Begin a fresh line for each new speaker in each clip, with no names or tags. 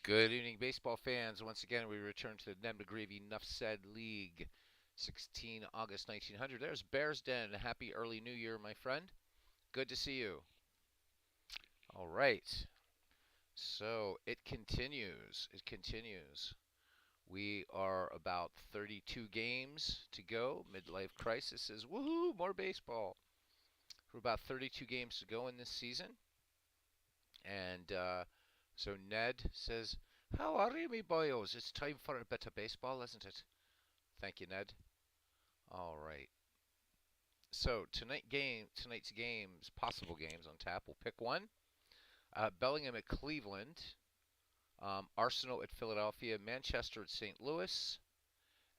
Good evening, baseball fans. Once again, we return to the McGreevy Nuff Said League, 16 August 1900. There's Bears Den. Happy early New Year, my friend. Good to see you. All right. So it continues. It continues. We are about 32 games to go. Midlife crisis is woohoo, more baseball. We're about 32 games to go in this season. And so Ned says, "How are you, me boyos? It's time for a bit of baseball, isn't it?" Thank you, Ned. All right. So tonight's games, possible games on tap. We'll pick one. Bellingham at Cleveland, Arsenal at Philadelphia, Manchester at St. Louis,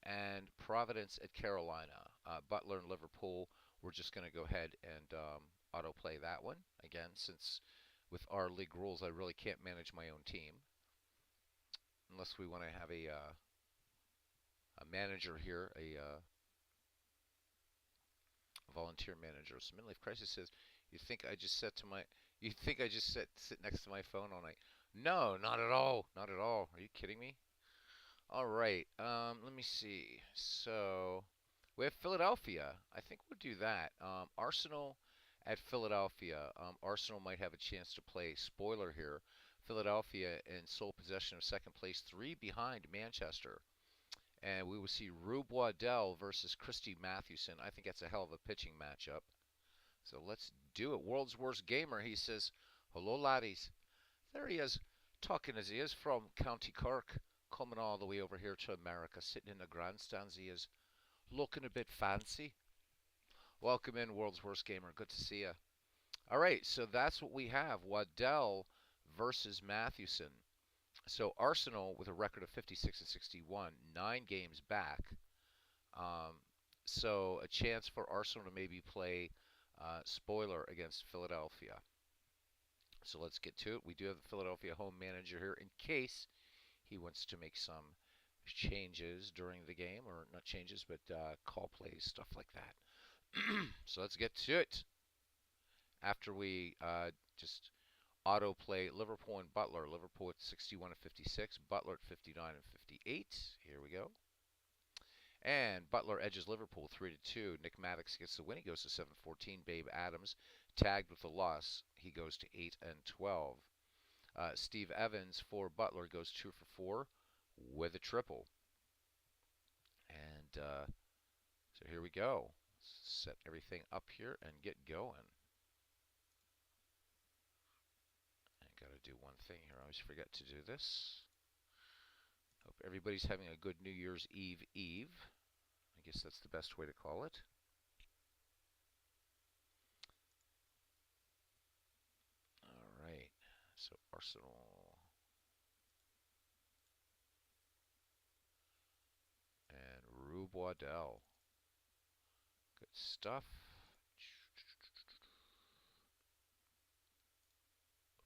and Providence at Carolina. Butler and Liverpool. We're just going to go ahead and autoplay that one again, since with our league rules, I really can't manage my own team unless we want to have a manager here, a volunteer manager. So midlife crisis says, you think I just sit next to my phone all night? No, not at all, not at all. Are you kidding me? All right. Let me see. So we have Philadelphia. I think we'll do that. Arsenal at Philadelphia. Arsenal might have a chance to play spoiler here. Philadelphia in sole possession of second place, three behind Manchester. And we will see Rube Waddell versus Christy Mathewson. I think that's a hell of a pitching matchup. So let's do it. World's worst gamer, he says, "Hello, laddies." There he is, talking as he is from County Cork, coming all the way over here to America, sitting in the grandstands. He is looking a bit fancy. Welcome in, World's worst gamer. Good to see you. All right, so that's what we have. Waddell versus Mathewson. So Arsenal with a record of 56 and 61, 9 games back. Um, so a chance for Arsenal to maybe play spoiler against Philadelphia. So let's get to it. We do have the Philadelphia home manager here in case he wants to make some changes during the game, or not changes, but call plays, stuff like that. So let's get to it. After we just autoplay Liverpool and Butler. Liverpool at 61 and 56, Butler at 59 and 58. Here we go. And Butler edges Liverpool 3-2. Nick Maddox gets the win. He goes to 7-14. Babe Adams tagged with the loss. He goes to 8 and 12. Steve Evans for Butler goes 2 for 4 with a triple. And so here we go. Set everything up here and get going. I gotta do one thing here. I always forget to do this. Hope everybody's having a good New Year's Eve Eve. I guess that's the best way to call it. All right. So Arsenal and Rube Waddell. Good stuff.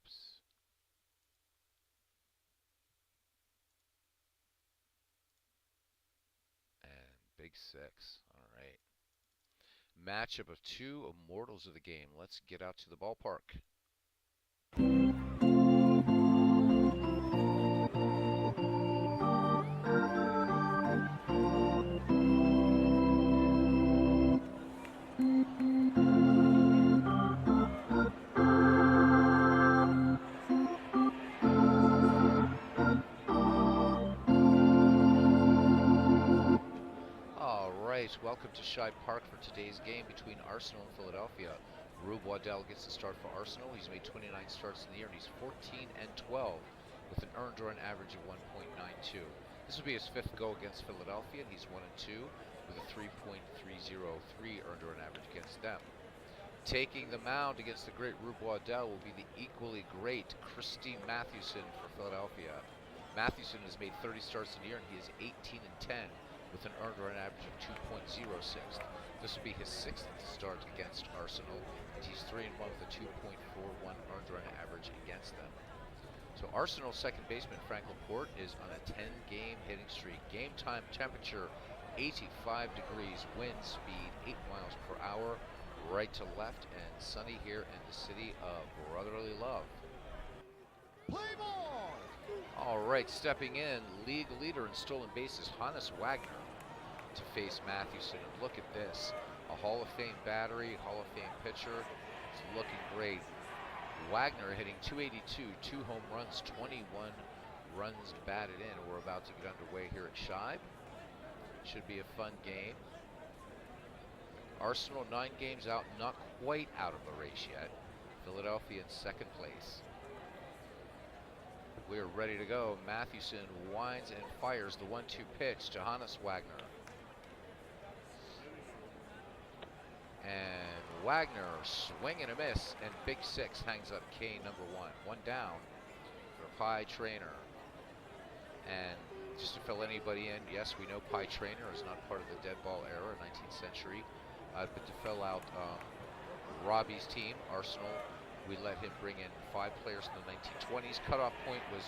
Oops. And Big Six. All right. Matchup of two immortals of the game. Let's get out to the ballpark. All right, welcome to Shibe Park for today's game between Arsenal and Philadelphia. Rube Waddell gets the start for Arsenal. He's made 29 starts in the year, and he's 14 and 12 with an earned run average of 1.92. This will be his fifth go against Philadelphia, and he's 1 and 2 with a 3.303 earned run average against them. Taking the mound against the great Rube Waddell will be the equally great Christy Mathewson for Philadelphia. Mathewson has made 30 starts in the year, and he is 18 and 10 with an earned run average of 2.06. This will be his sixth start against Arsenal, and he's 3 and 1 with a 2.41 earned run average against them. So Arsenal's second baseman Frank Laporte is on a 10-game hitting streak. Game time temperature 85 degrees, wind speed 8 miles per hour, right to left, and sunny here in the city of brotherly love.
Play ball!
All right. right, stepping in, league leader in stolen bases, Hannes Wagner, to face Mathewson. And look at this, a Hall of Fame battery, Hall of Fame pitcher. It's looking great. Wagner hitting 282, 2 home runs, 21 runs batted in. We're about to get underway here at Shibe. Should be a fun game. Arsenal 9 games out, not quite out of the race yet. Philadelphia in second place. We're ready to go. Mathewson winds and fires the 1-2 pitch to Hannes Wagner. And Wagner swing and a miss, and Big Six hangs up K number 1. One down for Pie Trainer. And just to fill anybody in, yes, we know Pie Trainer is not part of the dead ball era, 19th century. But to fill out Robbie's team, Arsenal, we let him bring in 5 players in the 1920s. Cutoff point was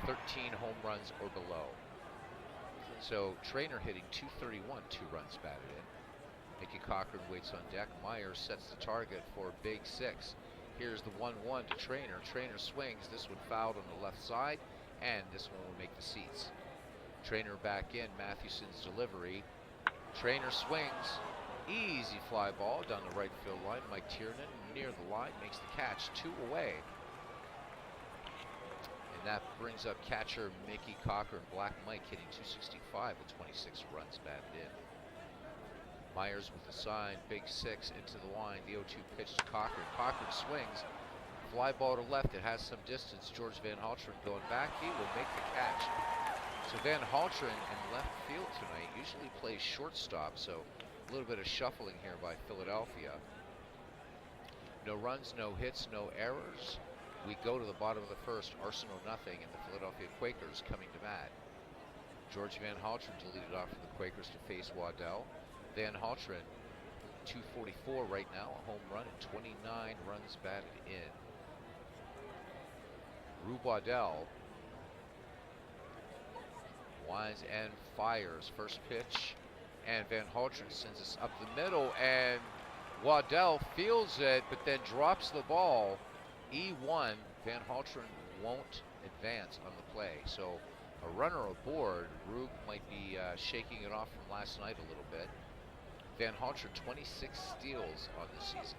13 home runs or below. So Trainer hitting 231, 2 runs batted in. Mickey Cochran waits on deck. Myers sets the target for Big Six. Here's the 1-1 to Trainer. Trainer swings. This one fouled on the left side, and this one will make the seats. Trainer back in. Mathewson's delivery. Trainer swings. Easy fly ball down the right field line. Mike Tiernan near the line makes the catch, 2 away. And that brings up catcher Mickey Cochran. Black Mike hitting 265 with 26 runs batted in. Myers with the sign, Big Six into the line. The 0-2 pitch to Cochran. Cochran swings. Fly ball to left. It has some distance. George Van Halteren going back. He will make the catch. So Van Halteren in left field tonight usually plays shortstop, so a little bit of shuffling here by Philadelphia. No runs, no hits, no errors. We go to the bottom of the first. Arsenal nothing, and the Philadelphia Quakers coming to bat. George Van Halteren to lead it off for the Quakers to face Waddell. Van Halteren, 244 right now, a home run and 29 runs batted in. Rube Waddell winds and fires. First pitch, and Van Halteren sends us up the middle, and Waddell fields it, but then drops the ball. E1, Van Halteren won't advance on the play. So a runner aboard. Rube might be shaking it off from last night a little bit. Van Halteren 26 steals on the season.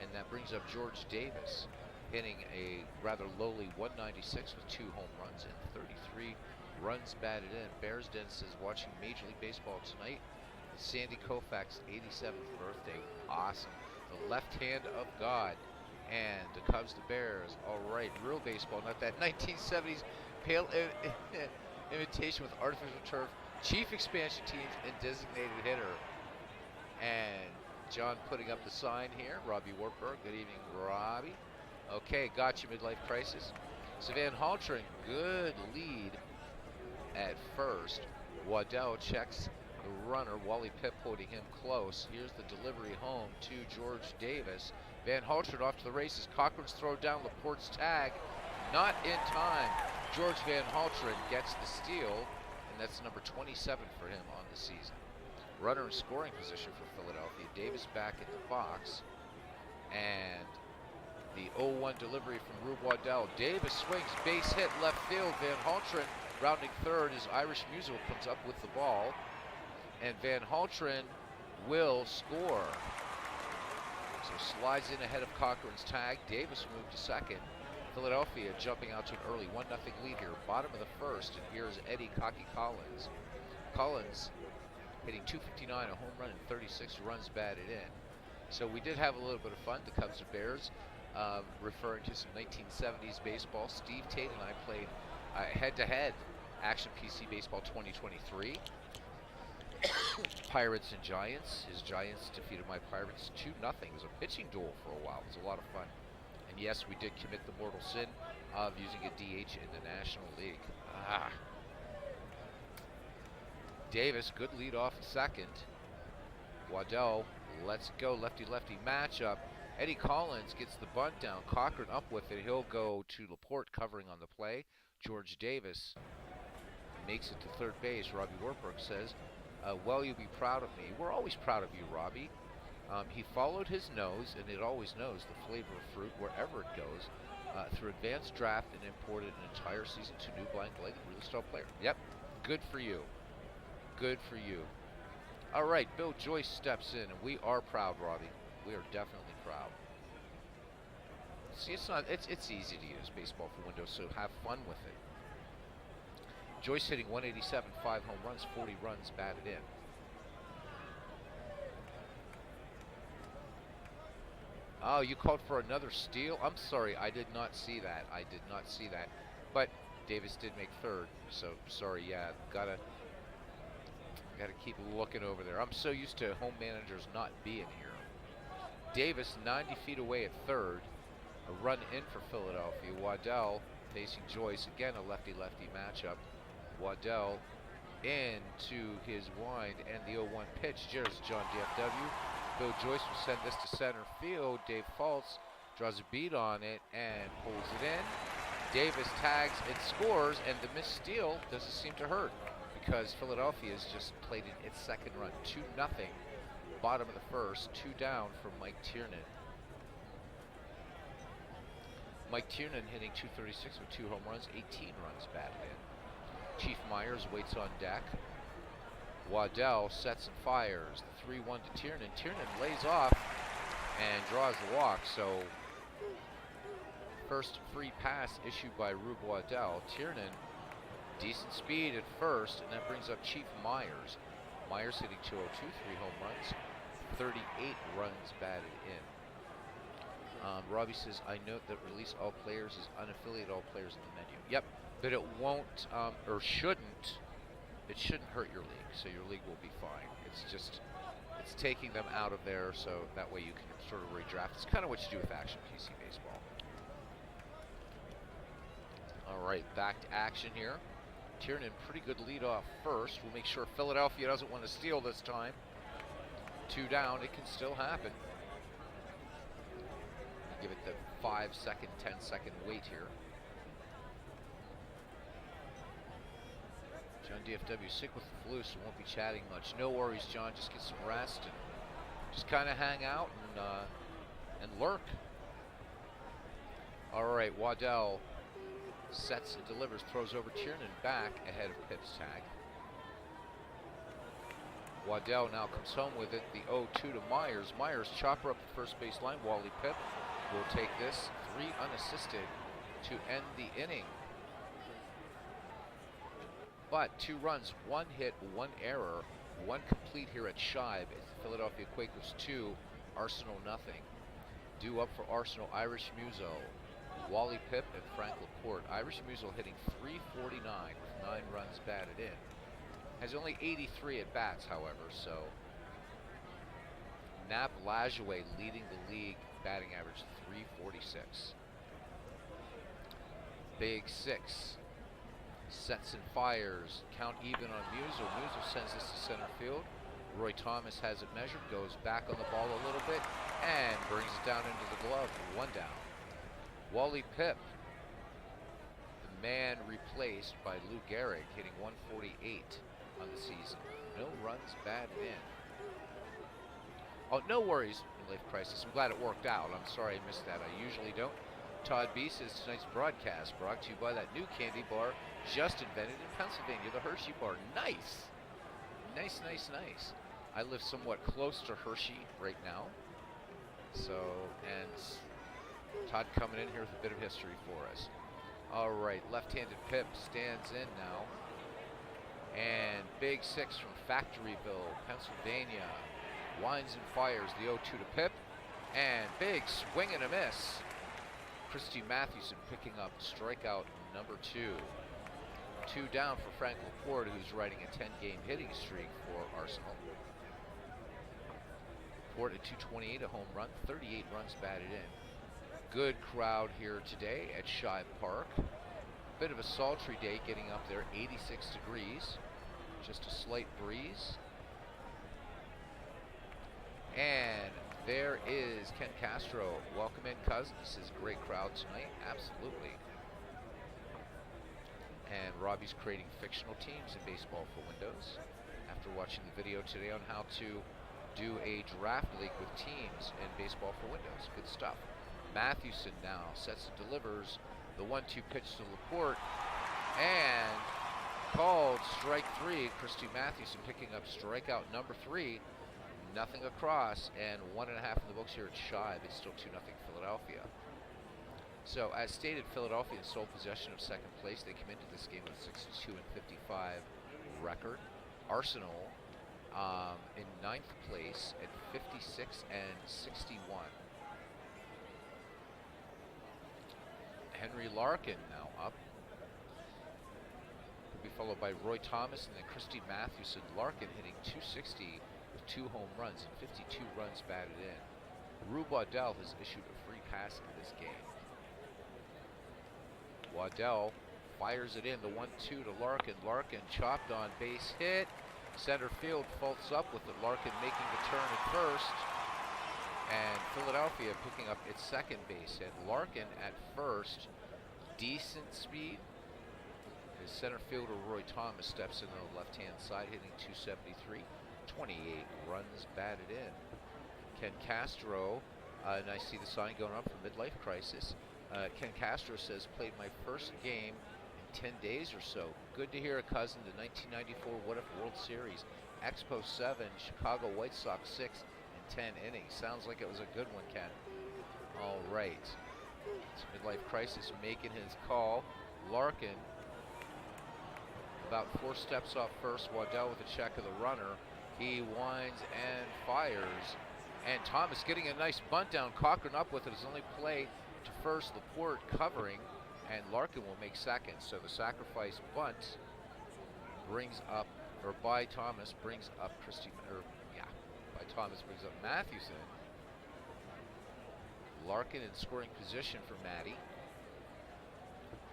And that brings up George Davis, hitting a rather lowly 196 with 2 home runs and 33 runs batted in. Bears Den says watching Major League Baseball tonight. Sandy Koufax 87th birthday. Awesome. The left hand of God. And the Cubs, the Bears. All right, real baseball, not that 1970s pale imitation with artificial turf. Chief expansion teams and designated hitter. And John putting up the sign here. Robbie Wartburg. Good evening, Robbie. Okay, got you, midlife crisis. So Van Halteren, good lead at first. Waddell checks the runner. Wally Pipp holding him close. Here's the delivery home to George Davis. Van Halteren off to the races. Cochran's throw down. Laporte's tag. Not in time. George Van Halteren gets the steal, and that's number 27 for him on the season. Runner in scoring position for Philadelphia. Davis back in the box. And the 0-1 delivery from Rube Waddell. Davis swings, base hit, left field. Van Halteren rounding third. His Irish musical comes up with the ball. And Van Halteren will score. So slides in ahead of Cochran's tag. Davis moved to second. Philadelphia jumping out to an early 1-0 lead here. Bottom of the first. And here's Eddie Cocky Collins. Collins hitting 259, a home run, and 36 runs batted in. So we did have a little bit of fun. The Cubs and Bears, referring to some 1970s baseball. Steve Tate and I played head-to-head Action PC Baseball 2023. Pirates and Giants. His Giants defeated my Pirates 2-0. It was a pitching duel for a while. It was a lot of fun. And yes, we did commit the mortal sin of using a DH in the National League. Davis, good lead off second. Waddell, let's go, lefty-lefty matchup. Eddie Collins gets the bunt down. Cochran up with it. He'll go to Laporte covering on the play. George Davis makes it to third base. Robbie Wartburg says, well, you'll be proud of me. We're always proud of you, Robbie. He followed his nose, and it always knows the flavor of fruit wherever it goes. through advanced draft and imported an entire season to new blank leg really star player. Yep, good for you. Good for you. All right, Bill Joyce steps in, and we are proud, Robbie. We are definitely proud. See, it's easy to use baseball for Windows, so have fun with it. Joyce hitting 187, 5 home runs, 40 runs batted in. Oh, you called for another steal? I'm sorry, I did not see that. I did not see that. But Davis did make third, so sorry, yeah, gotta keep looking over there. I'm so used to home managers not being here. Davis 90 feet away at third. A run in for Philadelphia. Waddell facing Joyce. Again, a lefty-lefty matchup. Waddell into his wind and the 0-1 pitch. Here's John DFW. Bill Joyce will send this to center field. Dave Fultz draws a beat on it and pulls it in. Davis tags and scores, and the missed steal doesn't seem to hurt because Philadelphia has just plated its second run. 2-0. Bottom of the first. 2 down for Mike Tiernan. Mike Tiernan hitting .236 with 2 home runs, 18 runs batted in. Chief Myers waits on deck. Waddell sets and fires. 3-1 to Tiernan. Tiernan lays off and draws the walk. So first free pass issued by Rube Waddell. Tiernan, decent speed at first, and that brings up Chief Myers. Myers hitting .202, 3 home runs, 38 runs batted in. Robbie says, I note that release all players is unaffiliated all players in the menu. Yep, but it won't, or shouldn't, it shouldn't hurt your league, so your league will be fine. It's just, it's taking them out of there so that way you can sort of redraft. It's kind of what you do with Action PC Baseball. All right, back to action here. Tiernan, pretty good lead off first. We'll make sure Philadelphia doesn't want to steal this time. 2 down, it can still happen. Give it the 5-second, 10-second wait here. John DFW, sick with the flu, so won't be chatting much. No worries, John. Just get some rest and just kind of hang out and lurk. All right, Waddell sets and delivers, throws over Tiernan back ahead of Pitt's tag. Waddell now comes home with it. The 0-2 to Myers. Myers chopper up the first base line. Wally Pipp will take this 3 unassisted to end the inning. But 2 runs, 1 hit, 1 error, 1 complete here at Shibe. It's the Philadelphia Quakers 2, Arsenal nothing. Due up for Arsenal, Irish Muso, Wally Pipp, and Frank Laporte. Irish Muso hitting .349 with 9 runs batted in. Has only 83 at bats, however, so Nap Lajoie leading the league, batting average .346. Big 6 sets and fires, count even on Muso. Muso sends this to center field. Roy Thomas has it measured, goes back on the ball a little bit, and brings it down into the glove for 1 down. Wally Pipp, the man replaced by Lou Gehrig, hitting .148 on the season. No runs batted in. Oh, no worries, Life Crisis. I'm glad it worked out. I'm sorry I missed that. I usually don't. Todd B says tonight's broadcast brought to you by that new candy bar just invented in Pennsylvania, the Hershey bar. Nice. Nice, nice, nice. I live somewhat close to Hershey right now. So, and Todd coming in here with a bit of history for us. All right, left-handed Pipp stands in now. And big 6 from Factoryville, Pennsylvania. Winds and fires the 0-2 to Pipp. And big swing and a miss. Christy Mathewson picking up strikeout number 2. 2 down for Frank Laporte, who's riding a 10-game hitting streak for Arsenal. Laporte at .228, a home run, 38 runs batted in. Good crowd here today at Shibe Park. Bit of a sultry day, getting up there, 86 degrees. Just a slight breeze. And there is Ken Castro. Welcome in, cousin. This is a great crowd tonight. Absolutely. And Robbie's creating fictional teams in baseball for Windows after watching the video today on how to do a draft league with teams in baseball for Windows. Good stuff. Mathewson now sets and delivers the 1-2 pitch to Laporte, and called strike 3. Christy Mathewson picking up strikeout number 3. Nothing across, and 1.5 in the books here at Shive. It's still 2-0 Philadelphia. So, as stated, Philadelphia in sole possession of second place. They come into this game with 62-55 record. Arsenal in 9th place at 56-61. Henry Larkin now up. Will be followed by Roy Thomas and then Christy Mathewson. Larkin hitting .260 with 2 home runs and 52 runs batted in. Rube Waddell has issued a free pass in this game. Waddell fires it in, the 1-2 to Larkin. Larkin chopped on, base hit. Center field faults up with it. Larkin making the turn at first. And Philadelphia picking up its second base hit. Larkin at first, decent speed. His center fielder Roy Thomas steps in on the left-hand side, hitting .273. 28 runs batted in. Ken Castro, and I see the sign going up for midlife crisis. Ken Castro says, played my first game in 10 days or so. Good to hear a cousin to 1994 What If World Series. Expo 7, Chicago White Sox 6 in 10 innings. Sounds like it was a good one, Ken. All right. It's midlife crisis making his call. Larkin about 4 steps off first. Waddell with a check of the runner. He winds and fires. And Thomas getting a nice bunt down. Cochran up with it. His only play to first. Laporte covering. And Larkin will make second. So the sacrifice bunt brings up, or by Thomas brings up Thomas brings up Mathewson. Larkin in scoring position for Matty.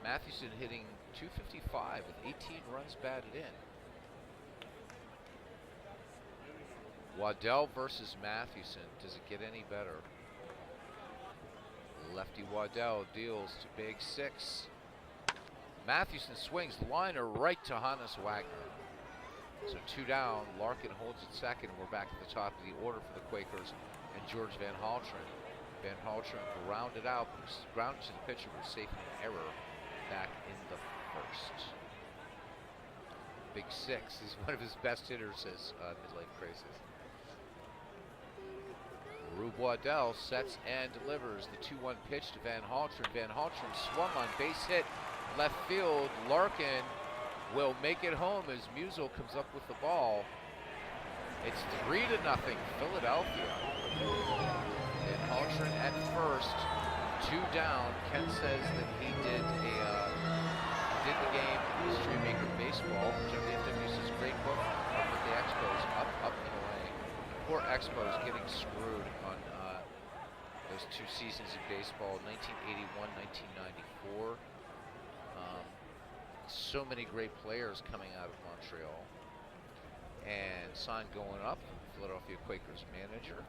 Mathewson hitting .255 with 18 runs batted in. Waddell versus Mathewson. Does it get any better? Lefty Waddell deals to big 6. Mathewson swings liner right to Hannes Wagner. So 2 down. Larkin holds it second. We're back at the top of the order for the Quakers and George Van Haltren. Van Haltren grounded out, grounded to the pitcher with safety and error back in the first. Big 6 is one of his best hitters, says midlife crisis. Rube Waddell sets and delivers the 2-1 pitch to Van Haltren. Van Haltren swung on, base hit, left field. Larkin will make it home as Musial comes up with the ball. It's 3-0 Philadelphia. Van Haltren at first, 2 down. Ken says that he did the game in History Maker Baseball, which MDFW says great book up with the Expos, up and away. Poor Expos getting screwed on those 2 seasons of baseball, 1981, 1994. So many great players coming out of Montreal. And sign going up, Philadelphia Quakers manager.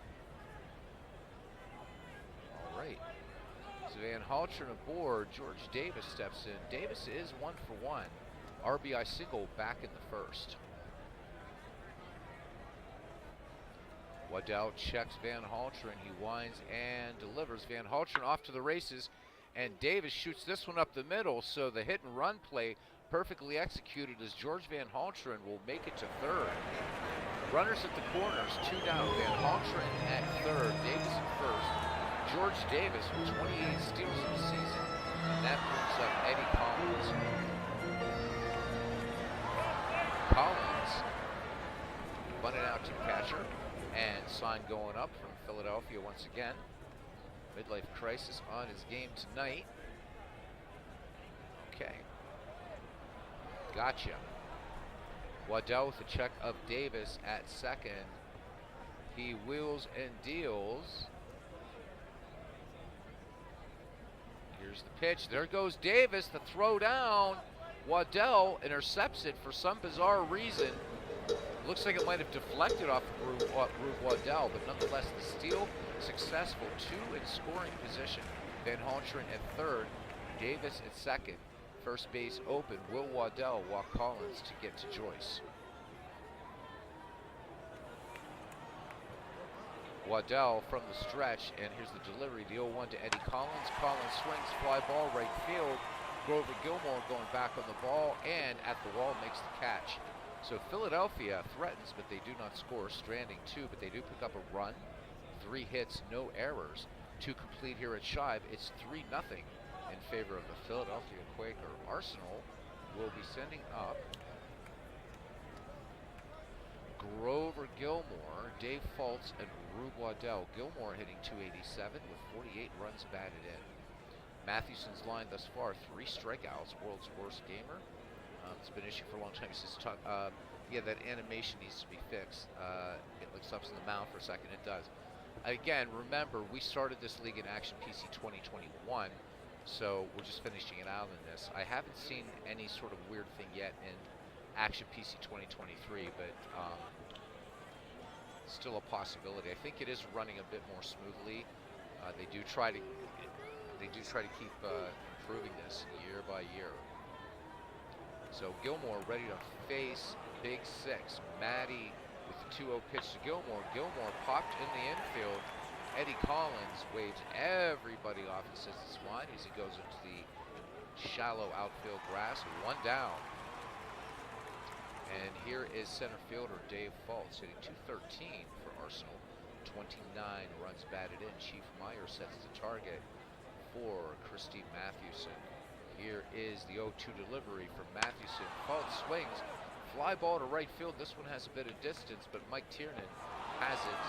All right. So Van Haltren aboard. George Davis steps in. Davis is 1 for 1. RBI single back in the first. Waddell checks Van Haltren. He winds and delivers. Van Haltren off to the races. And Davis shoots this one up the middle. So the hit and run play perfectly executed as George Van Haltren will make it to third. Runners at the corners, 2 down. Van Haltren at third. Davis at first. George Davis with 28 steals in the season. And that brings up Eddie Collins. Collins bunted out to catcher. And sign going up from Philadelphia once again. Midlife crisis on his game tonight. Okay. Gotcha. Waddell with a check of Davis at second. He wheels and deals. Here's the pitch. There goes Davis. The throw down. Waddell intercepts it for some bizarre reason. Looks like it might have deflected off Rube Waddell, but nonetheless the steal successful. 2 in scoring position. Van Haltren at third. Davis at second. First base open. Will Waddell walk Collins to get to Joyce. Waddell from the stretch, and here's the delivery, the 0-1 to Eddie Collins. Collins swings, fly ball, right field. Grover Gilmore going back on the ball, and at the wall makes the catch. So Philadelphia threatens, but they do not score. Stranding 2, but they do pick up a run. 3 hits, no errors. To complete here at Shibe, it's 3-0 in favor of the Philadelphia Quaker. Arsenal will be sending up Grover Gilmore, Dave Fultz, and Rube Waddell. Gilmore hitting .287 with 48 runs batted in. Mathewson's line thus far, 3 strikeouts, world's worst gamer. It's been an issue for a long time. He says, yeah, that animation needs to be fixed. It looks up in the mound for a second. It does. Again, remember, we started this league in Action PC 2021, so we're just finishing it out in this. I haven't seen any sort of weird thing yet in Action PC 2023, but still a possibility. I think it is running a bit more smoothly. They do try to keep improving this year by year. So Gilmore ready to face Big Six. Matty with the 2-0 pitch to Gilmore. Gilmore popped in the infield. Eddie Collins waves everybody off and says it's fine as he goes into the shallow outfield grass. 1 down. And here is center fielder Dave Fultz hitting .213 for Arsenal. 29 runs batted in. Chief Meyer sets the target for Christy Mathewson. Here is the 0-2 delivery from Mathewson. Fultz swings, fly ball to right field. This one has a bit of distance, but Mike Tiernan has it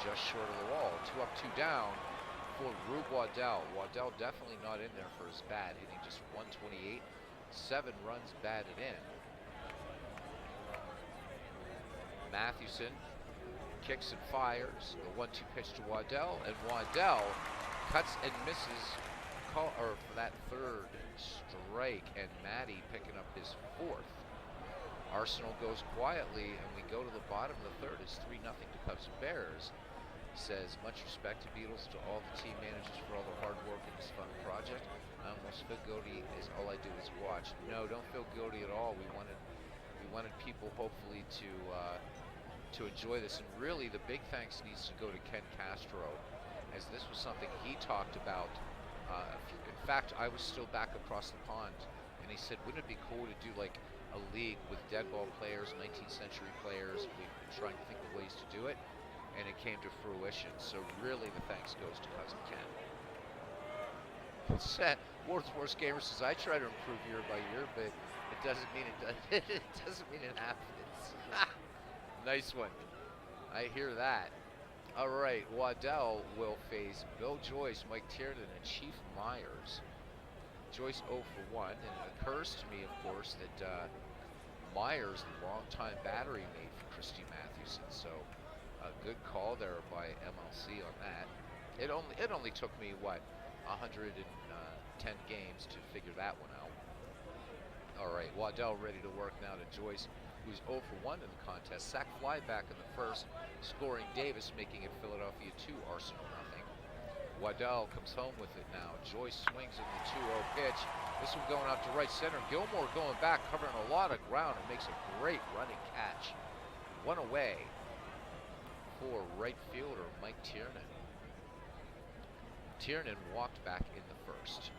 just short of the wall. 2 up, 2 down for Rube Waddell. Waddell definitely not in there for his bat, hitting just .128, 7 runs batted in. Mathewson kicks and fires. The 1-2 pitch to Waddell, and Waddell cuts and misses for that 3rd strike, and Matty picking up his 4th. Arsenal goes quietly, and we go to the bottom of the 3rd. It's 3-0 to Cubs and Bears. Says, much respect to Beatles, to all the team managers for all the hard work in this fun project. I almost feel guilty as all I do is watch. No, don't feel guilty at all. We wanted people hopefully to enjoy this, and really the big thanks needs to go to Ken Castro, as this was something he talked about. In fact, I was still back across the pond, and he said, wouldn't it be cool to do like a league with dead ball players, 19th century players? We've been trying to think of ways to do it, and it came to fruition. So really the thanks goes to Cousin Ken. World's Worst Gamer says, I try to improve year by year, but it doesn't mean it does. It doesn't mean it happens. Nice one. I hear that. All right, Waddell will face Bill Joyce, Mike Tiernan, and Chief Myers. Joyce 0 for 1, and it occurs to me, of course, that Myers, the longtime battery mate for Christy Mathewson. So a good call there by MLC on that. It only took me, what, 110 games to figure that one out. All right, Waddell ready to work now to Joyce, who's 0 for 1 in the contest. Sack fly back in the 1st, scoring Davis, making it Philadelphia 2, Arsenal 0. Waddell comes home with it now. Joyce swings in the 2-0 pitch. This one going out to right center. Gilmore going back, covering a lot of ground, and makes a great running catch. 1 away for right fielder Mike Tiernan. Tiernan walked back in the 1st.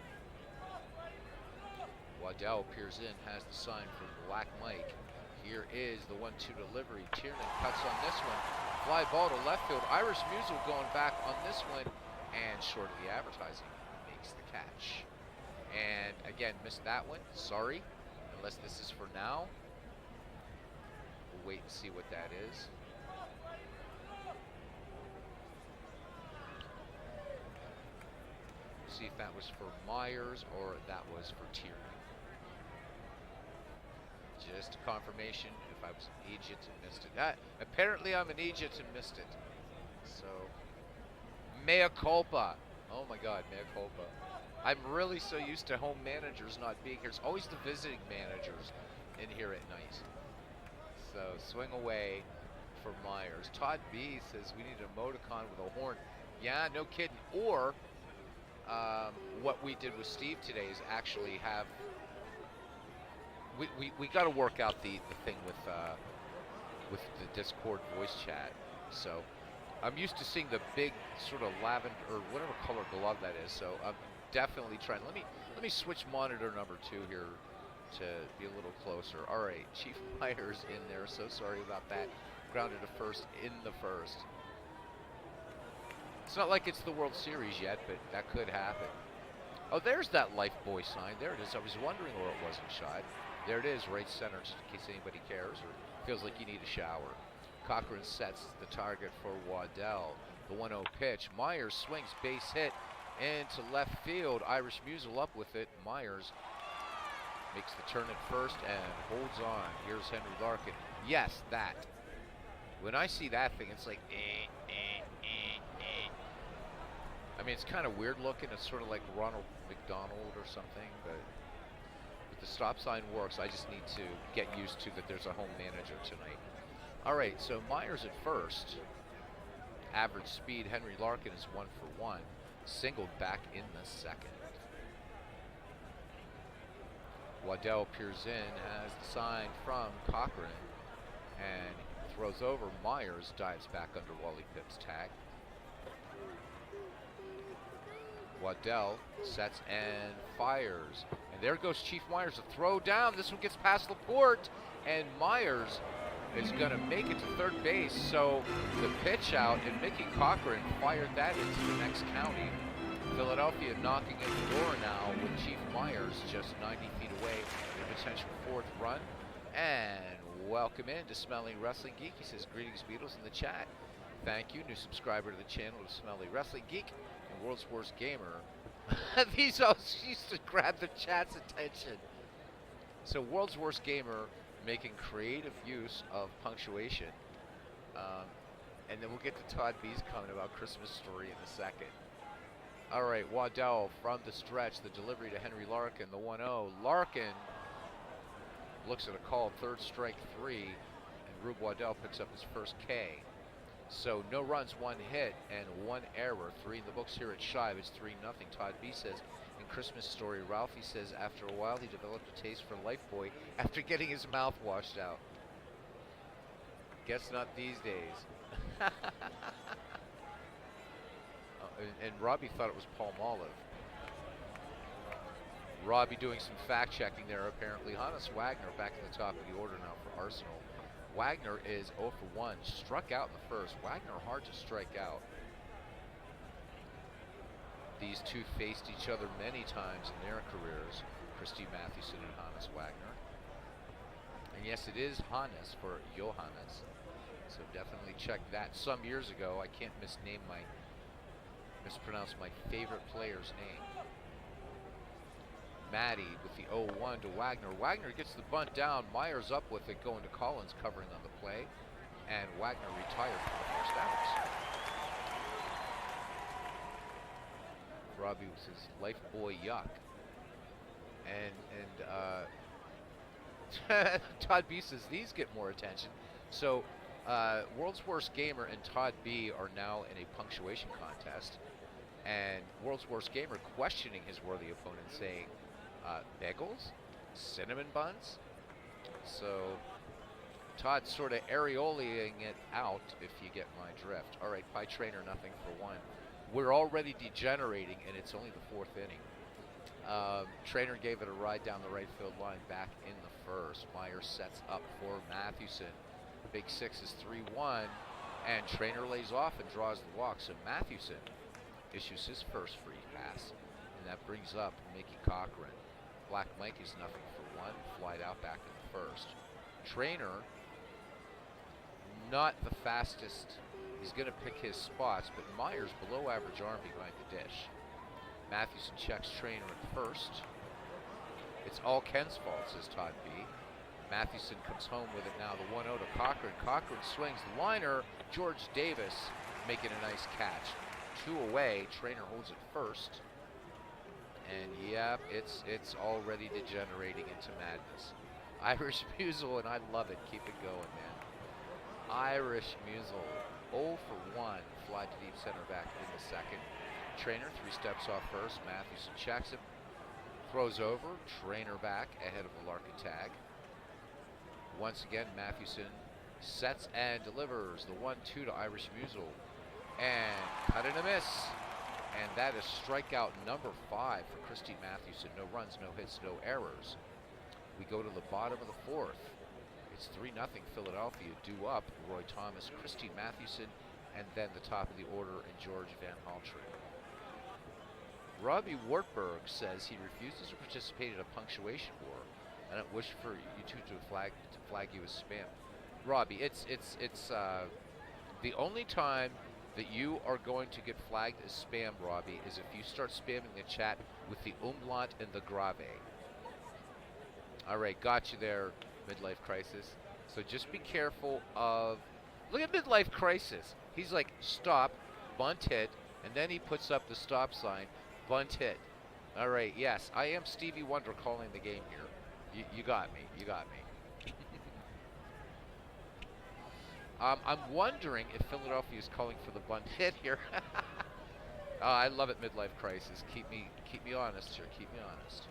Waddell peers in, has the sign from Black Mike. Here is the 1-2 delivery. Tiernan cuts on this one. Fly ball to left field. Irish Musial going back on this one, and short of the advertising, makes the catch. And again, missed that one. Sorry. Unless this is for now. We'll wait and see what that is. See if that was for Myers or that was for Tiernan. Just a confirmation if I was an Egypt and missed it. Apparently I'm an Egypt and missed it. So, mea culpa. Oh my God, mea culpa. I'm really so used to home managers not being here. It's always the visiting managers in here at night. So, swing away for Myers. Todd B says we need an emoticon with a horn. Yeah, no kidding. Or, what we did with Steve today is actually have... We got to work out the thing with the Discord voice chat. So I'm used to seeing the big sort of lavender or whatever color glove that is. So I'm definitely trying. Let me switch monitor number 2 here to be a little closer. All right, Chief Myers in there. So sorry about that. Grounded to first in the first. It's not like it's the World Series yet, but that could happen. Oh, there's that Life Boy sign. There it is. I was wondering where it wasn't shot. There it is, right center, just in case anybody cares or feels like you need a shower. Cochran sets the target for Waddell. The 1-0 pitch. Myers swings, base hit into left field. Irish Musial up with it. Myers makes the turn at first and holds on. Here's Henry Larkin. Yes, that. When I see that thing, it's like, I mean, it's kind of weird looking. It's sort of like Ronald McDonald or something, but the stop sign works. I just need to get used to that there's a home manager tonight. All right, so Myers at first. Average speed, Henry Larkin is 1 for 1. Singled back in the second. Waddell peers in, has the sign from Cochran, and throws over. Myers dives back under Wally Pipp's tag. Waddell sets and fires. And there goes Chief Myers. A throw down. This one gets past Laporte. And Myers is going to make it to third base. So the pitch out, and Mickey Cochran fired that into the next county. Philadelphia knocking at the door now with Chief Myers just 90 feet away. A potential 4th run. And welcome in to Smelly Wrestling Geek. He says, greetings, Beatles, in the chat. Thank you. New subscriber to the channel of Smelly Wrestling Geek. World's Worst Gamer. These all used to grab the chat's attention. So World's Worst Gamer making creative use of punctuation. And then we'll get to Todd B's comment about Christmas Story in a second. All right, Waddell from the stretch. The delivery to Henry Larkin, the 1-0. Larkin looks at a call, 3rd strike 3. And Rube Waddell picks up his first K. So no runs, 1 hit, and 1 error. 3 in the books here at Shive. It's 3-0. Todd B says, in Christmas Story, Ralphie says after a while he developed a taste for Lifebuoy after getting his mouth washed out. Guess not these days. And Robbie thought it was palmolive. Robbie doing some fact checking there apparently. Hannes Wagner back at the top of the order now for Arsenal. Wagner is 0 for 1, struck out in the first. Wagner hard to strike out. These two faced each other many times in their careers, Christy Mathewson and Hannes Wagner. And yes, it is Hannes for Johannes. So definitely check that. Some years ago, I can't mispronounce my favorite player's name. Maddie with the 0-1 to Wagner. Wagner gets the bunt down. Myers up with it, going to Collins, covering on the play. And Wagner retired from the first outs. Robbie was his life boy yuck. And Todd B says these get more attention. So World's Worst Gamer and Todd B are now in a punctuation contest. And World's Worst Gamer questioning his worthy opponent, saying, bagels? Cinnamon buns? So Todd sort of areolaing it out, if you get my drift. All right, Pie Trainer, nothing for 1. We're already degenerating, and it's only the 4th inning. Trainer gave it a ride down the right field line back in the first. Myers sets up for Mathewson. Big 6 is 3-1, and Trainer lays off and draws the walk. So Mathewson issues his first free pass, and that brings up Mickey Cochran. Black Mike is nothing for 1, flied out back in the first. Trainer, not the fastest. He's going to pick his spots, but Myers below average arm behind the dish. Mathewson checks Trainer at first. It's all Ken's fault, says Todd B. Mathewson comes home with it now, the 1-0 to Cochran. Cochran swings the liner. George Davis making a nice catch. 2 away. Trainer holds it first. And yeah, it's already degenerating into madness. Irish Musial, and I love it. Keep it going, man. Irish Musial, 0 for 1. Fly to deep center back in the second. Trainer 3 steps off first. Mathewson checks him. Throws over. Trainer back ahead of the Larkin tag. Once again, Mathewson sets and delivers the 1-2 to Irish Musial. And cut and a miss. And that is strikeout number 5 for Christy Mathewson. No runs, no hits, no errors. We go to the bottom of the 4th. It's 3-0 Philadelphia, due up Roy Thomas, Christy Mathewson, and then the top of the order in George Van Haltren. Robbie Wartberg says he refuses to participate in a punctuation war. I don't wish for you two to flag you as spam. Robbie, it's the only time that you are going to get flagged as spam, Robbie, is if you start spamming the chat with the umlaut and the grave. All right, got you there, Midlife Crisis. So just be careful of... Look at Midlife Crisis. He's like, stop, bunt hit, and then he puts up the stop sign, bunt hit. All right, yes, I am Stevie Wonder calling the game here. You got me, you got me. I'm wondering if Philadelphia is calling for the bunt hit here. I love it, Midlife Crisis. Keep me honest here. Keep me honest.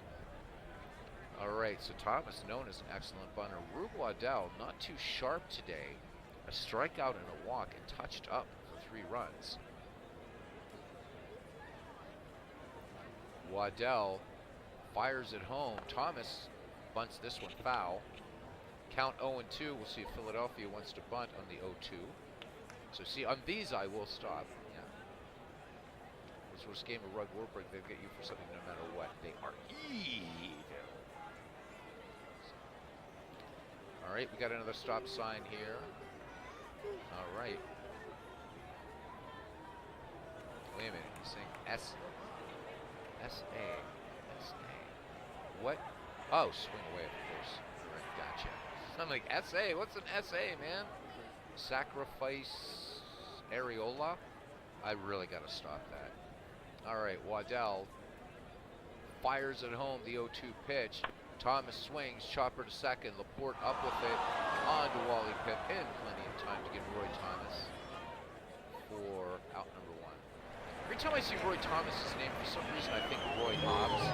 All right, so Thomas, known as an excellent bunter. Rube Waddell, not too sharp today. A strikeout and a walk, and touched up for 3 runs. Waddell fires it home. Thomas bunts this one foul. Count 0-2. We'll see if Philadelphia wants to bunt on the 0-2. So see, on these I will stop. Yeah. This first game of Rug Warburg, they'll get you for something no matter what. They are evil. All right, we got another stop sign here. All right. Wait a minute, he's saying S-A. What? Oh, swing away, of course. All right, gotcha. I'm like, S-A, what's an S-A, man? Sacrifice areola? I really got to stop that. All right, Waddell fires it home, the 0-2 pitch. Thomas swings, chopper to second, Laporte up with it, on to Wally Pippin. Plenty of time to get Roy Thomas for out number 1. Every time I see Roy Thomas's name, for some reason I think Roy Hobbs.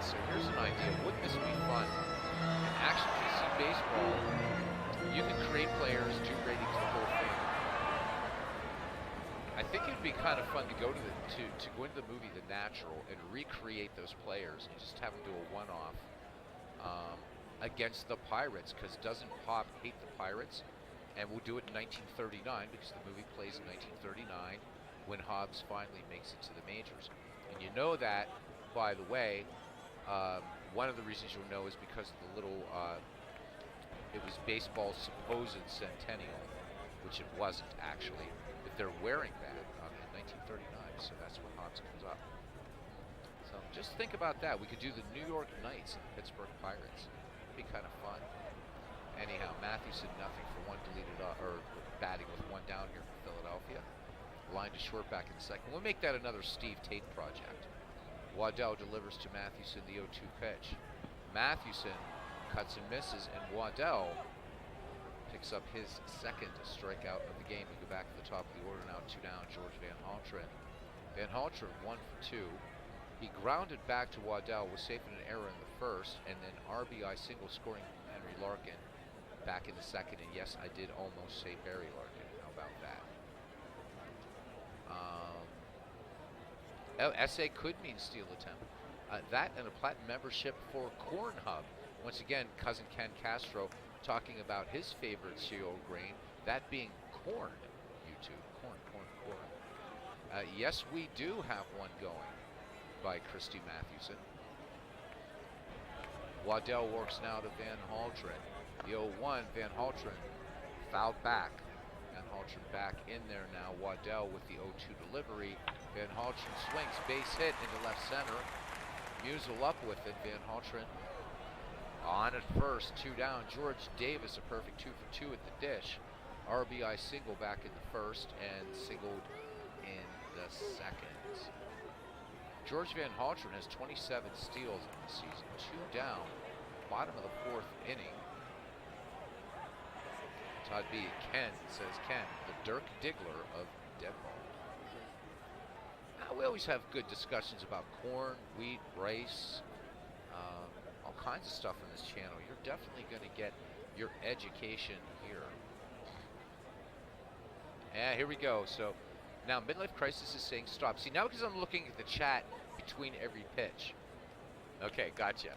So here's an idea. Wouldn't this be fun? In Action PC Baseball, you can create players, do ratings, the whole thing. I think it'd be kind of fun to go to go into the movie The Natural and recreate those players and just have them do a one-off against the Pirates, because doesn't Pop hate the Pirates? And we'll do it in 1939 because the movie plays in 1939 when Hobbs finally makes it to the majors. And you know that, by the way, one of the reasons you'll know is because of the little, it was baseball's supposed centennial, which it wasn't actually, but they're wearing that in 1939, so that's when Hobbs comes up. So just think about that. We could do the New York Knights and the Pittsburgh Pirates. It'd be kind of fun. Anyhow, Mathewson nothing for 1 deleted, or batting with 1 down here for Philadelphia. Line to short back in the second. We'll make that another Steve Tate project. Waddell delivers to Mathewson the 0-2 pitch. Mathewson cuts and misses, and Waddell picks up his second strikeout of the game. We go back to the top of the order now, 2 down, George Van Haltren. Van Haltren 1 for 2. He grounded back to Waddell, was safe in an error in the first, and then RBI single scoring Henry Larkin back in the second. And yes, I did almost say Barry Larkin. How about that? SA could mean steel attempt. That and a platinum membership for Corn Hub. Once again, cousin Ken Castro talking about his favorite cereal grain, that being corn. YouTube, corn. Yes, we do have one going by Christy Mathewson. Waddell works now to Van Haltren. The 0-1, Van Haltren fouled back. Van Haltren back in there now. Waddell with the 0-2 delivery. Van Haltren swings, base hit into left center. Musial up with it. Van Haltren on at first, 2 down. George Davis, a perfect 2 for 2 at the dish. RBI single back in the first and singled in the second. George Van Haltren has 27 steals in the season, 2 down. Bottom of the 4th inning. Todd B. Ken says Ken, the Dirk Diggler of Deadball. We always have good discussions about corn, wheat, rice, all kinds of stuff on this channel. You're definitely going to get your education here. Yeah, here we go. So now Midlife Crisis is saying stop. See, now because I'm looking at the chat between every pitch. Okay, gotcha.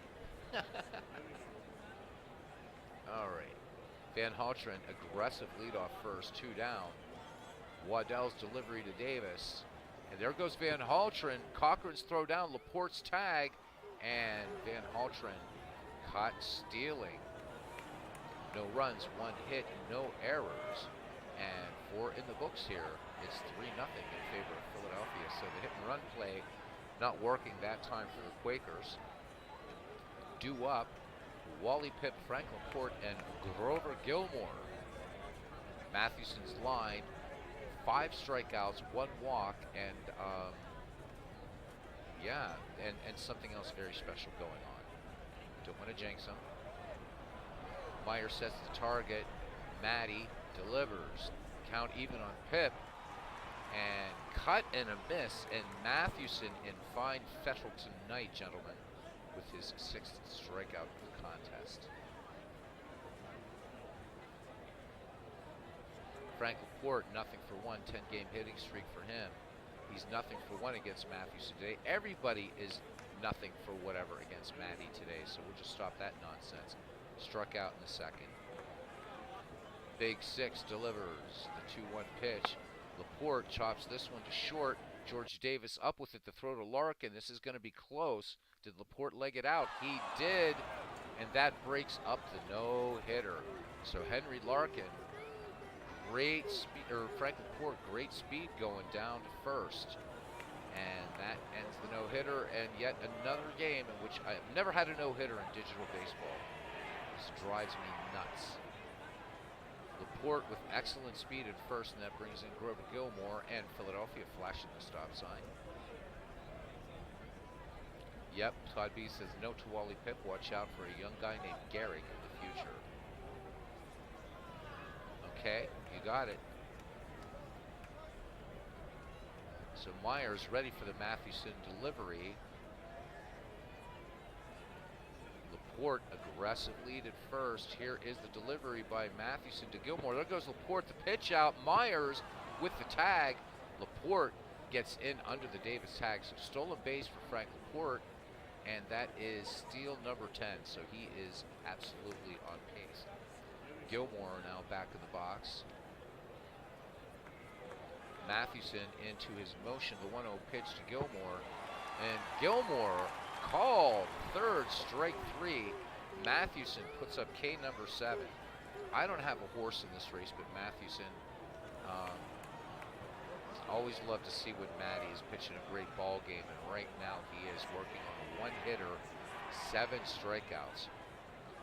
All right. Van Haltren, aggressive leadoff first, 2 down. Waddell's delivery to Davis. And there goes Van Haltren. Cochran's throw down, Laporte's tag, and Van Haltren caught stealing. No runs, 1 hit, no errors. And 4 in the books here. It's 3-0 in favor of Philadelphia. So the hit and run play not working that time for the Quakers. Due up, Wally Pipp, Frank Laporte, and Grover Gilmore. Mathewson's line, 5 strikeouts, 1 walk, and yeah, and something else very special going on. Don't want to jinx him. Meyer sets the target. Matty delivers. Count even on Pipp. And cut and a miss. And Mathewson in fine fettle tonight, gentlemen, with his 6th strikeout of the contest. Frank Laporte, 0 for 1, 10-game hitting streak for him. He's 0 for 1 against Mathewson today. Everybody is 0 for whatever against Matty today, so we'll just stop that nonsense. Struck out in the 2nd. Big 6 delivers the 2-1 pitch. Laporte chops this one to short. George Davis up with it to throw to Larkin. This is going to be close. Did Laporte leg it out? He did, and that breaks up the no-hitter. So Henry Larkin, great speed, or Frank Laporte, great speed going down to first. And that ends the no-hitter, and yet another game in which I've never had a no-hitter in digital baseball. This drives me nuts. Laporte with excellent speed at first, and that brings in Grover Gilmore, and Philadelphia flashing the stop sign. Yep, Todd B says no to Wally Pipp. Watch out for a young guy named Gehrig in the future. Okay, you got it. So Myers ready for the Mathewson delivery. Laporte aggressive lead at first. Here is the delivery by Mathewson to Gilmore. There goes Laporte, the pitch out. Myers with the tag. Laporte gets in under the Davis tag. So stolen base for Frank Laporte, and that is steal number 10. So he is absolutely on pace. Gilmore now back in the box. Mathewson into his motion, the 1-0 pitch to Gilmore, and Gilmore called, 3rd, strike 3. Mathewson puts up K number 7. I don't have a horse in this race, but Mathewson, always love to see when Matty is pitching a great ball game, and right now he is working on a 1-hitter, 7 strikeouts.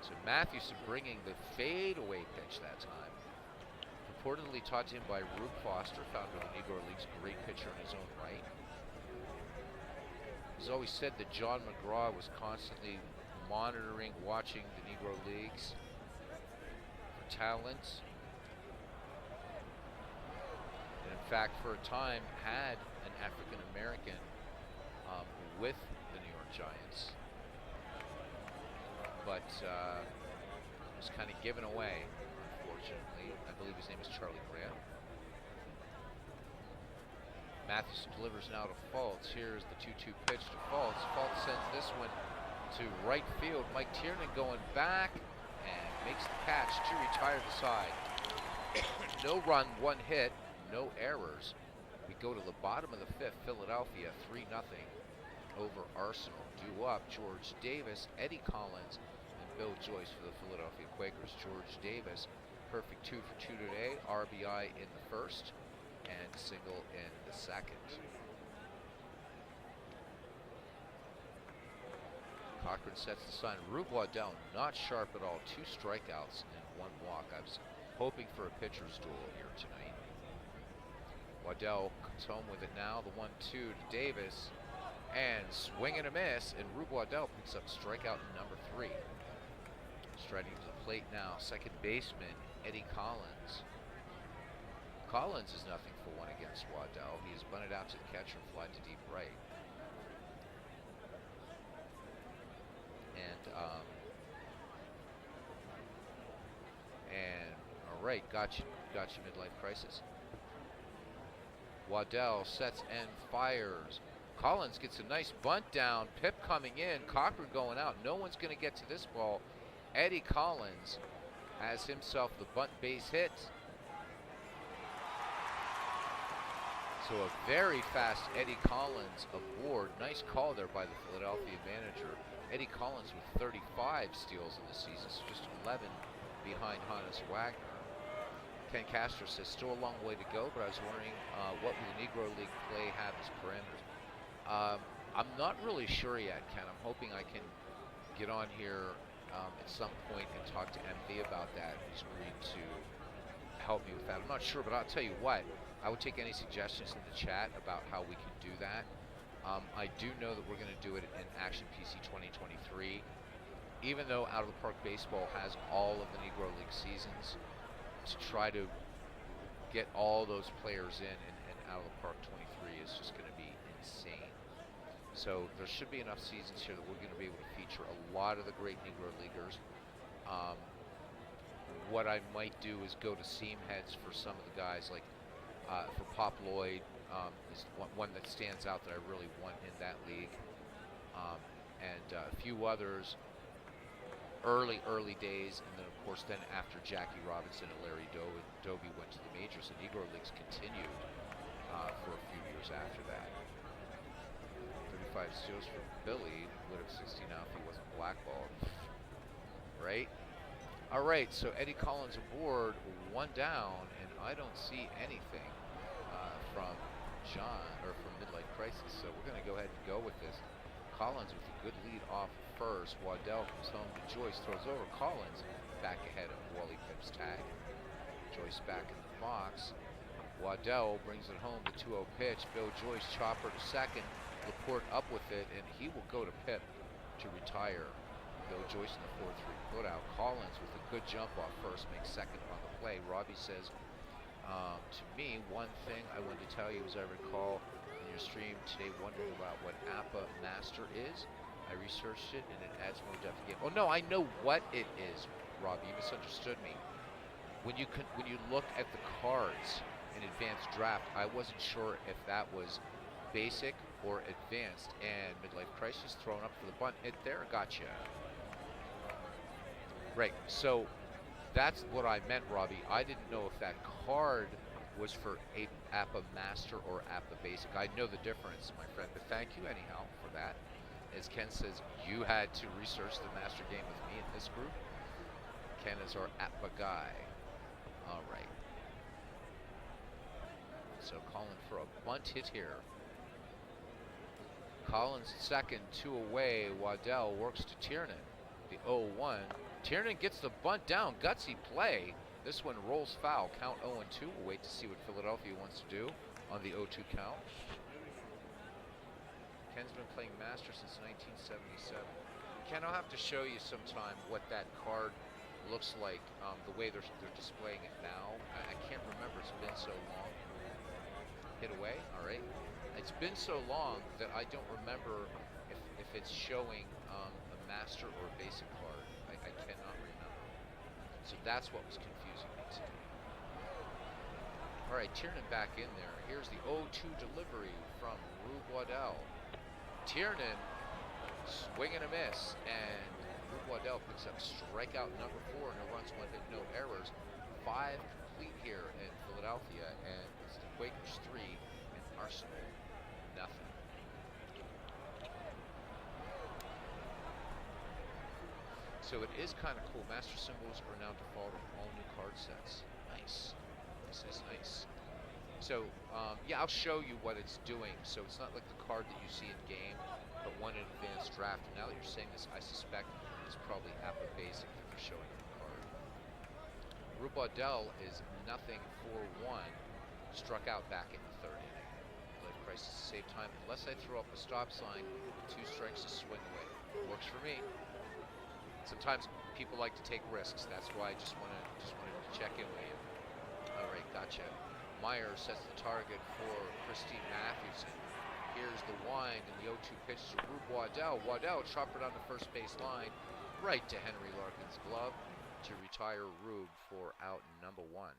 So Mathewson bringing the fadeaway pitch that time. Reportedly taught to him by Rube Foster, founder of the Negro Leagues, great pitcher in his own right. He's always said that John McGraw was constantly monitoring, watching the Negro Leagues for talent. And in fact, for a time, had an African American with the New York Giants, but was kind of given away, unfortunately. I believe his name is Charlie Graham. Mathewson delivers now to Fultz. Here's the 2-2 pitch to Fultz. Fultz sends this one to right field. Mike Tiernan going back and makes the catch to retire the side. No run, 1 hit, no errors. We go to the bottom of the 5th. Philadelphia 3-0 over Arsenal. Due up, George Davis, Eddie Collins, and Bill Joyce for the Philadelphia Quakers. George Davis, perfect 2 for 2 today. RBI in the 1st and single in the 2nd. Cochran sets the sign. Rube Waddell not sharp at all. 2 strikeouts and 1 walk. I was hoping for a pitcher's duel here tonight. Waddell comes home with it now. The 1-2 to Davis, and swing and a miss, and Rube Waddell picks up strikeout number 3. Striding to the plate now, second baseman Eddie Collins. Collins is 0 for 1 against Waddell. He has bunted out to the catcher, fly to deep right. And all right, got you midlife crisis. Waddell sets and fires. Collins gets a nice bunt down. Pip coming in. Cochran going out. No one's going to get to this ball. Eddie Collins has himself the bunt base hit. So a very fast Eddie Collins aboard. Nice call there by the Philadelphia manager. Eddie Collins with 35 steals in the season, so just 11 behind Hannes Wagner. Ken Castro says, still a long way to go, but I was wondering what will the Negro League play have as parameters? I'm not really sure yet, Ken. I'm hoping I can get on here at some point and talk to MV about that. He's agreed to help me with that. I'm not sure, but I'll tell you what. I would take any suggestions in the chat about how we can do that. I do know that we're going to do it in Action PC 2023. Even though Out of the Park Baseball has all of the Negro League seasons, to try to get all those players in and Out of the Park 23 is just going to be insane. So there should be enough seasons here that we're going to be able to feature a lot of the great Negro Leaguers. What I might do is go to seam heads for some of the guys, like for Pop Lloyd is one that stands out that I really want in that league, and a few others early days, and then of course then after Jackie Robinson and Larry Doby went to the majors, the Negro Leagues continued for a few years after that. 35 steals for Billy, would have 60 now if he wasn't blackballed, right? All right, so Eddie Collins aboard, one down, and I don't see anything from John, or from Midlife Crisis, so we're going to go ahead and go with this. Collins with a good lead off first. Waddell comes home to Joyce, throws over. Collins back ahead of Wally Pipp's tag. Joyce back in the box. Waddell brings it home, the 2-0 pitch. Bill Joyce chopper to second. Laporte up with it, and he will go to Pip to retire. Bill Joyce in the 4-3 putout. Collins with a good jump off first, makes second on the play. Robbie says, to me, one thing I wanted to tell you, as I recall in your stream today, wondering about what APA Master is. I researched it, and it adds more depth to the game. Oh no, I know what it is, Robbie. You misunderstood me. When you look at the cards in Advanced Draft, I wasn't sure if that was basic or advanced. And Midlife Crisis thrown up for the bunt. There, gotcha. Right. So that's what I meant, Robbie. I didn't know if that card was for APA Master or APA Basic. I know the difference, my friend, but thank you anyhow for that. As Ken says, you had to research the Master game with me in this group. Ken is our APA guy. All right. So calling for a bunt hit here. Collins second, 2 away. Waddell works to Tiernan. The 0-1. Tiernan gets the bunt down. Gutsy play. This one rolls foul. Count 0-2. We'll wait to see what Philadelphia wants to do on the 0-2 count. Ken's been playing Master since 1977. Ken, I'll have to show you sometime what that card looks like, the way they're displaying it now. I can't remember. It's been so long. Hit away. All right. It's been so long that I don't remember if it's showing a Master or a Basic card. I cannot remember. So that's what was confusing me today. All right, Tiernan back in there. Here's the 0-2 delivery from Rube Waddell. Tiernan, swing and a miss, and Rube Waddell picks up strikeout number 4. No runs, 1 hit, no errors. 5 complete here in Philadelphia, and it's the Quakers 3 and Arsenal nothing. So it is kind of cool. Master symbols are now default on all new card sets. Nice. This is nice. So, yeah, I'll show you what it's doing. So it's not like the card that you see in game, but one in Advanced Draft. And now that you're saying this, I suspect it's probably APA Basic that they're showing in the card. Rube Waddell is nothing for 1. Struck out back in the 3rd inning. Life Crisis to save time. Unless I throw up a stop sign, 2 strikes to swing away. Works for me. Sometimes people like to take risks. That's why I just wanted to check in with you. All right, gotcha. Meyer sets the target for Christine Mathewson. Here's the wind, and the 0-2 pitch to Rube Waddell. Waddell chopper down the first base line, right to Henry Larkin's glove to retire Rube for out number 1.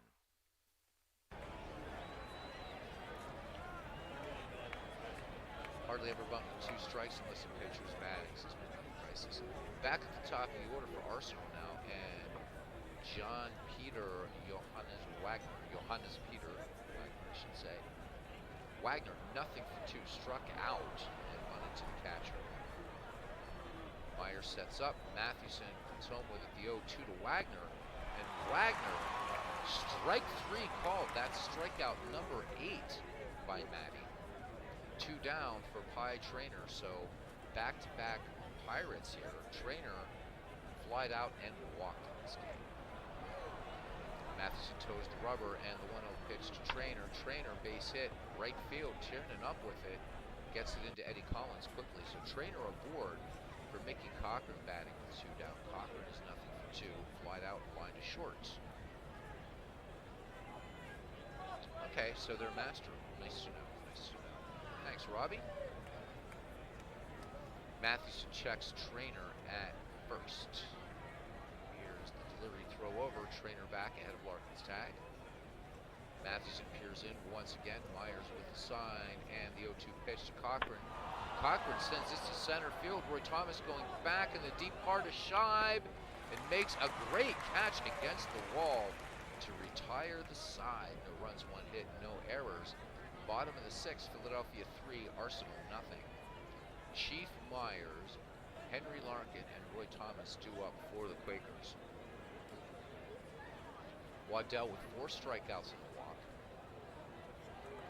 Hardly ever bump with 2 strikes unless the pitcher's batting, says Midlife Crisis. Back at the top of the order for Arsenal now, and John Peter Johannes Peter Wagner, I should say. Wagner, nothing for 2, struck out and bunted to the catcher. Meyer sets up, Mathewson comes home with it, the 0-2 to Wagner, and Wagner, strike 3 called. That's strikeout number 8 by Matty. 2 down for Pie Trainer, so back-to-back Pirates here. Trainer flied out and walked in this game. Mathewson toes the rubber, and the 1-0 pitch to Trainer. Trainer base hit, right field, Tiernan up with it, gets it into Eddie Collins quickly. So Trainer aboard for Mickey Cochran batting with 2 down. Cochran is nothing for 2, flied out, line to short. Okay, so they're master. Nice to know, nice to know. Thanks, Robbie. Mathewson checks Trainer at first. Here's the delivery throw over. Trainer back ahead of Larkin's tag. Mathewson peers in once again. Myers with the sign and the 0-2 pitch to Cochran. Cochran sends this to center field. Roy Thomas going back in the deep part of Scheib and makes a great catch against the wall to retire the side. No runs, 1 hit, no errors. Bottom of the 6th, Philadelphia 3, Arsenal nothing. Chief Myers, Henry Larkin, and Roy Thomas due up for the Quakers. Waddell with 4 strikeouts in the walk.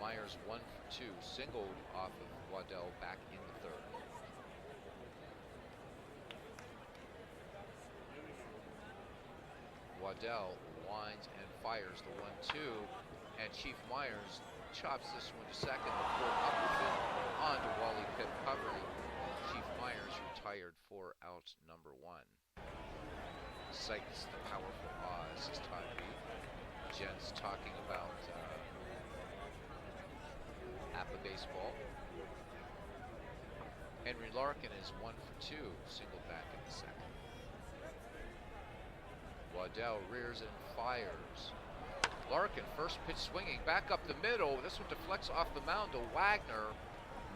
Myers 1 for 2, singled off of Waddell back in the 3rd. Waddell winds and fires the 1-2, and Chief Myers chops this one to second before up the field on to Wally Pipp covering. Chief Myers retired for out number 1. Cites the powerful Oz, says Todd Reed. Jen's talking about APA baseball. Henry Larkin is 1 for 2, singled back in the 2nd. Waddell rears and fires. Larkin, first pitch swinging, back up the middle. This one deflects off the mound to Wagner.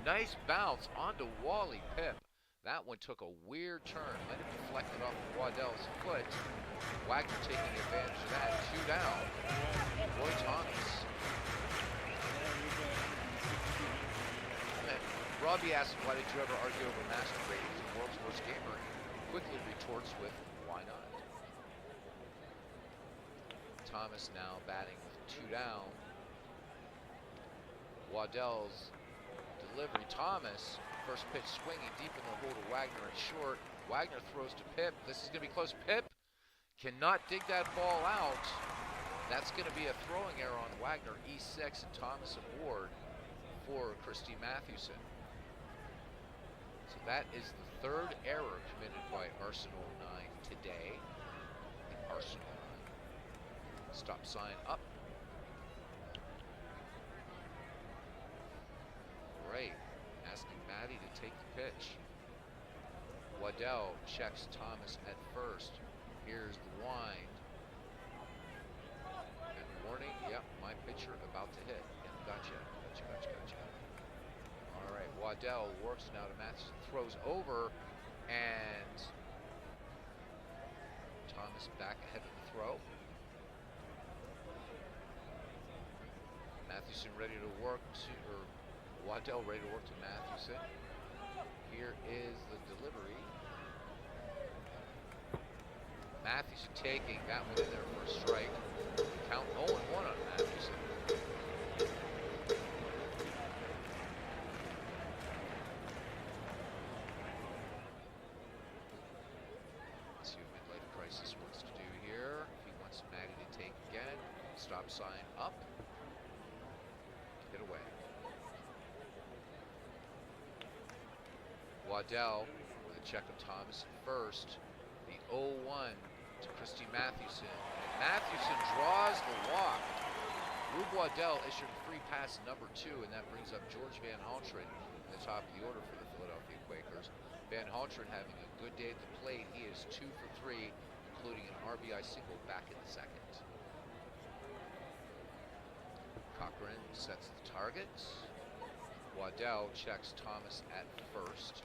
Nice bounce onto Wally Pipp. That one took a weird turn, then it deflected off of Waddell's foot. Wagner taking advantage of that. 2 down. Roy Thomas. Robbie asks, why did you ever argue over master ratings? The world's worst gamer quickly retorts with, why not? Thomas now batting with 2 down. Waddell's delivery. Thomas, first pitch swinging deep in the hole to Wagner at short. Wagner throws to Pipp. This is going to be close. Pipp cannot dig that ball out. That's going to be a throwing error on Wagner. E6 and Thomas aboard for Christy Mathewson. So that is the 3rd error committed by Arsenal 9 today. Arsenal 9. Stop sign up. Great. Asking Matty to take the pitch. Waddell checks Thomas at first. Here's the wind. And warning, yep, my pitcher about to hit. Yep, gotcha. All right, Waddell works now to Mathewson, throws over, and Thomas back ahead of the throw. Mathewson ready to work to, or Waddell ready to work to Mathewson. Here is the delivery. Mathewson taking that one in there for a strike. Count 0-1 on Mathewson. Let's see what Midlife Crisis wants to do here. If he wants Matty to take again, stop sign up. Get away. Waddell with a check of Thomas at first. The 0-1 to Christy Mathewson. And Mathewson draws the walk. Rube Waddell issued a free pass number 2, and that brings up George Van Haltren in the top of the order for the Philadelphia Quakers. Van Haltren having a good day at the plate. He is 2 for 3, including an RBI single back in the 2nd. Cochran sets the target. Waddell checks Thomas at first.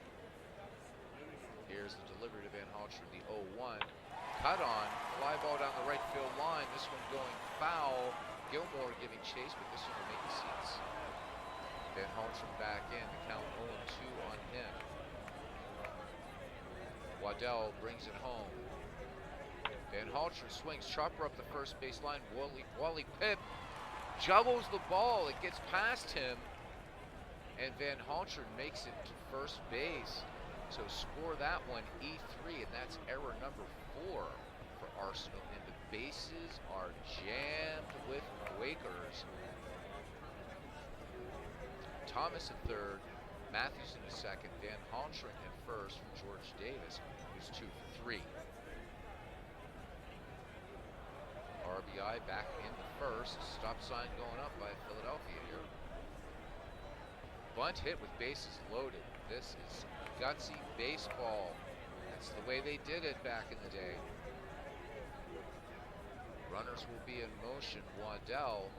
Here's the delivery to Van Haltren, the 0-1. Cut on, fly ball down the right field line. This one going foul. Gilmore giving chase, but this one will make the seats. Van Haltren back in, the count 0-2 on him. Waddell brings it home. Van Haltren swings, chopper up the first base line. Wally Pipp juggles the ball. It gets past him, and Van Haltren makes it to first base. So score that one, E3, and that's error number 4 for Arsenal. And the bases are jammed with Quakers. Thomas at third, Mathewson at second, Van Haltren at first from George Davis, who's 2 for 3. RBI back in the first. Stop sign going up by Philadelphia here. Bunt hit with bases loaded. This is gutsy baseball. That's the way they did it back in the day. Runners will be in motion. Waddell,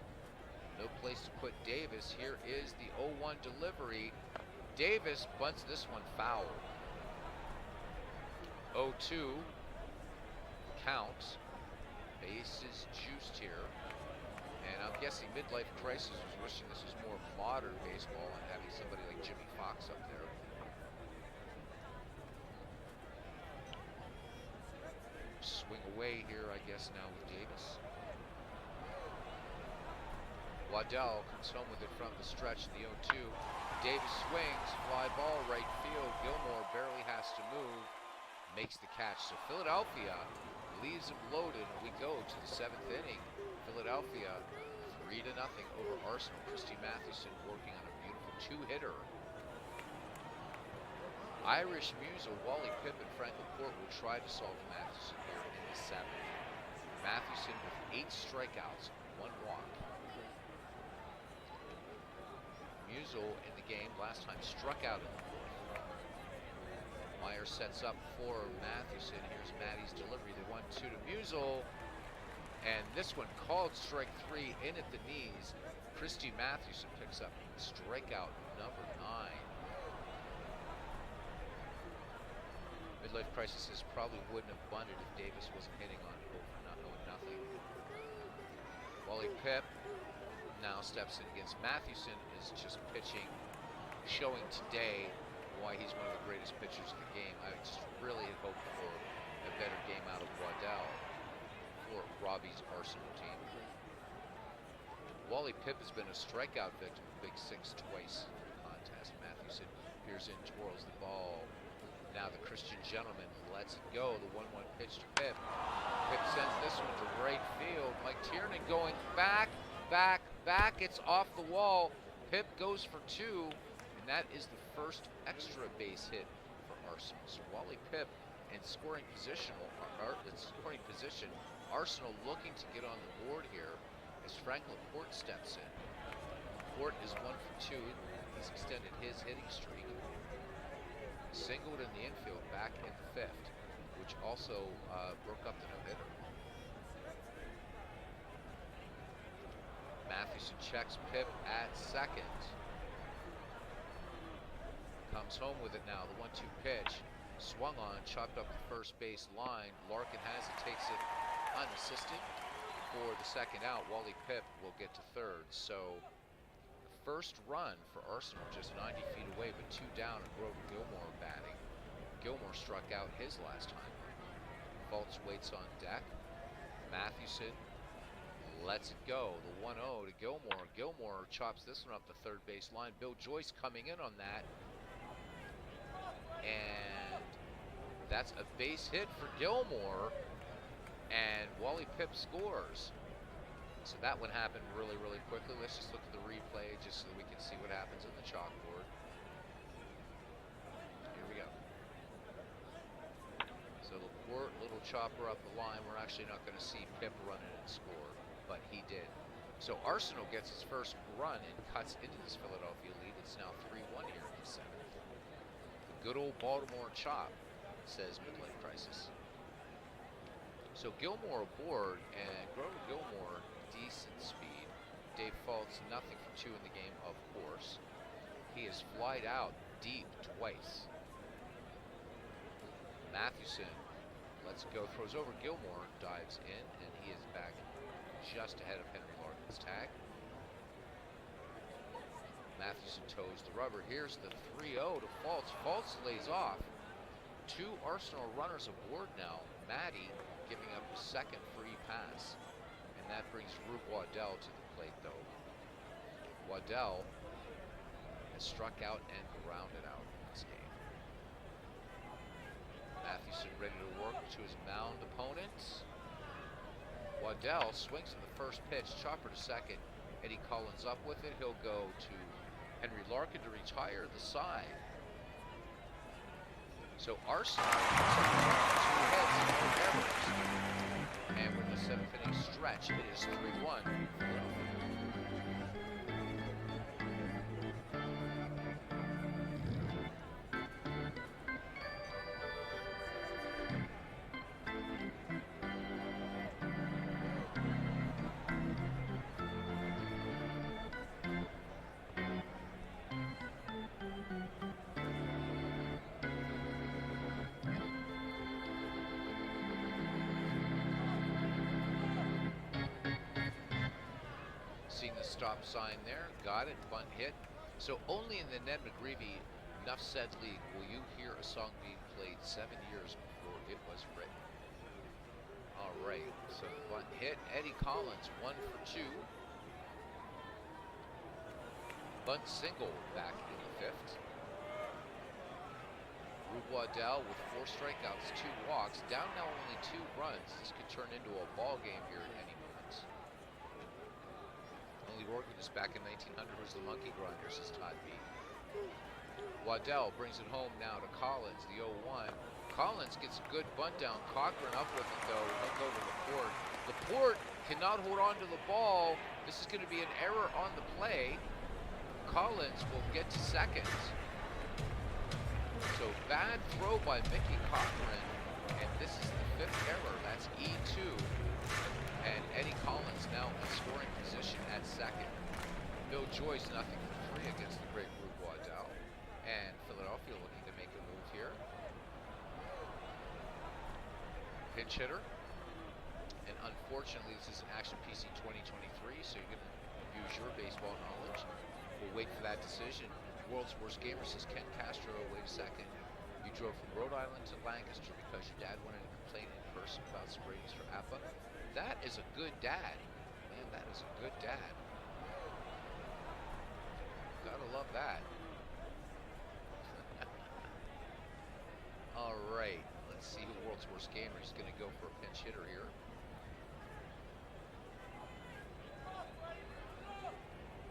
no place to put Davis. Here is the 0-1 delivery. Davis bunts this one foul. 0-2 count. Bases juiced here. And I'm guessing Midlife Crisis was wishing this was more modern baseball and having somebody like Jimmy Fox up there. Swing away here, I guess, now with Davis. Waddell comes home with it from the stretch in the 0-2. Davis swings, fly ball, right field. Gilmore barely has to move, makes the catch. So Philadelphia leaves him loaded. We go to the 7th inning. Philadelphia 3-0 over Arsenal. Christy Mathewson working on a beautiful 2-hitter. Irish Musil, Wally Pipp, and Frank Laporte will try to solve Mathewson here in the 7th. Mathewson with 8 strikeouts, 1 walk. Musil in the game last time struck out in the 4th. Meyer sets up for Mathewson. Here's Matty's delivery. The 1-2 to Musil. And this one called strike 3 in at the knees. Christy Mathewson picks up strikeout number 9. Midlife Crisis says probably wouldn't have bunted if Davis wasn't hitting on over 0-0. Wally Pipp now steps in against Mathewson, is just pitching, showing today why he's one of the greatest pitchers in the game. I just really had hoped for a better game out of Waddell for Robbie's Arsenal team. Wally Pipp has been a strikeout victim of Big Six twice in the contest. Mathewson peers in, twirls the ball. Now the Christian gentleman lets it go. The 1-1 pitch to Pipp. Pipp sends this one to right field. Mike Tiernan going back. It's off the wall. Pipp goes for 2, and that is the first extra base hit for Arsenal. So Wally Pipp in scoring position. Arsenal looking to get on the board here as Frank Laporte steps in. Laporte is 1 for 2. He's extended his hitting streak. Singled in the infield back in the 5th, which also broke up the no-hitter. Mathewson checks Pipp at second. Comes home with it now. The 1-2 pitch. Swung on, chopped up the first base line. Larkin has it, takes it unassisted for the second out. Wally Pipp will get to third. So the first run for Arsenal just 90 feet away, but 2 down, and Grover Gilmore batting. Gilmore struck out his last time. Fultz waits on deck. Mathewson lets it go. The 1-0 to Gilmore. Gilmore chops this one up the third base line. Bill Joyce coming in on that. And that's a base hit for Gilmore. And Wally Pipp scores. So that one happened really, really quickly. Let's just look at the replay just so that we can see what happens on the chalkboard. Here we go. So Laporte, little chopper up the line. We're actually not going to see Pipp run in and score, but he did. So Arsenal gets his first run and cuts into this Philadelphia lead. It's now 3-1 here in the 7th. The good old Baltimore chop, says Midlife Crisis. So Gilmore aboard, and Grover Gilmore, decent speed. Dave Fultz, nothing for 2 in the game, of course. He has flied out deep twice. Mathewson lets go, throws over Gilmore, dives in, and he is back just ahead of Henry Larkin's tag. Mathewson toes the rubber. Here's the 3-0 to Fultz. Fultz lays off. 2 Arsenal runners aboard now. Matty giving up a second free pass. And that brings Rube Waddell to the plate, though. Waddell has struck out and grounded out in this game. Mathewson ready to work to his mound opponents. Waddell swings at the first pitch, chopper to second. Eddie Collins up with it. He'll go to Henry Larkin to retire the side. So Arsenal, 2 hits, no errors. And with the 7th inning stretch, it is 3-1. Seen the stop sign there, got it, bunt hit. So only in the Ned McGreevy Enough Said League will you hear a song being played 7 years before it was written. All right, so the bunt hit. Eddie Collins, 1 for 2. Bunt single back in the 5th. Rube Waddell with 4 strikeouts, 2 walks, down now only 2 runs. This could turn into a ball game here at any moment. Only organist back in 1900 was the Monkey Grinder, says Todd B. Waddell brings it home now to Collins, the 0-1. Collins gets a good bunt down. Cochran up with it, though. He'll go to Laporte. Laporte cannot hold on to the ball. This is going to be an error on the play. Collins will get to second. So bad throw by Mickey Cochran, and this is the 5th error. That's E2. And Eddie Collins now in scoring position at second. Bill Joyce nothing for 3 against the great Rube Waddell. And Philadelphia looking to make a move here. Pinch hitter. And unfortunately, this is an Action PC 2023, so you're going to use your baseball knowledge. We'll wait for that decision. World's Worst Gamer says Ken Castro, wait a second. You drove from Rhode Island to Lancaster because your dad wanted to complain in person about springs for APA. That is a good dad. Man, that is a good dad. Gotta love that. All right, let's see who World's Worst Gamer is going to go for a pinch hitter here.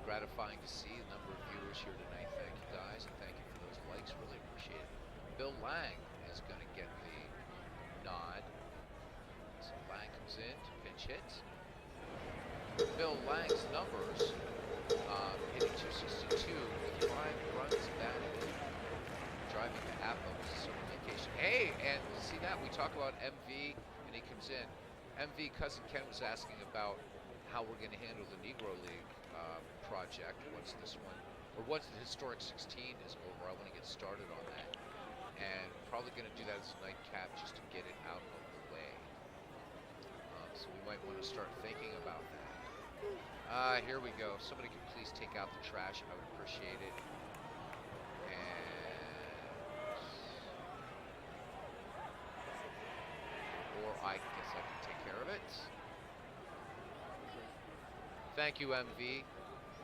Gratifying to see a number of viewers here tonight. Thank you guys, and thank you for those likes. Really appreciate it. Bill Lang is going to get the nod. So Lang comes in to pinch hit. Bill Lang's numbers, hitting 262 with 5 runs batted, driving to Apple. So vacation. Hey, and see that we talk about MV, and he comes in. MV cousin Ken was asking about how we're going to handle the Negro League project once this one, or once the Historic 16 is over. I want to get started on that, and probably going to do that as a nightcap just to get it out of the way. So we might want to start thinking about that. Here we go. Somebody could please take out the trash. I would appreciate it. Or I guess I can take care of it. Thank you, MV.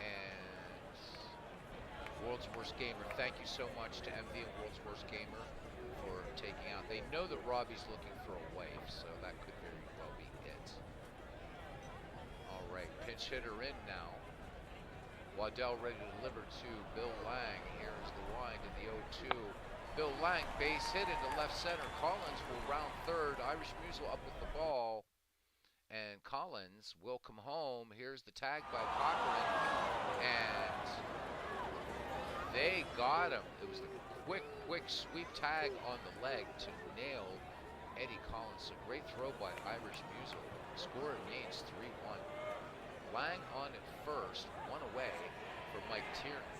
And World's Worst Gamer, thank you so much to MV and World's Worst Gamer for taking out. They know that Robbie's looking for a wife, so that could very well be it. All right, pinch hitter in now. Waddell ready to deliver to Bill Lang. Here's the wind in the 0-2. Bill Lang, base hit into left center. Collins will round third. Irish Musial up with the ball. And Collins will come home. Here's the tag by Cochran. And they got him. It was a quick sweep tag on the leg to nail Eddie Collins. A great throw by Irish Musial. Score remains 3-1. Lang on at first, 1 away for Mike Tierney.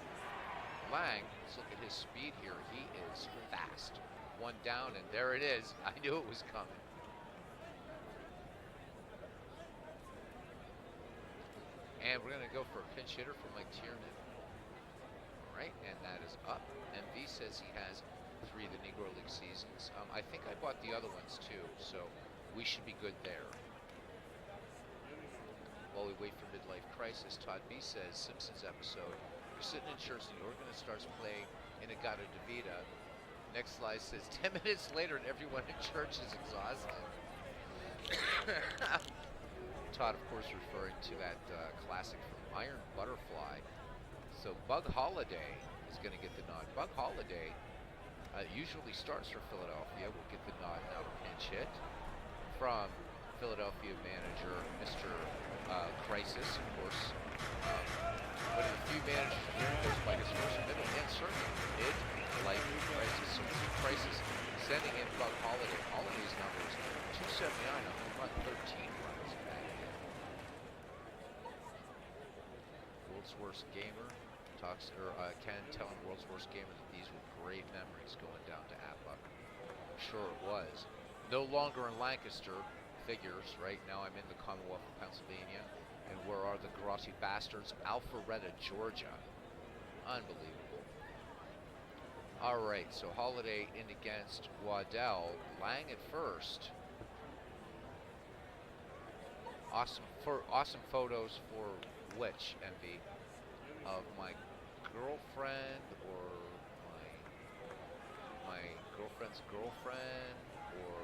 Lang, let's look at his speed here. He is fast. One down, and there it is. I knew it was coming. And we're going to go for a pinch hitter from Mike Tiernan. All right, and that is up. MV says he has 3 of the Negro League seasons. I think I bought the other ones too, so we should be good there. While we wait for Midlife Crisis, Todd B says, Simpsons episode, you're sitting in church and the organist starts playing Inagata Davida. Next slide says, 10 minutes later and everyone in church is exhausted. Todd, of course, referring to that classic from Iron Butterfly. So Bug Holiday is going to get the nod. Bug Holiday usually starts for Philadelphia. Will get the nod now. Pinch hit from Philadelphia manager Mr. Crisis, of course. One of the few managers who goes by his first, middle, and surname. Mid, like Crisis. So Crisis sending in Bug Holiday. Holiday's numbers 279 on the run, 13 runs. World's Worst Gamer talks, or Ken telling World's Worst Gamer that these were great memories going down to Appa. I'm sure it was. No longer in Lancaster, figures, right? Now I'm in the Commonwealth of Pennsylvania. And where are the Grossi Bastards? Alpharetta, Georgia. Unbelievable. Alright, so Holiday in against Waddell. Lang at first. Awesome photos for which, Envy? Of my girlfriend or my girlfriend's girlfriend or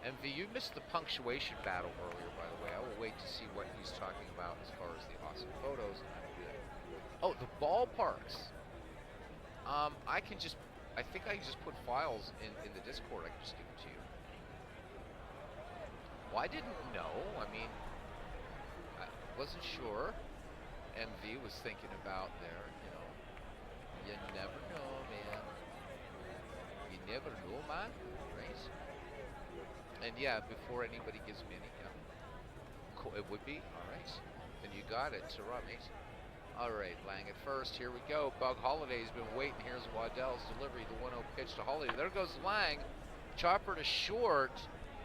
Envy, you missed the punctuation battle earlier, by the way. I will wait to see what he's talking about as far as the awesome photos. Oh, the ballparks. I think I can just put files in the Discord. I can just give them to you. Well, I didn't know. I mean, I wasn't sure. MV was thinking about there, you know. You never know, man. You never know, man. Right? And yeah, before anybody gives me any, you know, cool, it would be. All right. Then you got it. Sarah, mate. All right, Lang at first. Here we go. Bug Holiday's been waiting. Here's Waddell's delivery. The 1-0 pitch to Holiday. There goes Lang. Chopper to short.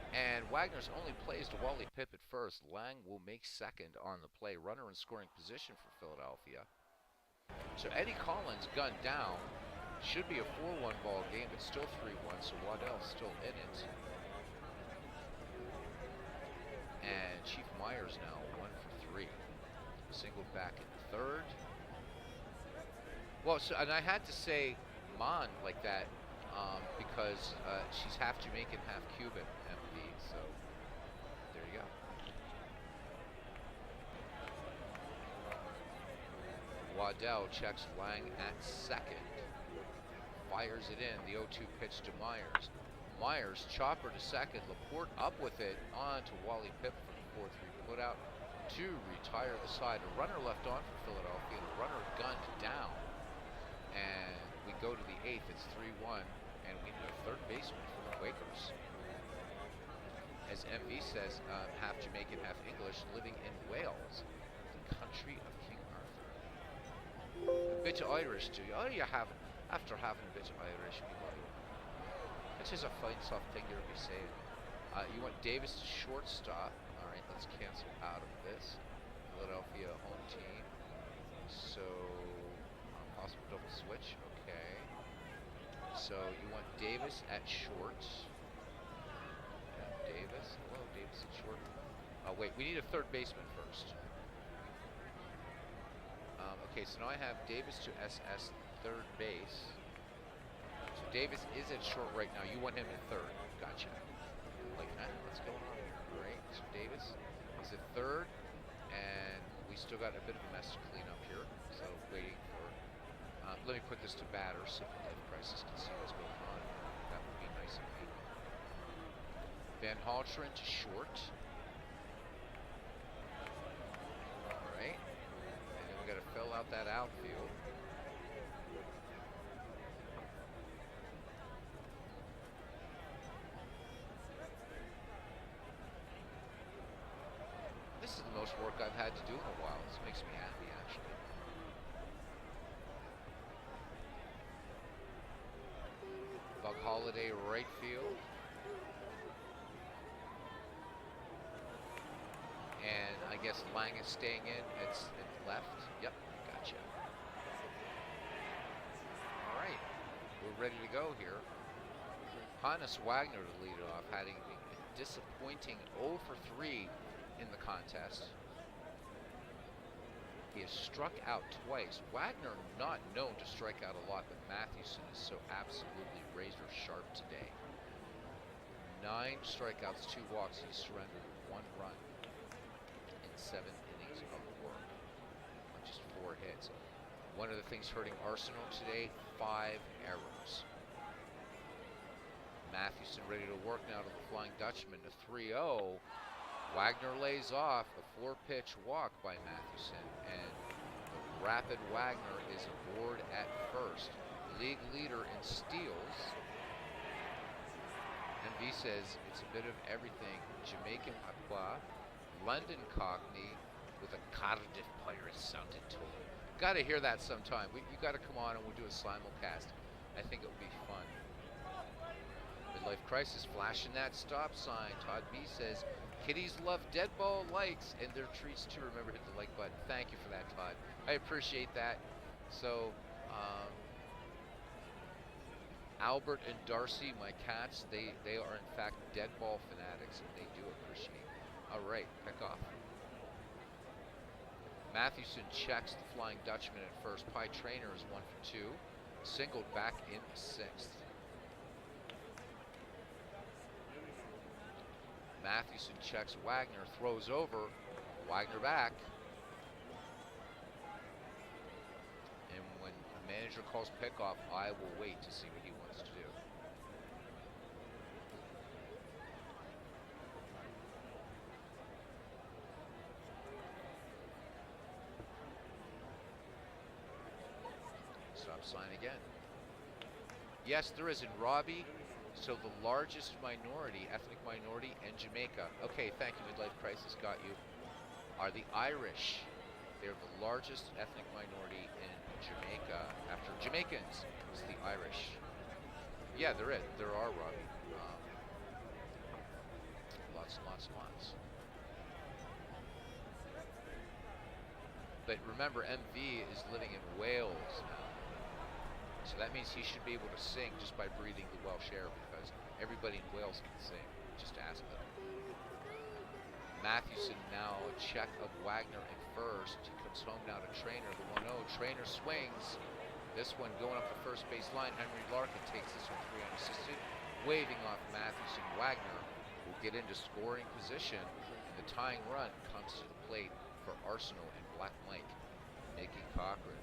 And Wagner's only plays to Wally Pipp at first. Lang will make second on the play. Runner in scoring position for Philadelphia. So Eddie Collins gunned down. Should be a 4-1 ball game, but still 3-1. So Waddell's still in it. And Chief Myers now 1 for 3. Singled back in third. Well, so, and I had to say Mon like that because she's half Jamaican, half Cuban, MV. So there you go. Waddell checks Lang at second. Fires it in. The 0-2 pitch to Myers. Myers chopper to second. Laporte up with it on to Wally Pipp for the 4-3 put out to retire the side. A runner left on for Philadelphia. The runner gunned down. And we go to the 8th. It's 3-1. And we need a third baseman for the Quakers. As MV says, half Jamaican, half English, living in Wales, the country of King Arthur. A bit of Irish, do you? Oh, you have, after having a bit of Irish, people. Which is a fine, soft thing you'll be saying. You want Davis to shortstop. All right, let's cancel out of this. Philadelphia home team. So, possible double switch. Okay. So you want Davis at short. Davis. Hello, Davis at short. Wait, we need a third baseman first. Okay, so now I have Davis to SS third base. So Davis is at short right now. You want him at third. Gotcha. Like that. What's going on here? All right. So Davis is at third, and we still got a bit of a mess to clean up here. So waiting for. Let me put this to batter so that the Crisis can see what's going on. That would be nice of me. Van Halteren to short. All right. And then we got to fill out that outfield. This is the most work I've had to do in a while. This makes me happy, actually. Holiday right field. And I guess Lang is staying in. It's left. Yep, gotcha. All right, we're ready to go here. Hannes Wagner to lead off, having a disappointing 0 for 3 in the contest. He has struck out twice. Wagner not known to strike out a lot, but Mathewson is so absolutely razor sharp today. 9 strikeouts, 2 walks. He surrendered 1 run in 7 innings of work on just 4 hits. One of the things hurting Arsenal today, 5 errors. Mathewson ready to work now to the Flying Dutchman to 3-0. Wagner lays off a 4-pitch walk by Mathewson, and the rapid Wagner is aboard at first. League leader in steals. MV says it's a bit of everything. Jamaican patois, London Cockney with a Cardiff Pirates sounded to him. Gotta hear that sometime. You gotta come on and we'll do a simulcast. I think it would be fun. Midlife Crisis flashing that stop sign. Todd B says, kitties love dead ball likes and their treats too. Remember, hit the like button. Thank you for that, Todd. I appreciate that. So, Albert and Darcy, my cats, they are in fact dead ball fanatics, and they do appreciate. All right, pick off. Mathewson checks the Flying Dutchman at first. Pie Trainer is 1 for 2. Singled back in the 6th. Mathewson checks Wagner, throws over. Wagner back. And when a manager calls pickoff, I will wait to see what he wants to do. Stop sign again. Yes, there is in Robbie. So the largest minority, ethnic minority in Jamaica, okay, thank you, Midlife Crisis, got you, are the Irish. They're the largest ethnic minority in Jamaica. After Jamaicans, it's the Irish. Yeah, there are, Robbie. Lots and lots and lots. But remember, MV is living in Wales now. So that means he should be able to sing just by breathing the Welsh air, because everybody in Wales can sing. Just ask them. Mathewson now a check of Wagner at first. He comes home now to Trainer, the 1-0. Trainer swings. This one going up the first base line. Henry Larkin takes this one 3 unassisted. Waving off Mathewson. Wagner will get into scoring position, and the tying run comes to the plate for Arsenal and Black Mike, Nicky Cochran.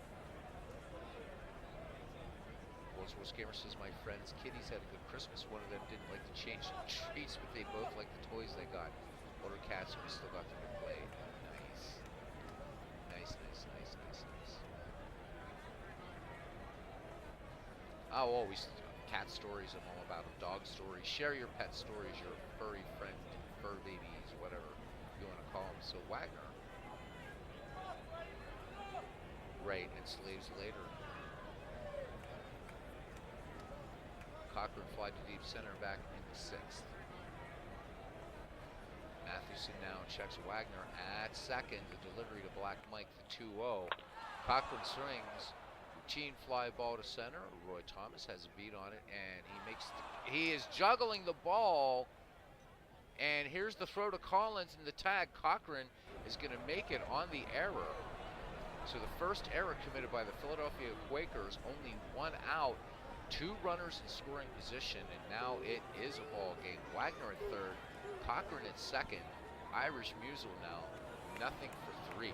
World's Gamer says, my friend's kitties had a good Christmas. One of them didn't like to change the treats, but they both like the toys they got. Older cats, we still got them to play. Nice. Nice, nice, nice, nice, nice. Oh, always cat stories. I'm all about them. Dog stories. Share your pet stories, your furry friend, fur babies, whatever you want to call them. So Wagner. Right, and slaves later. Cochran fly to deep center, back in the 6th. Mathewson now checks Wagner at second. The delivery to Black Mike, the 2-0. Cochran swings. Routine fly ball to center. Roy Thomas has a beat on it, and he is juggling the ball. And here's the throw to Collins, and the tag. Cochran is going to make it on the error. So the first error committed by the Philadelphia Quakers, only 1 out. 2 runners in scoring position, and now it is a ball game. Wagner at third, Cochran at second, Irish Musial now, 0 for 3.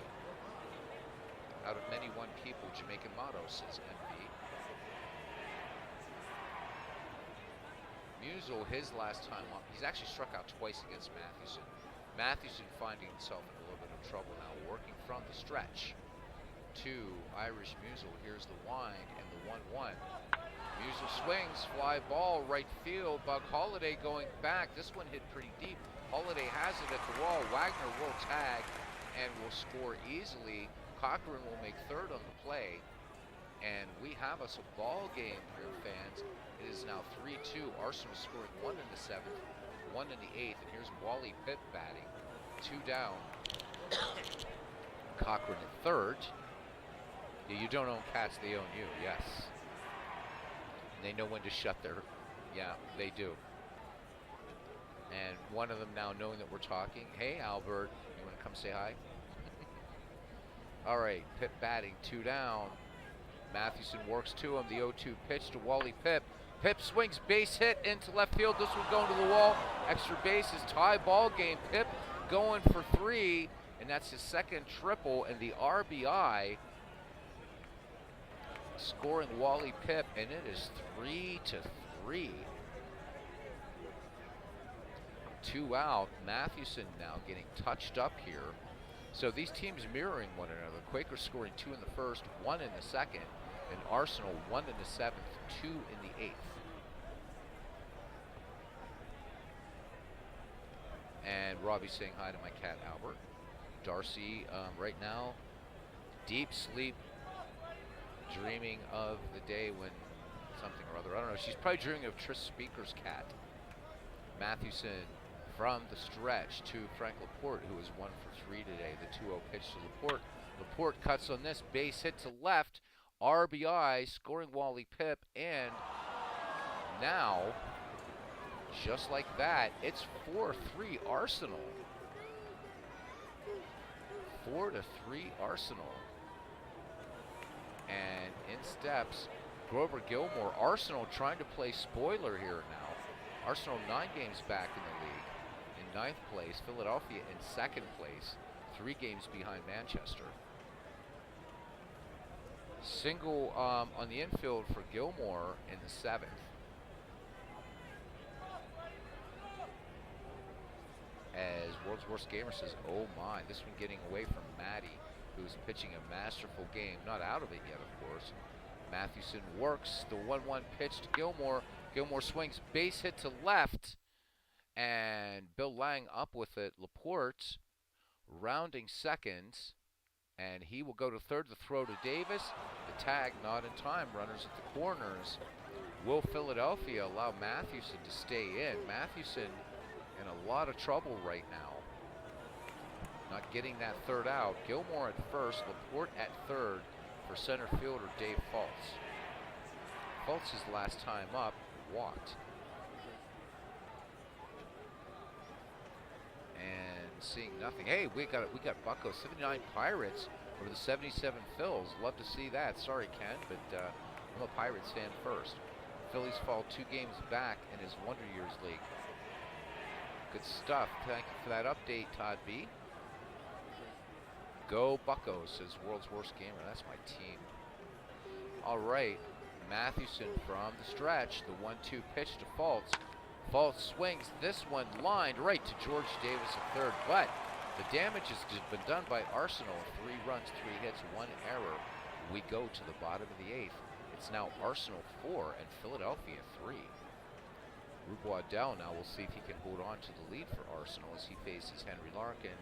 Out of many one people, Jamaican motto, says MV. Musial, his last time up, he's actually struck out twice against Mathewson. Mathewson finding himself in a little bit of trouble now, working from the stretch to Irish Musial. Here's the wind and the 1-1. Musial swings, fly ball, right field. Bug Holiday going back. This one hit pretty deep. Holiday has it at the wall. Wagner will tag and will score easily. Cochran will make third on the play. And we have us a ball game here, fans. It is now 3-2. Arsenal scoring 1 in the 7th, 1 in the 8th. And here's Wally Pipp batting. 2 down. Cochran at third. Yeah, you don't own cats, they own you. Yes. And they know when to shut their... Yeah, they do. And one of them now knowing that we're talking. Hey, Albert, you want to come say hi? All right, Pipp batting, 2 down. Mathewson works to him. The 0-2 pitch to Wally Pipp. Pipp swings, base hit into left field. This one going to the wall. Extra bases, tie ball game. Pipp going for 3, and that's his second triple and the RBI. Scoring Wally Pipp, and it is 3-3. 2 out. Mathewson now getting touched up here. So these teams mirroring one another. Quakers scoring 2 in the first, 1 in the second, and Arsenal 1 in the 7th, 2 in the 8th. And Robbie saying hi to my cat Albert. Darcy right now, deep sleep, dreaming of the day when something or other. I don't know. She's probably dreaming of Tris Speaker's cat. Mathewson from the stretch to Frank Laporte, who is 1 for 3 today. The 2-0 pitch to Laporte. Laporte cuts on this, base hit to left. RBI, scoring Wally Pipp, and now, just like that, it's 4-3 Arsenal. 4-3 Arsenal. And in steps Grover Gilmore. Arsenal trying to play spoiler here now. Arsenal 9 games back in the league. In 9th place, Philadelphia in 2nd place, 3 games behind Manchester. Single on the infield for Gilmore in the 7th. As World's Worst Gamer says, oh my, this one getting away from Maddie, who's pitching a masterful game. Not out of it yet, of course. Mathewson works the 1-1 pitch to Gilmore. Gilmore swings, base hit to left, and Bill Lang up with it. Laporte rounding second, and he will go to third. The throw to Davis. The tag not in time. Runners at the corners. Will Philadelphia allow Mathewson to stay in? Mathewson in a lot of trouble right now. Not getting that third out. Gilmore at first, Laporte at third for center fielder Dave Fultz. Fultz, his last time up, walked. And seeing nothing. Hey, we got Bucko. 79 Pirates over the 77 Phils. Love to see that. Sorry, Ken, but I'm a Pirates fan first. Phillies fall 2 games back in his Wonder Years League. Good stuff. Thank you for that update, Todd B. Go Buccos, says World's Worst Gamer. That's my team. All right. Mathewson from the stretch. The 1-2 pitch to Fultz. Fultz swings. This one lined right to George Davis at third. But the damage has been done by Arsenal. 3 runs, 3 hits, 1 error. We go to the bottom of the 8th. It's now Arsenal 4 and Philadelphia 3. Rube Waddell now will see if he can hold on to the lead for Arsenal as he faces Henry Larkin,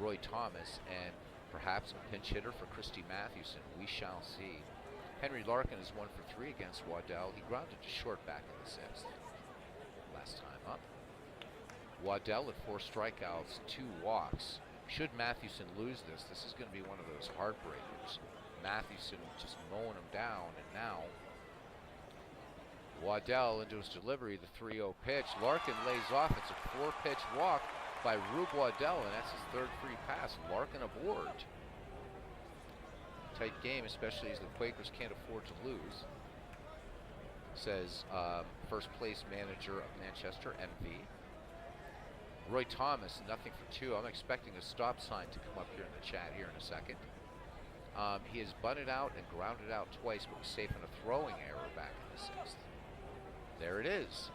Roy Thomas, and perhaps a pinch hitter for Christy Mathewson. We shall see. Henry Larkin is 1 for 3 against Waddell. He grounded to short back in the 6th. Last time up. Waddell at 4 strikeouts, 2 walks. Should Mathewson lose this, this is going to be one of those heartbreakers. Mathewson just mowing him down, and now Waddell into his delivery, the 3-0 pitch. Larkin lays off. It's a 4-pitch walk by Rube Waddell, and that's his 3rd free pass. Larkin aboard. Tight game, especially as the Quakers can't afford to lose, says first place manager of Manchester, MV. Roy Thomas, nothing for 2. I'm expecting a stop sign to come up here in the chat here in a second. He has bunted out and grounded out twice, but was safe in a throwing error back in the 6th. There it is.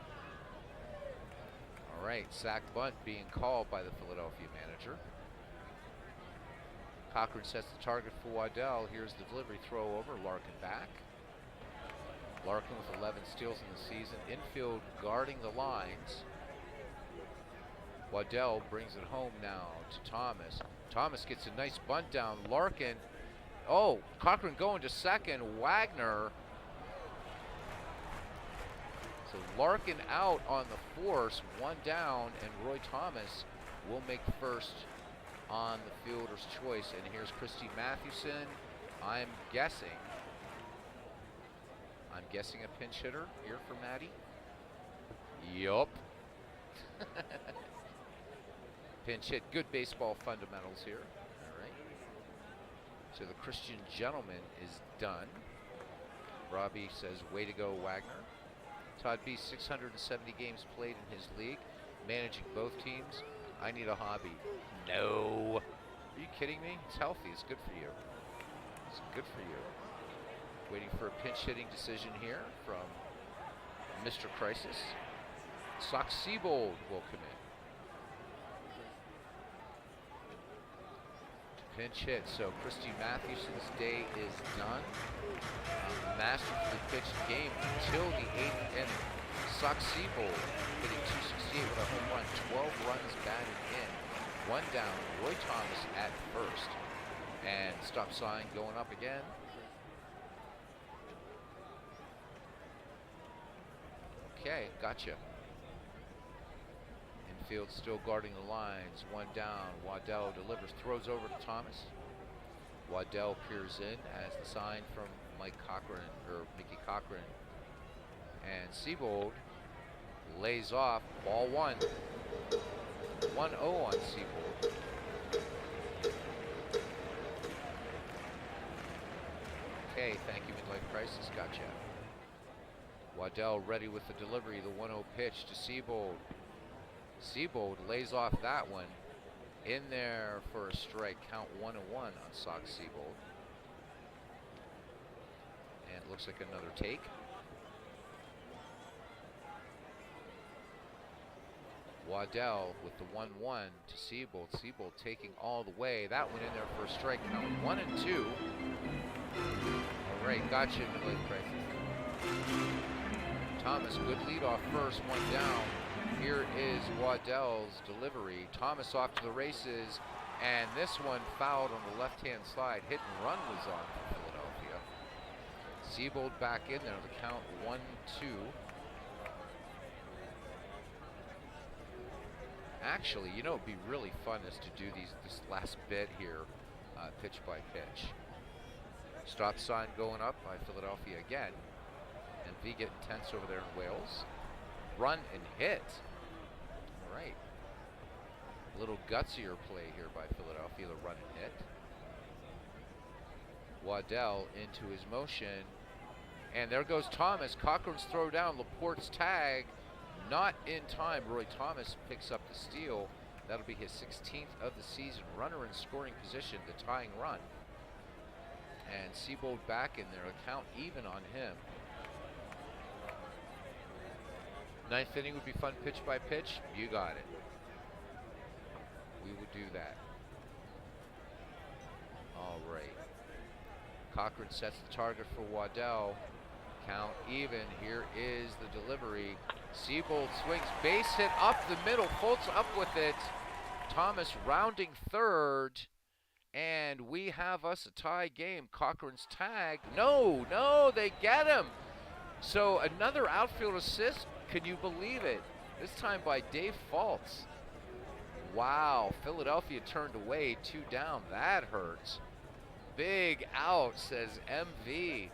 All right, sack bunt being called by the Philadelphia manager. Cochran sets the target for Waddell. Here's the delivery throw over. Larkin back. Larkin with 11 steals in the season. Infield guarding the lines. Waddell brings it home now to Thomas. Thomas gets a nice bunt down. Larkin Oh, Cochran going to second. Wagner. So Larkin out on the force, one down, and Roy Thomas will make first on the fielder's choice. And here's Christy Mathewson. I'm guessing a pinch hitter here for Maddie. Yup. Pinch hit. Good baseball fundamentals here. All right. So the Christian gentleman is done. Robbie says, way to go, Wagner. Todd B, 670 games played in his league, managing both teams. I need a hobby. No. Are you kidding me? It's healthy. It's good for you. It's good for you. Waiting for a pinch hitting decision here from Mr. Crisis. Sox Siebold will come in. Pinch hit. So Christy Mathewson's day is done. Masterfully pitched game until the 8th inning. Sox Siebold hitting .268 with a home run, 12 runs batted in. One down, Roy Thomas at first. And stop sign going up again. Okay, gotcha. Infield still guarding the lines. One down. Waddell delivers, throws over to Thomas. Waddell peers in as the sign from Mickey Cochran. And Siebold lays off. Ball one. 1-0 on Siebold. Okay, thank you, Midlife Crisis. Gotcha. Waddell ready with the delivery. The 1-0 pitch to Siebold. Siebold lays off that one. In there for a strike. Count 1-1 on Sox Siebold. And it looks like another take. Waddell with the 1-1 to Siebold. Siebold taking all the way. That one in there for a strike. Count 1-2. All right, gotcha, Midlife Crisis. Thomas, good lead off first, one down. Here is Waddell's delivery. Thomas off to the races, and this one fouled on the left-hand side. Hit and run was on for Philadelphia. Siebold back in there. The count 1-2. Actually, you know, it'd be really fun is to do this last bit here, pitch by pitch. Stop sign going up by Philadelphia again. And V getting tense over there in Wales. Run and hit. All right. A little gutsier play here by Philadelphia, the run and hit. Waddell into his motion. And there goes Thomas. Cochran's throw down. Laporte's tag. Not in time. Roy Thomas picks up the steal. That'll be his 16th of the season. Runner in scoring position, the tying run. And Siebold back in there. A count even on him. Ninth inning would be fun pitch by pitch. You got it. We would do that. All right. Cochran sets the target for Waddell. Count even. Here is the delivery. Siebold swings. Base hit up the middle. Foltz up with it. Thomas rounding third. And we have us a tie game. Cochran's tag. No, they get him. So another outfield assist. Can you believe it? This time by Dave Foltz. Wow, Philadelphia turned away, 2 down. That hurts. Big out, says MV.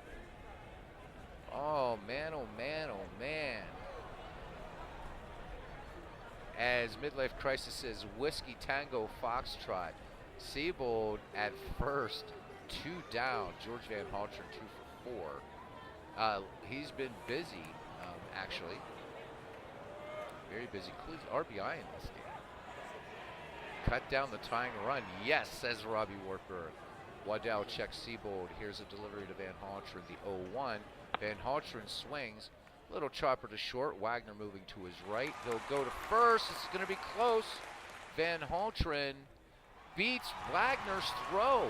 Oh man, oh man, oh man. As Midlife Crisis says, Whiskey Tango Foxtrot. Siebold at first, 2 down. George Van Haltern 2 for 4. He's been busy, actually. Very busy. Includes RBI in this game. Cut down the tying run. Yes, says Robbie Wartburg. Waddell checks Siebold. Here's a delivery to Van Haltern, the 0-1. Van Haltern swings. Little chopper to short. Wagner moving to his right. He'll go to first. It's going to be close. Van Haltern beats Wagner's throw.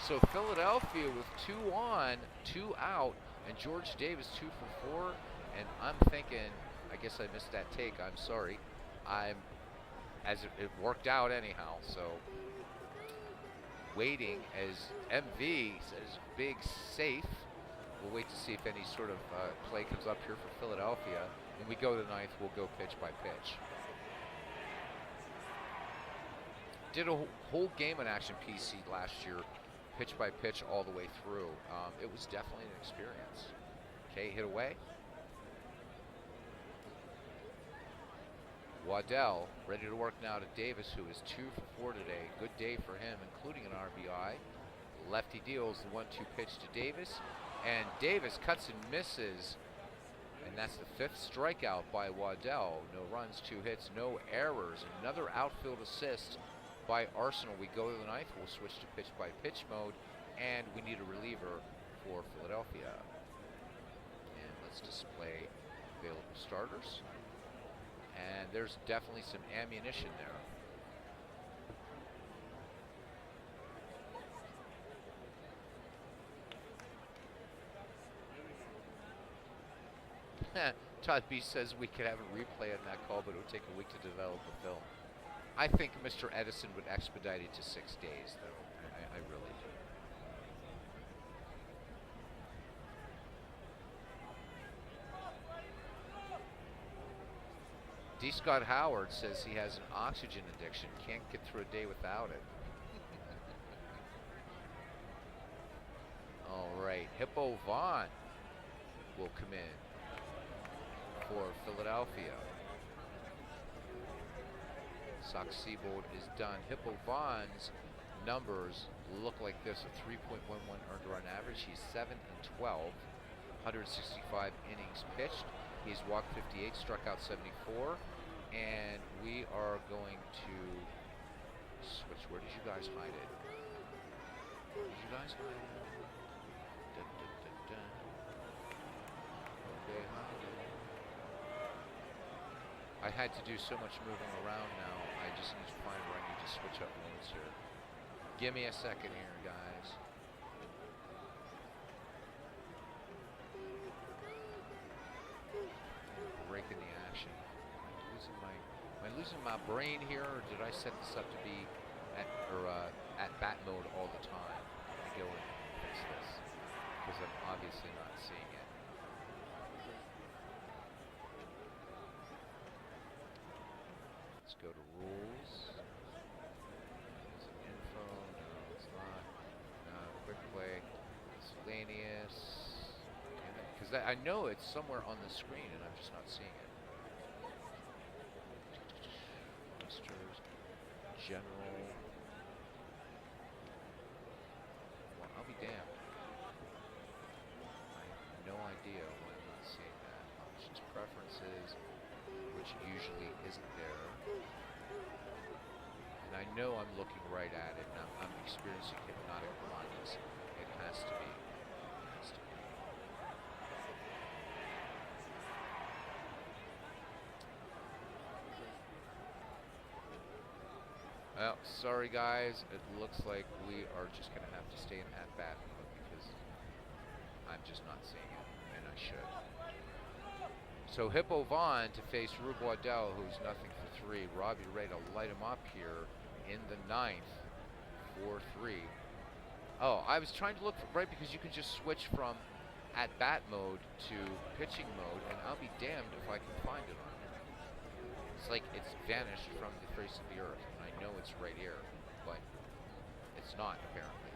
So Philadelphia with 2 on, 2 out, and George Davis 2 for 4. And I'm thinking, I guess I missed that take. I'm sorry. It worked out anyhow. So waiting as MV says big safe. We'll wait to see if any sort of play comes up here for Philadelphia. When we go to the ninth, we'll go pitch by pitch. Did a whole game on Action PC last year, pitch by pitch all the way through. It was definitely an experience. Okay, hit away. Waddell ready to work now to Davis, who is 2 for 4 today. Good day for him, including an RBI. Lefty deals the 1-2 pitch to Davis, and Davis cuts and misses. And that's the 5th strikeout by Waddell. No runs, 2 hits, no errors. Another outfield assist by Arsenal. We go to the ninth. We'll switch to pitch by pitch mode, and we need a reliever for Philadelphia. And let's display available starters. And there's definitely some ammunition there. Todd B says we could have a replay on that call, but it would take a week to develop the film. I think Mr. Edison would expedite it to 6 days, though. I really do. D. Scott Howard says he has an oxygen addiction, can't get through a day without it. All right, Hippo Vaughn will come in for Philadelphia. Sox Seabold is done. Hippo Vaughn's numbers look like this: a 3.11 earned run average. He's 7 and 12, 165 innings pitched. He's walked 58, struck out 74, and we are going to switch. Where did you guys hide it? Where did you guys hide it? Dun, dun, dun, dun. Okay, hide it. I had to do so much moving around now. I just need to find where I need to switch up modes here. Give me a second here, guys. Breaking the action. Am I losing my brain here, or did I set this up to be at bat mode all the time? Let me go and fix this, because I'm obviously not seeing it. Let's go to rules. Is it info? No, it's not. No, quick play. Miscellaneous. Because I know it's somewhere on the screen and I'm just not seeing it. Masters. General. Well, I'll be damned. I have no idea why I'm not seeing that. Options, preferences, which usually isn't there. And I know I'm looking right at it, and I'm experiencing hypnotic blindness. It has to be. It has to be. Well, sorry guys, it looks like we are just going to have to stay in at-bat mode because I'm just not seeing it, and I should. So Hippo Vaughn to face Rube Waddell, who's nothing for 3. Robbie ready to light him up here in the ninth. 4-3. Oh, I was trying to look for, right, because you can just switch from at-bat mode to pitching mode, and I'll be damned if I can find it on here. It's like it's vanished from the face of the earth, and I know it's right here, but it's not, apparently.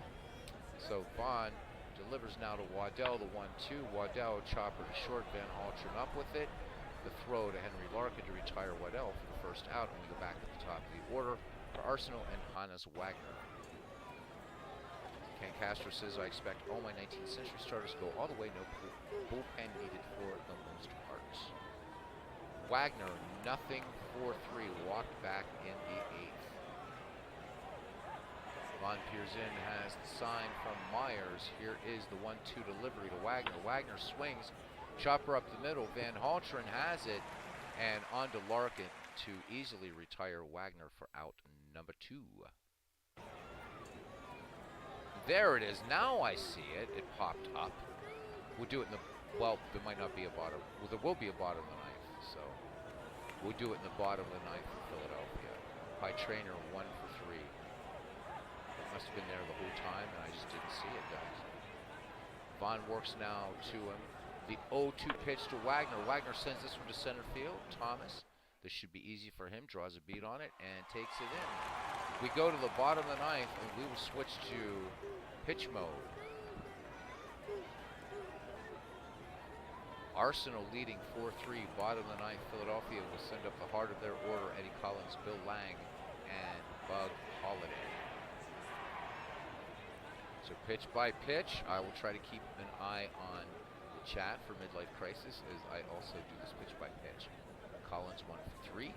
So Vaughn delivers now to Waddell, the 1-2. Waddell, chopper to short, Van Haltren up with it. The throw to Henry Larkin to retire Waddell for the first out, and we go back at the top of the order for Arsenal and Hannes Wagner. Ken Castro says, I expect all my 19th century starters to go all the way, no bullpen needed for the most part. Wagner, nothing, 4-3, walked back in the 8th. Von Pierzin has the sign from Myers. Here is the 1-2 delivery to Wagner. Wagner swings, chopper up the middle. Van Haltren has it, and on to Larkin to easily retire Wagner for out number 2. There it is. Now I see it. It popped up. We'll do it in the, well, there might not be a bottom. Well, there will be a bottom of the ninth, so we'll do it in the bottom of the ninth for Philadelphia. By Trainer, 1 for 3. must have been there the whole time, and I just didn't see it, guys. Vaughn works now to him. The 0-2 pitch to Wagner. Wagner sends this one to center field. Thomas, this should be easy for him, draws a beat on it, and takes it in. We go to the bottom of the ninth, and we will switch to pitch mode. Arsenal leading 4-3, bottom of the ninth. Philadelphia will send up the heart of their order, Eddie Collins, Bill Lang, and Bug Holiday. So pitch by pitch, I will try to keep an eye on the chat for Midlife Crisis as I also do this pitch by pitch. Collins 1 for 3.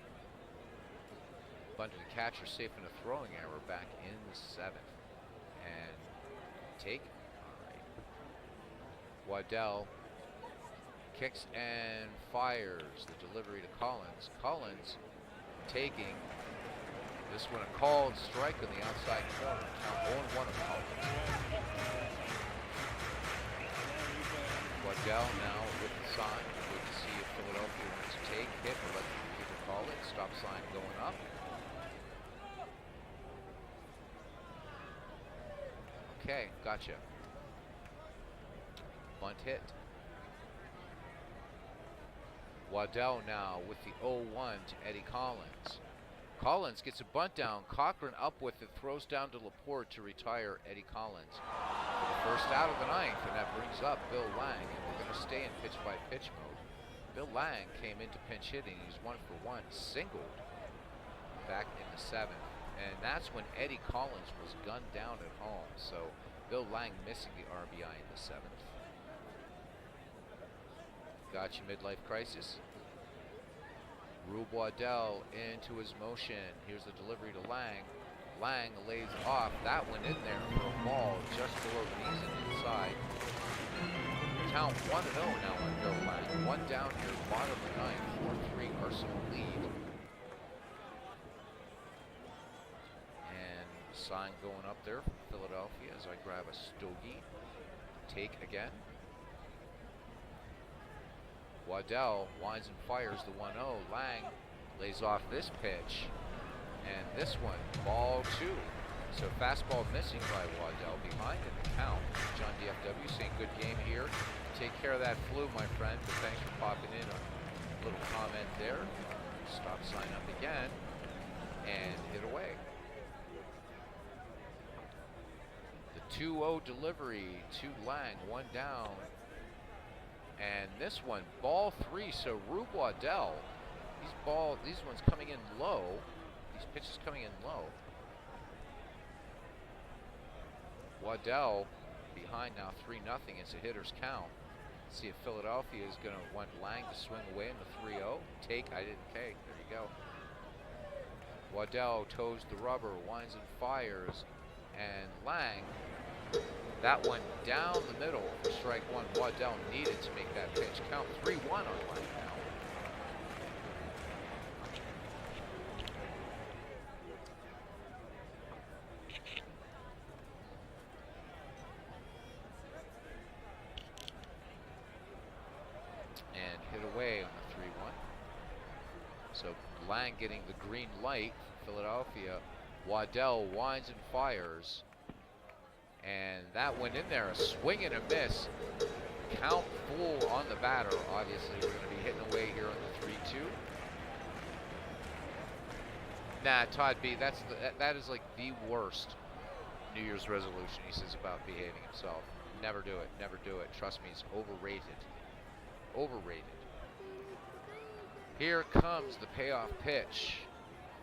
Bunt to the catcher, safe in a throwing error back in the 7th. And take. All right. Waddell kicks and fires. The delivery to Collins. Collins taking. This one a called strike on the outside corner. Count 0-1 of Collins. Waddell now with the sign. Good to see if Philadelphia wants to take, hit, or let the people call it. Stop sign going up. Okay, gotcha. Bunt hit. Waddell now with the 0-1 to Eddie Collins. Collins gets a bunt down. Cochran up with it, throws down to Laporte to retire Eddie Collins for the first out of the ninth, and that brings up Bill Lang, and we're going to stay in pitch-by-pitch mode. Bill Lang came into pinch hitting. He's 1 for 1, singled back in the 7th, and that's when Eddie Collins was gunned down at home. So Bill Lang missing the RBI in the 7th. Gotcha, Midlife Crisis. Rube Waddell into his motion. Here's the delivery to Lang. Lang lays off. That one in there for a ball just below the knees and inside. Count 1-0 now on Bill Lang. One down here, bottom of the ninth. 4-3 Arsenal lead. And sign going up there from Philadelphia as I grab a stogie. Take again. Waddell winds and fires the 1-0. Lang lays off this pitch. And this one, ball 2. So fastball missing by Waddell, behind in the count. John DFW saying good game here. Take care of that flu, my friend. But thanks for popping in. A little comment there. Stop sign up again. And hit away. The 2-0 delivery to Lang. One down. And this one, ball 3, so Rube Waddell, these ones coming in low, these pitches coming in low. Waddell behind now 3-0, it's a hitter's count. See if Philadelphia is going to want Lang to swing away in the 3-0. Take, I didn't take, there you go. Waddell toes the rubber, winds and fires, and Lang, that one down the middle for strike 1. Waddell needed to make that pitch. Count 3-1 on Lang now. And hit away on the 3-1. So Lang getting the green light for Philadelphia. Waddell winds and fires. And that went in there, a swing and a miss. Count full on the batter. Obviously, we're going to be hitting away here on the 3-2. Nah, Todd B, that is like the worst New Year's resolution, he says, about behaving himself. Never do it, never do it. Trust me, it's overrated. Overrated. Here comes the payoff pitch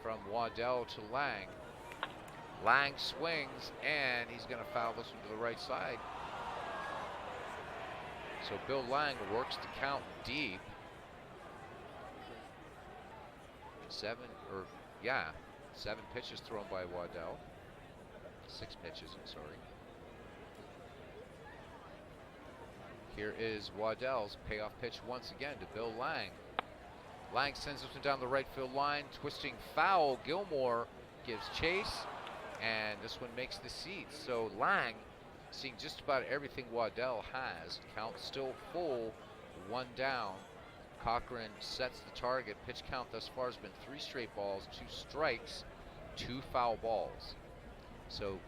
from Waddell to Lang. Lang swings, and he's going to foul this one to the right side. So Bill Lang works the count deep. 7 pitches thrown by Waddell. 6 pitches, I'm sorry. Here is Waddell's payoff pitch once again to Bill Lang. Lang sends this one down the right field line, twisting foul. Gilmore gives chase. And this one makes the seats. So Lang seeing just about everything Waddell has. Count still full, 1 down. Cochran sets the target. Pitch count thus far has been 3 straight balls, 2 strikes, 2 foul balls. So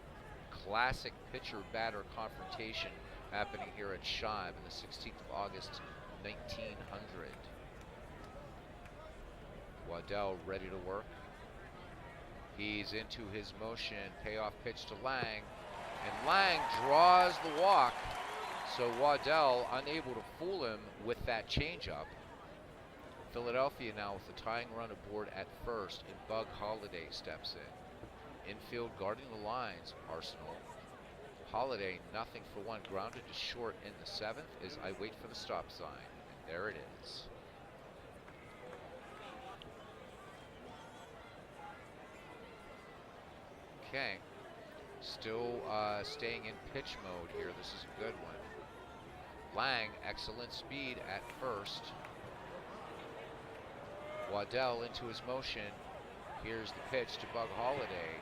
classic pitcher-batter confrontation happening here at Shibe on the 16th of August, 1900. Waddell ready to work. He's into his motion, payoff pitch to Lang, and Lang draws the walk. So Waddell unable to fool him with that changeup. Philadelphia now with the tying run aboard at first, and Bug Holliday steps in. Infield guarding the lines, Arsenal. Holliday, 0-for-1, grounded to short in the 7th as I wait for the stop sign. And there it is. Okay. Still staying in pitch mode here. This is a good one. Lang, excellent speed at first. Waddell into his motion. Here's the pitch to Bug Holliday.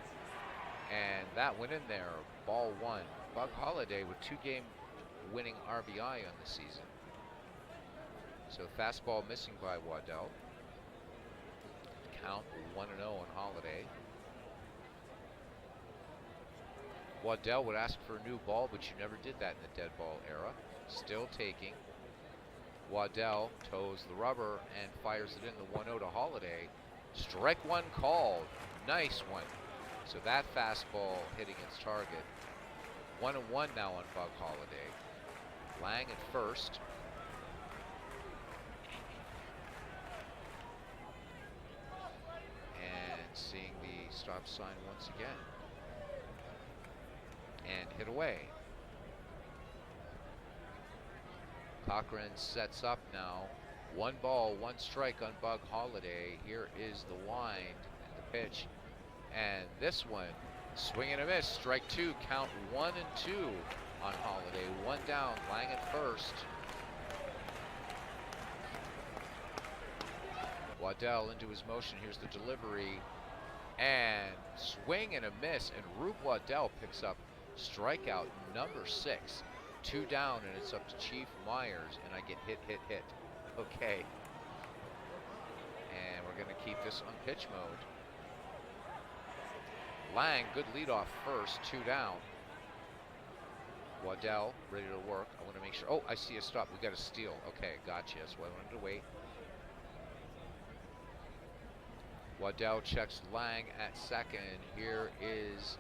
And that went in there. Ball 1. Bug Holliday with 2-game winning RBI on the season. So fastball missing by Waddell. Count 1-0 on Holliday. Waddell would ask for a new ball, but you never did that in the dead ball era. Still taking. Waddell toes the rubber and fires it in the 1-0 to Holliday. Strike one called. Nice one. So that fastball hitting its target. 1-1 now on Bug Holliday. Lang at first. And seeing the stop sign once again. And hit away. Cochran sets up now. 1 ball, 1 strike on Bug Holliday. Here is the wind and the pitch. And this one, swing and a miss. Strike 2, count 1 and 2 on Holliday. 1 down, Lang at first. Waddell into his motion. Here's the delivery. And swing and a miss. And Rube Waddell picks up strikeout number 6. 2 down, and it's up to Chief Myers, and I get hit. Okay. And we're going to keep this on pitch mode. Lang, good leadoff first, 2 down. Waddell, ready to work. I want to make sure. Oh, I see a stop. We got a steal. Okay, gotcha. So I wanted to wait. Waddell checks Lang at second. Here is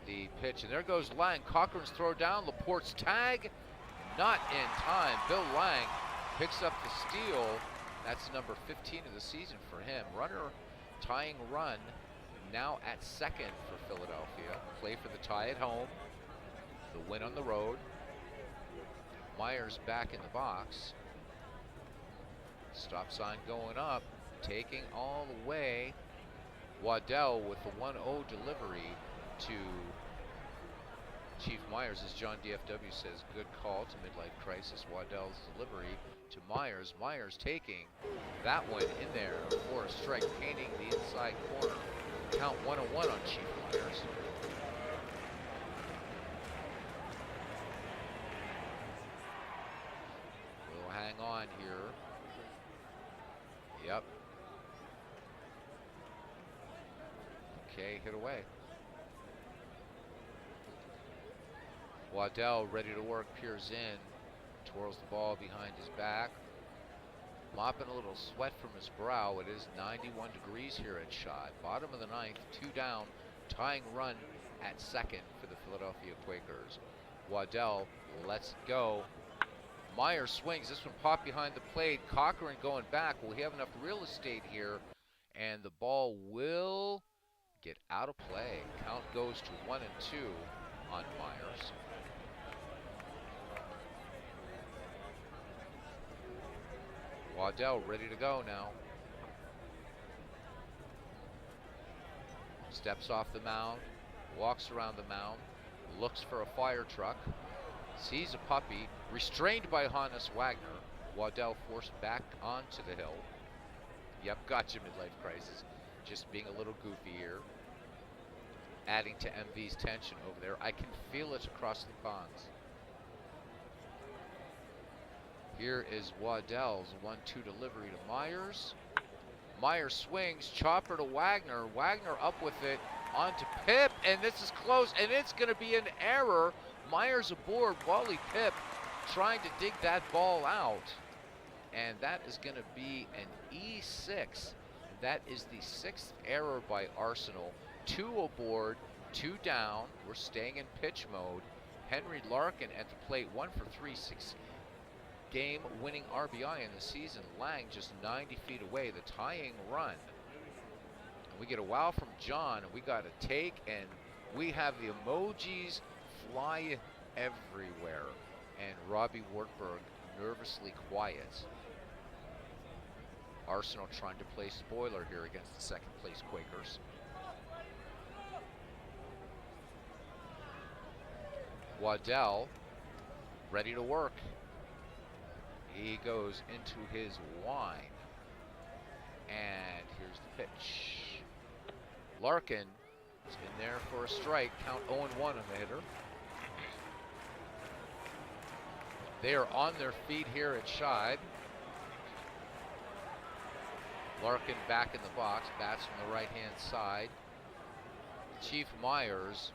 the pitch, and there goes Lang. Cochran's throw down. Laporte's tag, not in time. Bill Lang picks up the steal. That's number 15 of the season for him. Runner tying run now at second for Philadelphia. Play for the tie at home. The win on the road. Myers back in the box. Stop sign going up. Taking all the way. Waddell with the 1-0 delivery to Chief Myers, as John DFW says. Good call to midlife crisis. Waddell's delivery to Myers. Myers taking that one in there for a strike, painting the inside corner. Count 1-1 on Chief Myers. We'll hang on here. Yep. Okay, hit away. Waddell ready to work, peers in, twirls the ball behind his back, mopping a little sweat from his brow. It is 91 degrees here at Shibe. Bottom of the 9th, 2 down, tying run at second for the Philadelphia Quakers. Waddell lets it go. Myers swings. This one popped behind the plate. Cochran going back. Will he have enough real estate here? And the ball will get out of play. Count goes to 1-2 on Myers. Waddell ready to go now. Steps off the mound, walks around the mound, looks for a fire truck, sees a puppy, restrained by Hannes Wagner. Waddell forced back onto the hill. Yep, gotcha, midlife crisis. Just being a little goofy here. Adding to MV's tension over there. I can feel it across the ponds. Here is Waddell's 1-2 delivery to Myers. Myers swings, chopper to Wagner. Wagner up with it, On to Pip, and this is close, and it's going to be an error. Myers aboard, Wally Pip trying to dig that ball out. And that is going to be an E6. That is the 6th error by Arsenal. 2 aboard, 2 down. We're staying in pitch mode. Henry Larkin at the plate, 1 for 3, 6 game winning RBI in the season. Lang just 90 feet away, the tying run. And we get a wow from John, and we got a take, and we have the emojis fly everywhere. And Robbie Wartburg nervously quiet. Arsenal trying to play spoiler here against the second place Quakers. Waddell ready to work. He goes into his wine. And here's the pitch. Larkin is in there for a strike. Count 0-1 on the hitter. They are on their feet here at Shibe. Larkin back in the box, bats from the right-hand side. Chief Myers,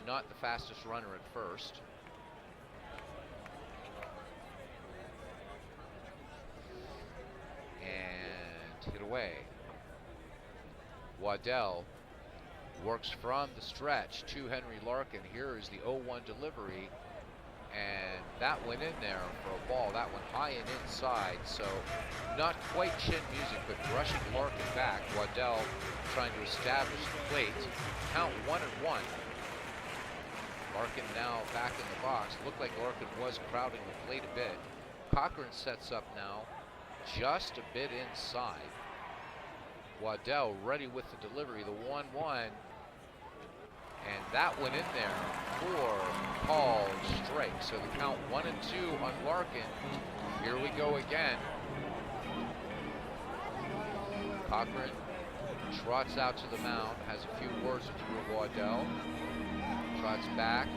not the fastest runner at first. And hit away. Waddell works from the stretch to Henry Larkin. Here is the 0-1 delivery. And that went in there for a ball. That went high and inside, so not quite chin music, but brushing Larkin back. Waddell trying to establish the plate. Count 1-1. Larkin now back in the box. Looked like Larkin was crowding the plate a bit. Cochran sets up now, just a bit inside. Waddell ready with the delivery, the 1-1. And that went in there for called strike. So the count 1-2 on Larkin. Here we go again. Cochran trots out to the mound, has a few words with Drew Waddell. Trots back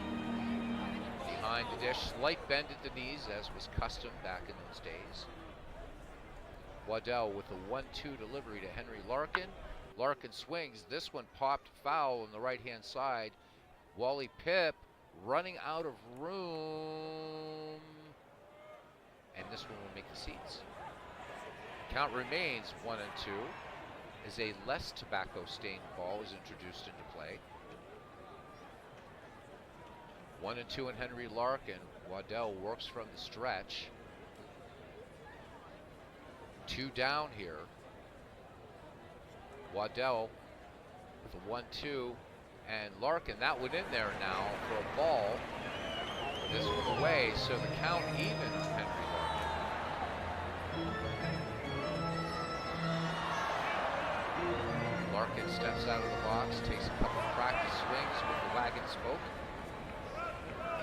behind the dish, slight bend at the knees, as was custom back in those days. Waddell with a 1-2 delivery to Henry Larkin. Larkin swings. This one popped foul on the right-hand side. Wally Pip running out of room. And this one will make the seats. Count remains 1-2 as a less tobacco-stained ball is introduced into play. 1-2 and Henry Larkin. Waddell works from the stretch. 2 down here. Waddell with a 1-2, and Larkin, that went in there now for a ball. This one away, so the count even on Henry Larkin. Larkin steps out of the box, takes a couple of practice swings with the wagon spoke.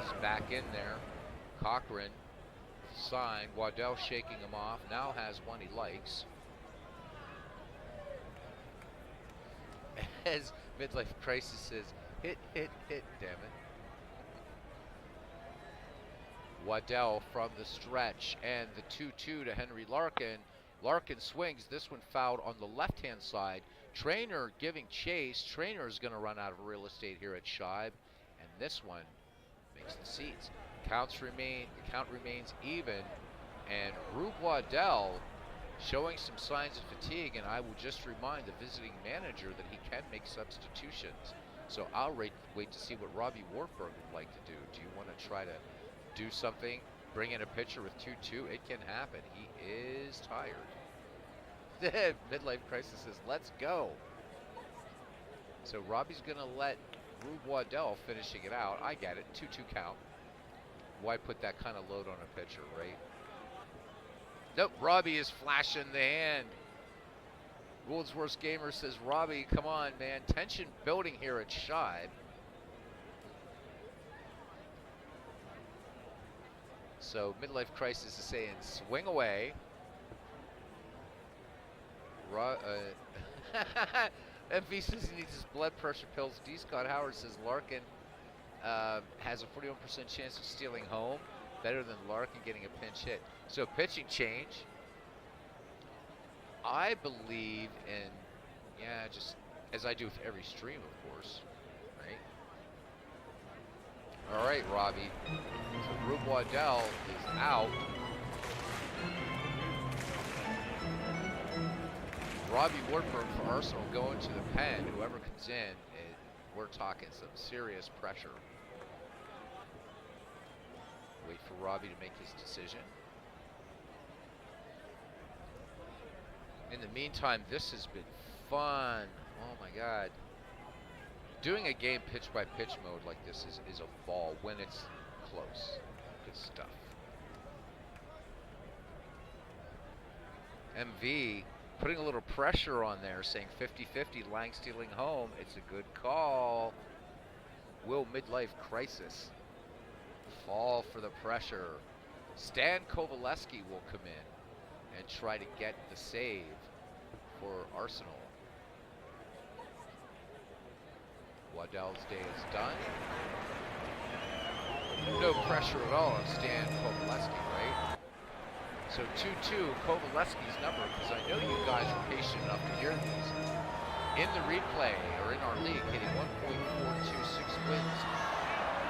He's back in there. Cochran, sign. Waddell shaking him off, now has one he likes. As Midlife Crisis says, hit, damn it. Waddell from the stretch, and the 2-2 to Henry Larkin. Larkin swings, this one fouled on the left-hand side. Trainer giving chase. Trainer is going to run out of real estate here at Shibe, and this one makes the seats. The count remains even, and Rube Waddell showing some signs of fatigue, and I will just remind the visiting manager that he can make substitutions. So I'll wait to see what Robbie Wartburg would like to do. Do you want to try to do something, bring in a pitcher with 2-2? It can happen. He is tired. Midlife Crisis says, let's go. So Robbie's going to let Rube Waddell finishing it out. I get it, 2-2 count. Why put that kind of load on a pitcher, right? Nope, Robbie is flashing the hand. World's Worst Gamer says, Robbie, come on, man. Tension building here at Shibe. So Midlife Crisis is saying, swing away. MV says he needs his blood pressure pills. D. Scott Howard says Larkin has a 41% chance of stealing home. Better than Larkin getting a pinch hit. So pitching change. I believe in, just as I do with every stream, of course, right? All right, Robbie. So Rube Waddell is out. Robbie Warburg for Arsenal going to the pen. Whoever comes in, and we're talking some serious pressure. Wait for Robbie to make his decision. In the meantime, this has been fun. Oh my God. Doing a game pitch by pitch mode like this is a ball when it's close. Good stuff. MV putting a little pressure on there, saying 50-50, Lang stealing home. It's a good call. Will midlife crisis fall for the pressure? Stan Kovaleski will come in and try to get the save for Arsenal. Waddell's day is done. No pressure at all on Stan Kovaleski, right? So 2-2, Kovaleski's number, because I know you guys are patient enough to hear these. In the replay, or in our league, hitting 1.426 wins,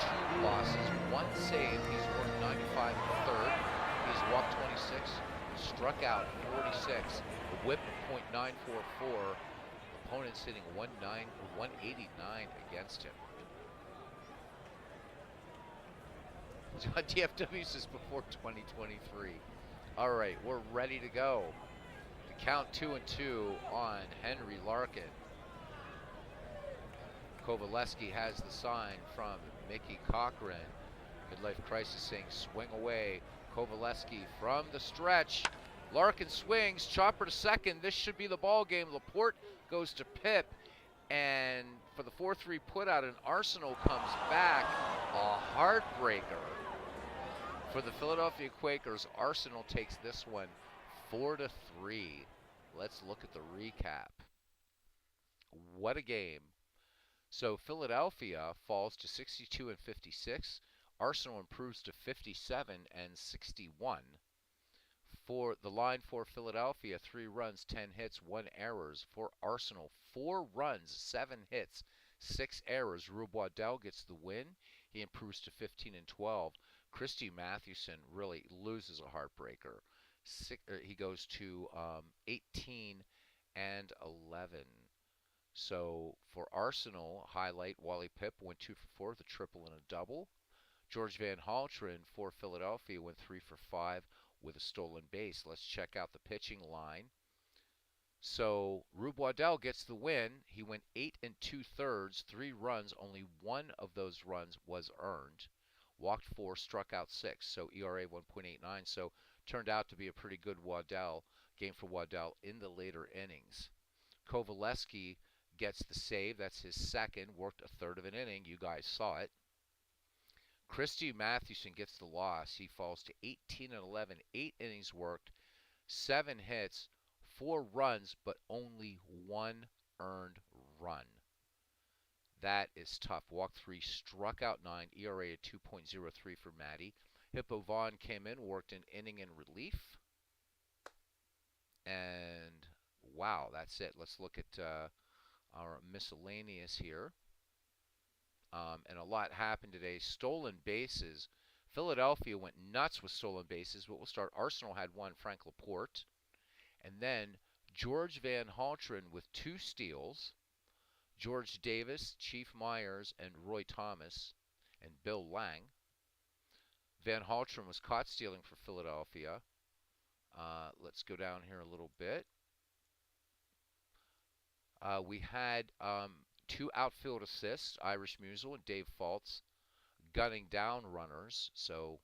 2 losses, 1 save. He's worked 95 in the third. He's walked 26, struck out 46, a whip of .944. Opponents hitting 189 against him. DFW says before 2023. All right, we're ready to go. The count 2-2 on Henry Larkin. Kovaleski has the sign from Mickey Cochran. Midlife Crisis saying swing away. Kovaleski from the stretch. Larkin swings, chopper to second. This should be the ball game. Laporte goes to Pip, and for the 4-3 putout, an Arsenal comes back. A heartbreaker for the Philadelphia Quakers. Arsenal takes this one 4-3. Let's look at the recap. What a game. So Philadelphia falls to 62 and 56. Arsenal improves to 57 and 61. For the line for Philadelphia, 3 runs, 10 hits, 1 errors. For Arsenal, 4 runs, 7 hits, 6 errors. Rube Waddell gets the win. He improves to 15 and 12. Christy Mathewson really loses a heartbreaker. He goes to 18 and 11. So for Arsenal, highlight, Wally Pipp went 2 for 4 with a triple and a double. George Van Haltren for Philadelphia went 3 for 5 with a stolen base. Let's check out the pitching line. So Rube Waddell gets the win. He went 8 2/3, 3 runs. Only 1 of those runs was earned. Walked 4, struck out 6. So ERA 1.89. So turned out to be a pretty good game for Waddell in the later innings. Kovaleski gets the save. That's his second. Worked a third of an inning. You guys saw it. Christy Mathewson gets the loss. He falls to 18 and 11. 8 innings worked, 7 hits, 4 runs, but only 1 earned run. That is tough. Walked 3, struck out 9. ERA at 2.03 for Matty. Hippo Vaughn came in, worked an inning in relief. And wow, that's it. Let's look at our miscellaneous here. And a lot happened today. Stolen bases. Philadelphia went nuts with stolen bases, but we'll start. Arsenal had 1, Frank Laporte. And then George Van Haltren with 2 steals. George Davis, Chief Myers, and Roy Thomas, and Bill Lang. Van Haltren was caught stealing for Philadelphia. Let's go down here a little bit. We had 2 outfield assists, Irish Musial and Dave Fultz, gunning down runners. So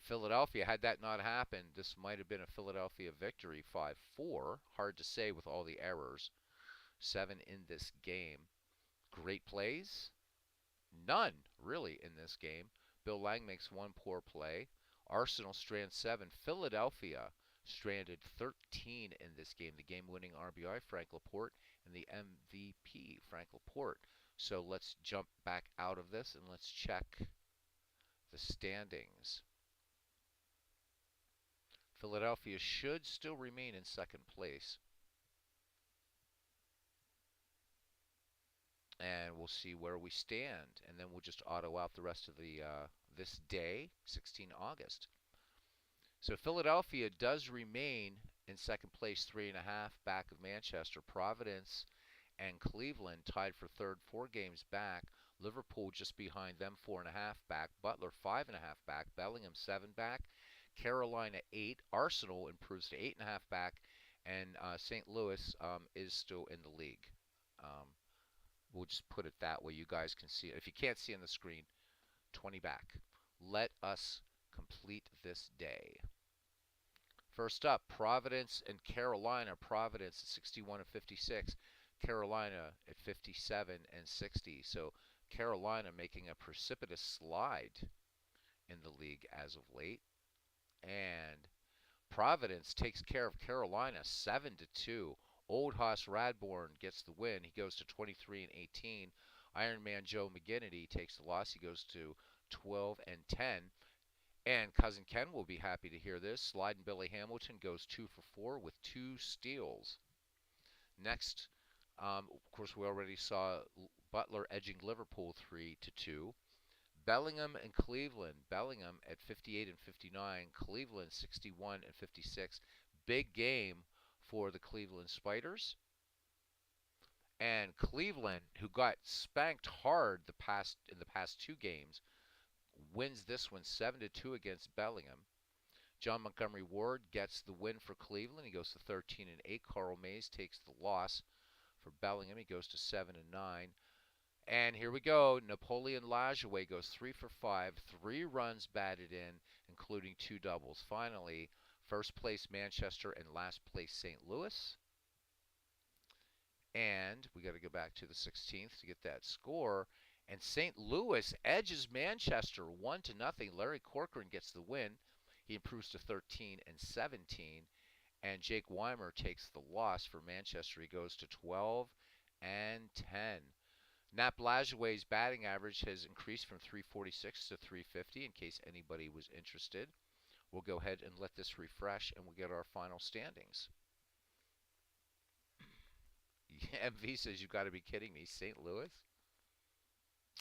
Philadelphia, had that not happened, this might have been a Philadelphia victory, 5-4. Hard to say with all the errors. 7 in this game. Great plays? None, really, in this game. Bill Lang makes 1 poor play. Arsenal strands 7. Philadelphia stranded 13 in this game. The game-winning RBI, Frank Laporte, and the MVP, Frank Laporte. So let's jump back out of this and let's check the standings. Philadelphia should still remain in second place. and we'll see where we stand, and then we'll just auto out the rest of the this day, 16 August. So Philadelphia does remain in second place, 3.5 back of Manchester. Providence and Cleveland tied for third, 4 games back. Liverpool just behind them, 4.5 back. Butler 5.5 back. Bellingham 7 back. Carolina 8. Arsenal improves to 8.5 back, and St. Louis is still in the league. Um, we'll just put it that way. You guys can see it. If you can't see on the screen, 20 back. Let us complete this day. First up, Providence and Carolina. Providence at 61 and 56. Carolina at 57 and 60. So Carolina making a precipitous slide in the league as of late. And Providence takes care of Carolina 7-2. Old Hoss Radbourne gets the win. He goes to 23 and 18. Iron Man Joe McGinnity takes the loss. He goes to 12 and 10. And Cousin Ken will be happy to hear this. Sliding Billy Hamilton goes 2 for 4 with 2 steals. Next, of course, we already saw Butler edging Liverpool 3-2. Bellingham and Cleveland. Bellingham at 58 and 59. Cleveland 61 and 56. Big game for the Cleveland Spiders. And Cleveland, who got spanked hard in the past 2 games, wins this one 7-2 against Bellingham. John Montgomery Ward gets the win for Cleveland. He goes to 13 and 8. Carl Mays takes the loss for Bellingham. He goes to 7 and 9. And here we go. Napoleon Lajoie goes 3 for 5. 3 runs batted in, including 2 doubles. Finally, first place Manchester and last place St. Louis. And we got to go back to the 16th to get that score. And St. Louis edges Manchester 1-0. Larry Corcoran gets the win. He improves to 13 and 17. And Jake Weimer takes the loss for Manchester. He goes to 12 and 10. Nap Lajoie's batting average has increased from 346 to 350, in case anybody was interested. We'll go ahead and let this refresh, and we'll get our final standings. MV says, you've got to be kidding me. St. Louis?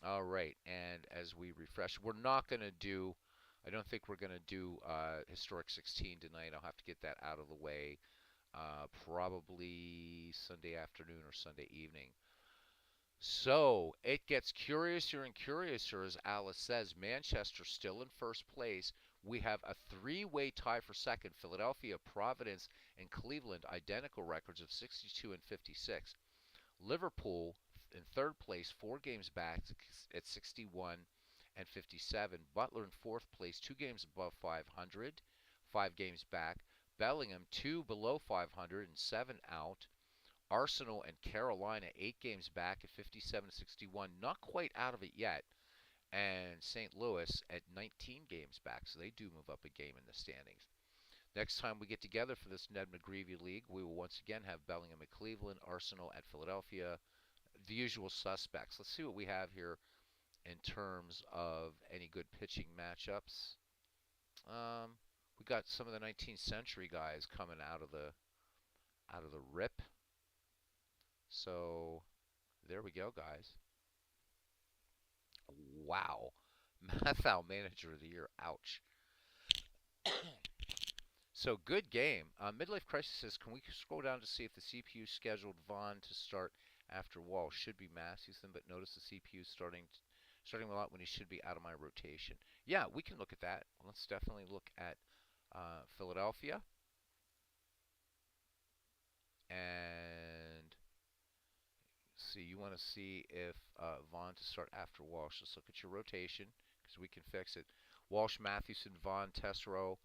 All right, and as we refresh, we're not going to do, I don't think we're going to do Historic 16 tonight. I'll have to get that out of the way probably Sunday afternoon or Sunday evening. So it gets curiouser and curiouser, as Alice says. Manchester still in first place. We have a 3-way tie for second. Philadelphia, Providence, and Cleveland, identical records of 62 and 56. Liverpool in third place, 4 games back at 61 and 57. Butler in fourth place, 2 games above 500, 5 games back. Bellingham 2 below 500 and 7 out. Arsenal and Carolina 8 games back at 57-61, not quite out of it yet. And St. Louis at 19 games back, so they do move up a game in the standings. Next time we get together for this Ned McGreevy League, we will once again have Bellingham at Cleveland, Arsenal at Philadelphia, the usual suspects. Let's see what we have here in terms of any good pitching matchups. We got some of the 19th century guys coming out of the rip. So there we go, guys. Wow. Mathal Manager of the Year. Ouch. So good game. Midlife Crisis says, can we scroll down to see if the CPU scheduled Vaughn to start after Walsh? Should be Mathewson, but notice the CPU starting a lot when he should be out of my rotation. Yeah, we can look at that. Let's definitely look at Philadelphia. And see, you want to see if Vaughn to start after Walsh. Let's look at your rotation, because we can fix it. Walsh, Mathewson, Vaughn, Tessero,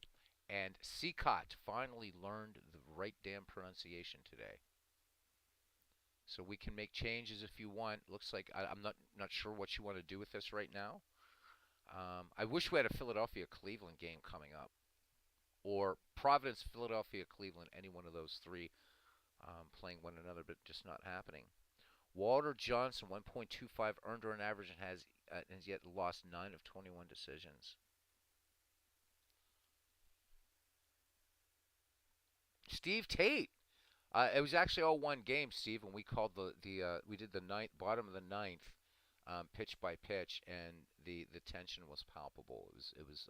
and Seacott finally learned the right damn pronunciation today. So we can make changes if you want. Looks like I'm not sure what you want to do with this right now. I wish we had a Philadelphia-Cleveland game coming up, or Providence, Philadelphia, Cleveland, any one of those 3 playing one another, but just not happening. Walter Johnson, 1.25 earned run average, and has yet lost 9 of 21 decisions. Steve Tate, It was actually all one game, Steve, and we called the we did the ninth bottom of the ninth, pitch by pitch, and the tension was palpable. It was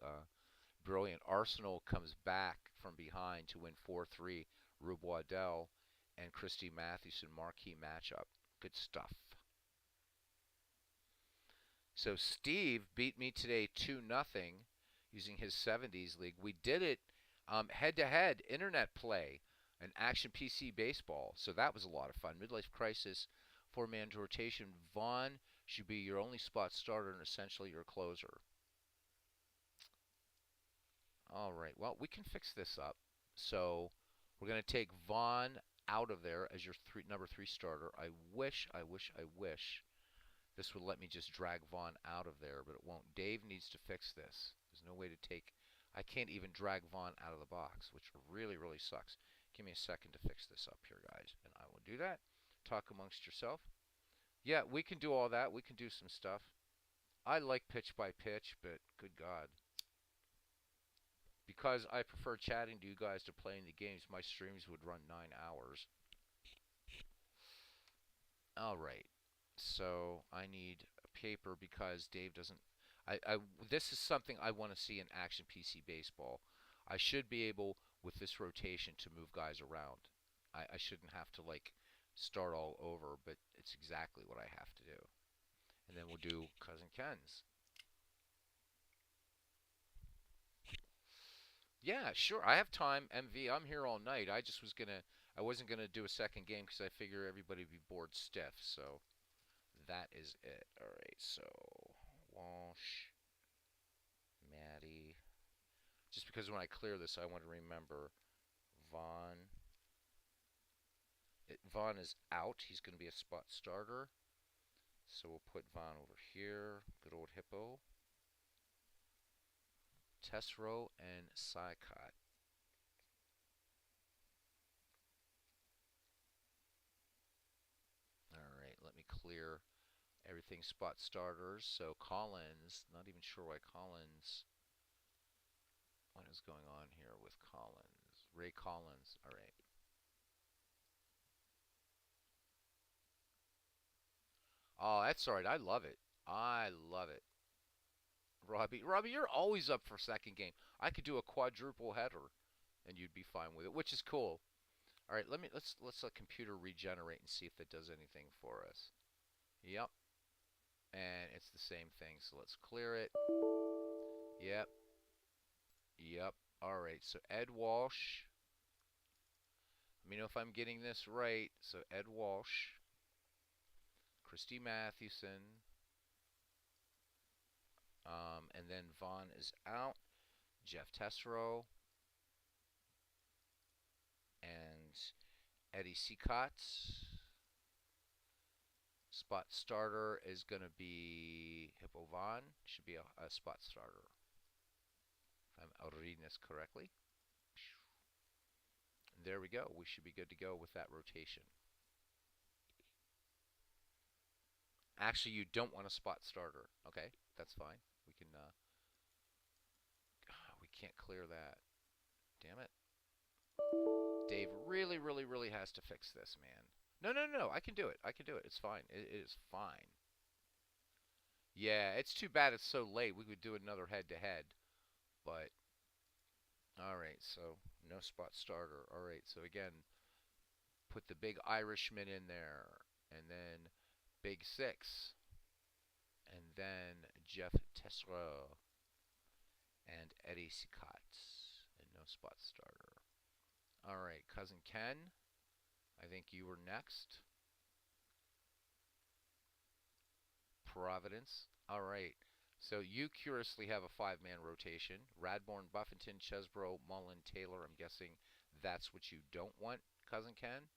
brilliant. Arsenal comes back from behind to win 4-3. Rube Waddell and Christy Mathewson marquee matchup. Good stuff. So Steve beat me today 2-0 using his 70s league. We did it head to head internet play, an action PC baseball. So that was a lot of fun. Midlife crisis, four-man rotation. Vaughn should be your only spot starter and essentially your closer. All right. Well, we can fix this up. So we're going to take Vaughn out of there as your number three starter. I wish this would let me just drag Vaughn out of there, but it won't. Dave needs to fix this. There's no way to take. I can't even drag Vaughn out of the box, which really, really sucks. Give me a second to fix this up here, guys, and I will do that. Talk amongst yourself. Yeah, we can do all that. We can do some stuff. I like pitch by pitch, but good God. Because I prefer chatting to you guys to playing the games, my streams would run 9 hours. All right. So I need a paper because Dave doesn't. I this is something I want to see in action PC baseball. I should be able with this rotation to move guys around. I shouldn't have to like start all over, but it's exactly what I have to do. And then we'll do Cousin Ken's. Yeah, sure. I have time, MV. I'm here all night. I wasn't gonna do a second game because I figure everybody would be bored stiff. So that is it. All right. So Walsh, Maddie. Just because when I clear this, I want to remember Vaughn. Vaughn is out. He's going to be a spot starter. So we'll put Vaughn over here. Good old Hippo. Tesro and Sycott. All right, let me clear everything spot starters. So Collins, not even sure why Collins. What is going on here with Collins? Ray Collins. All right. Oh, that's all right. I love it. I love it. Robbie, you're always up for second game. I could do a quadruple header, and you'd be fine with it, which is cool. All right, let's let computer regenerate and see if it does anything for us. Yep, and it's the same thing. So let's clear it. Yep, yep. All right, so Ed Walsh. Let me know if I'm getting this right. So Ed Walsh, Christy Mathewson, and then Vaughn is out. Jeff Tessero and Eddie Seacott. Spot starter is going to be Hippo Vaughn. Should be a spot starter. If I'm reading this correctly. There we go. We should be good to go with that rotation. Actually, you don't want a spot starter. Okay, that's fine. We can. We can't clear that. Damn it. Dave really, really, really has to fix this, man. No, no, no, no. I can do it. I can do it. It's fine. It is fine. Yeah, it's too bad it's so late. We could do another head-to-head, but all right. So no spot starter. All right. So again, put the big Irishman in there, and then Big Six, and then Jeff Tessero and Eddie Seacott, and no spot starter. All right, Cousin Ken, I think you were next. Providence. All right. So you curiously have a five-man rotation. Radbourne, Buffington, Chesbro, Mullen, Taylor. I'm guessing that's what you don't want, Cousin Ken?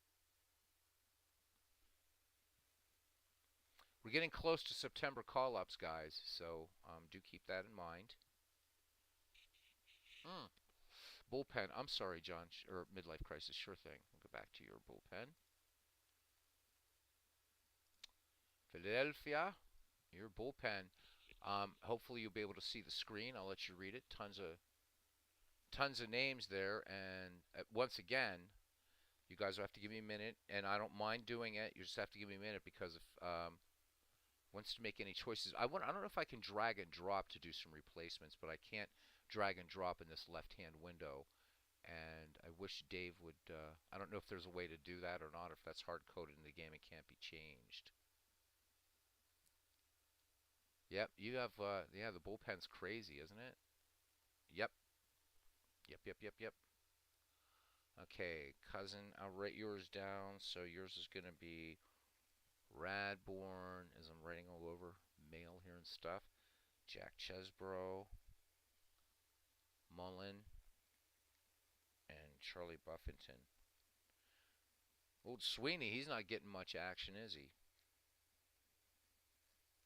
We're getting close to September call-ups, guys, so do keep that in mind. Mm. Bullpen. I'm sorry, John, or midlife crisis. Sure thing. We'll go back to your bullpen. Philadelphia, your bullpen. Hopefully you'll be able to see the screen. I'll let you read it. Tons of names there, and once again, You guys will have to give me a minute, and I don't mind doing it. You just have to give me a minute because if wants to make any choices, I don't know if I can drag and drop to do some replacements, but I can't drag and drop in this left-hand window. And I wish Dave would. I don't know if there's a way to do that or not. If that's hard-coded in the game, it can't be changed. Yep, you have. Yeah, the bullpen's crazy, isn't it? Yep, yep, yep, yep, yep. Okay, cousin, I'll write yours down. So yours is gonna be Radborn, as I'm writing all over mail here and stuff. Jack Chesbro, Mullen, and Charlie Buffington. Old Sweeney, he's not getting much action, is he?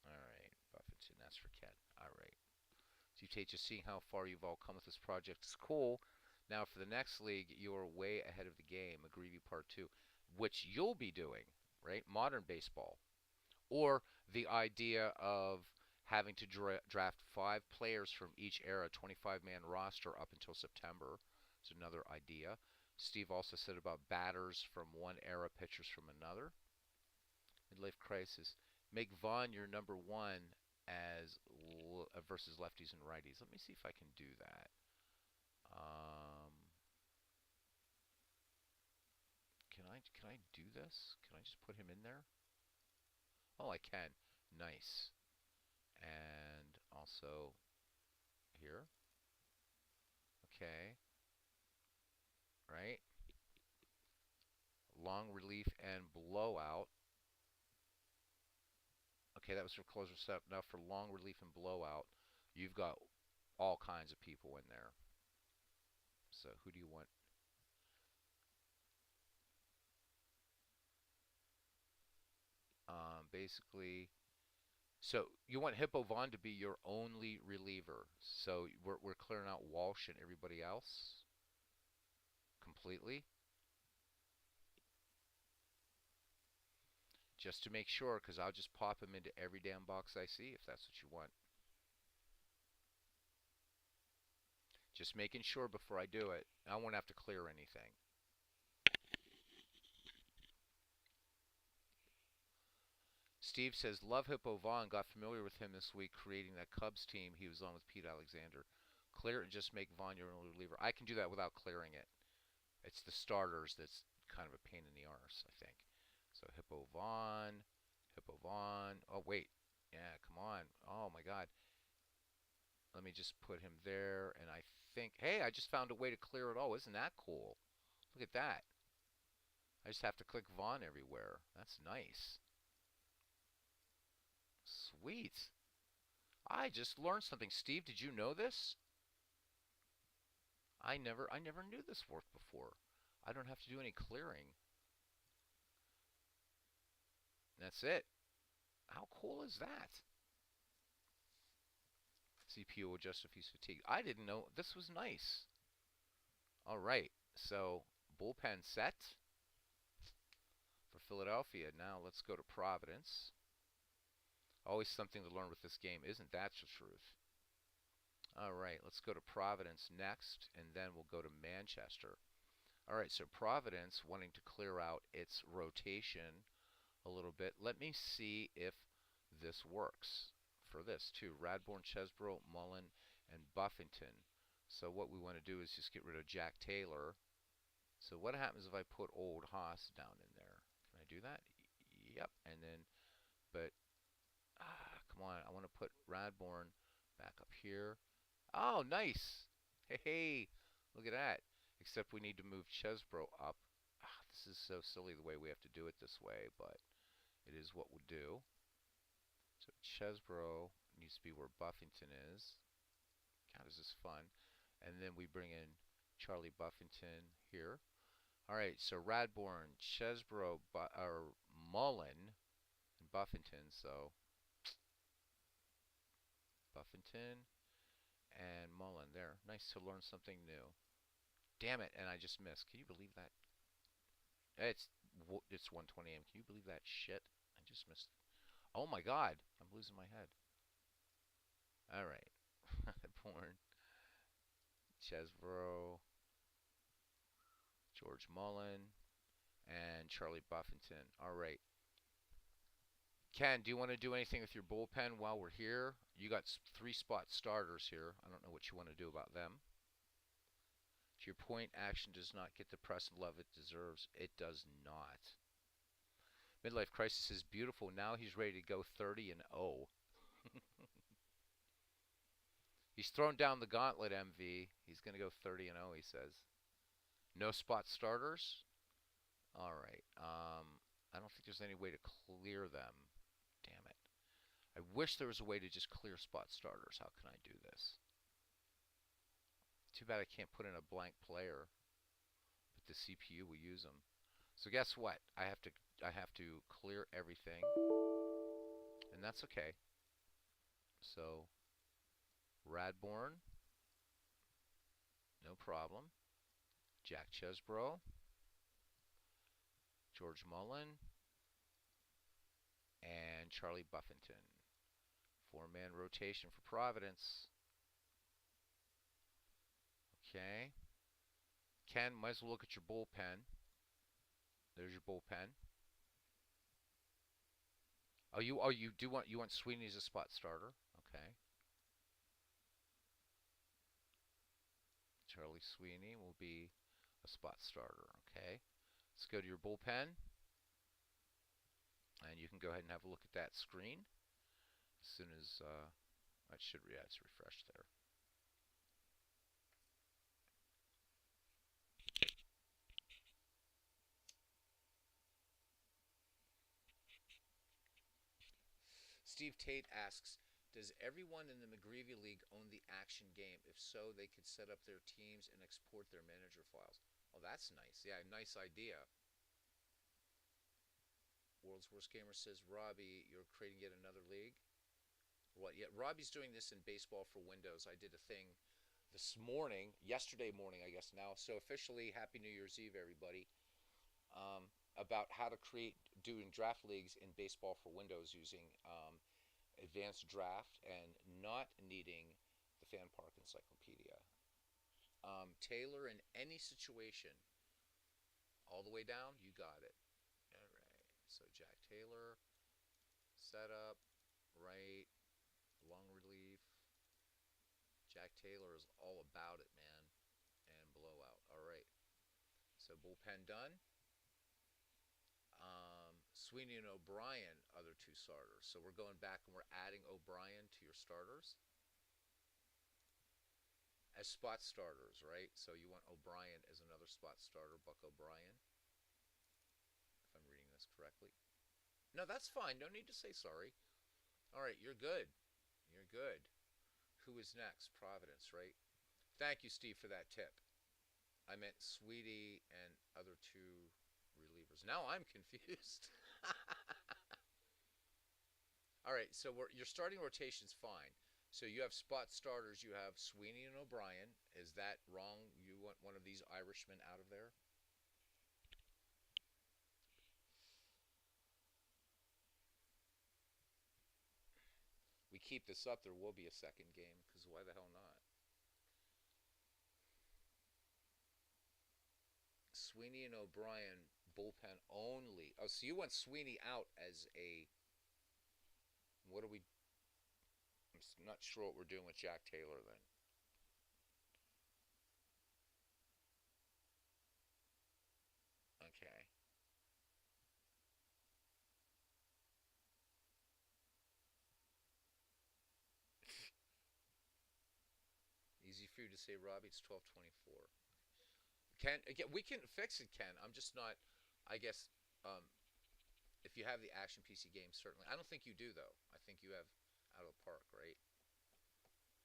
All right, Buffington, that's for Ken. All right. So you take just seeing how far you've all come with this project is cool. Now for the next league, you're way ahead of the game, McGreevy Part 2, which you'll be doing, right? Modern baseball. Or the idea of having to draft 5 players from each era, 25-man roster up until September. Is another idea. Steve also said about batters from one era, pitchers from another. Midlife crisis. Make Vaughn your number one as versus lefties and righties. Let me see if I can do that. Um, can I do this? Can I just put him in there? Oh, I can. Nice. And also here. Okay. Right. Long relief and blowout. Okay, that was for closer setup. Now for long relief and blowout, you've got all kinds of people in there. So who do you want? Basically, so you want Hippo Vaughn to be your only reliever. So we're clearing out Walsh and everybody else completely, just to make sure, because I'll just pop him into every damn box I see if that's what you want. Just making sure before I do it. I won't have to clear anything. Steve says, love Hippo Vaughn. Got familiar with him this week creating that Cubs team he was on with Pete Alexander. Clear it and just make Vaughn your only reliever. I can do that without clearing it. It's the starters that's kind of a pain in the arse, I think. So Hippo Vaughn, Hippo Vaughn. Oh, wait. Yeah, come on. Oh, my God. Let me just put him there. And I think, hey, I just found a way to clear it all. Isn't that cool? Look at that. I just have to click Vaughn everywhere. That's nice. Sweet. I just learned something. Steve, did you know this? I never knew this worked before. I don't have to do any clearing. That's it. How cool is that? CPU will adjust if he's fatigued. I didn't know. This was nice. All right. So, bullpen set for Philadelphia. Now let's go to Providence. Always something to learn with this game. Isn't that the truth? All right. Let's go to Providence next, and then we'll go to Manchester. All right. So, Providence wanting to clear out its rotation a little bit. Let me see if this works for this too. Radborn, Chesbro, Mullen, and Buffington. So what we want to do is just get rid of Jack Taylor. So what happens if I put Old Haas down in there? Can I do that? Yep. And then, but, come on. I want to put Radborn back up here. Oh, nice. Hey, hey. Look at that. Except we need to move Chesbro up. This is so silly the way we have to do it this way, but it is what we'll do. So Chesbro needs to be where Buffington is. God, is this fun. And then we bring in Charlie Buffington here. All right, so Radborn, Chesbro, or Mullen, and Buffington. So Buffington and Mullen there. Nice to learn something new. Damn it, and I just missed. Can you believe that? It's 1:20 a.m. Can you believe that shit? I just missed. Oh my God, I'm losing my head. All right, Born, Chesbro, George Mullen. and Charlie Buffington. All right. Ken, do you want to do anything with your bullpen while we're here? You got three spot starters here. I don't know what you want to do about them. To your point, action does not get the press and love it deserves. It does not. Midlife Crisis is beautiful. Now he's ready to go 30 and 0. He's thrown down the gauntlet, MV. He's going to go 30 and 0, he says. No spot starters? All right. I don't think there's any way to clear them. Damn it. I wish there was a way to just clear spot starters. How can I do this? Too bad I can't put in a blank player, but the CPU will use them. So guess what? I have to clear everything, and that's okay. So Radborn, no problem. Jack Chesbro, George Mullen, and Charlie Buffington. Four-man rotation for Providence. Okay. Ken, might as well look at your bullpen. There's your bullpen. You want Sweeney as a spot starter? Okay. Charlie Sweeney will be a spot starter. Okay. Let's go to your bullpen, and you can go ahead and have a look at that screen as soon as that should it's refreshed there. Steve Tate asks, does everyone in the McGreevy League own the action game? If so, they could set up their teams and export their manager files. Oh, that's nice. Yeah, nice idea. World's Worst Gamer says, Robbie, you're creating yet another league? What? Yeah, Robbie's doing this in Baseball for Windows. I did a thing this morning, yesterday morning, I guess now. So officially, Happy New Year's Eve, everybody. About how to doing draft leagues in Baseball for Windows using advanced draft and not needing the Fan Park Encyclopedia. Taylor, in any situation, all the way down, you got it. All right. So Jack Taylor, setup, right, long relief. Jack Taylor is all about it, man. And blowout. All right. So bullpen done. Sweeney and O'Brien, other two starters. So we're going back and we're adding O'Brien to your starters as spot starters, right? So you want O'Brien as another spot starter, Buck O'Brien, if I'm reading this correctly. No, that's fine. No need to say sorry. All right, you're good. You're good. Who is next? Providence, right? Thank you, Steve, for that tip. I meant Sweetie and other two relievers. Now I'm confused. All right, so your starting rotation's fine. So you have spot starters. You have Sweeney and O'Brien. Is that wrong? You want one of these Irishmen out of there? We keep this up, there will be a second game, because why the hell not? Sweeney and O'Brien bullpen only. Oh, so you want Sweeney out as a. What are we. I'm not sure what we're doing with Jack Taylor then. Okay. Easy for you to say, Robbie. It's 12:24. Ken, again, we can fix it, Ken. I'm just not. I guess um, if you have the Action PC game, certainly. I don't think you do though. I think you have out of the park, right?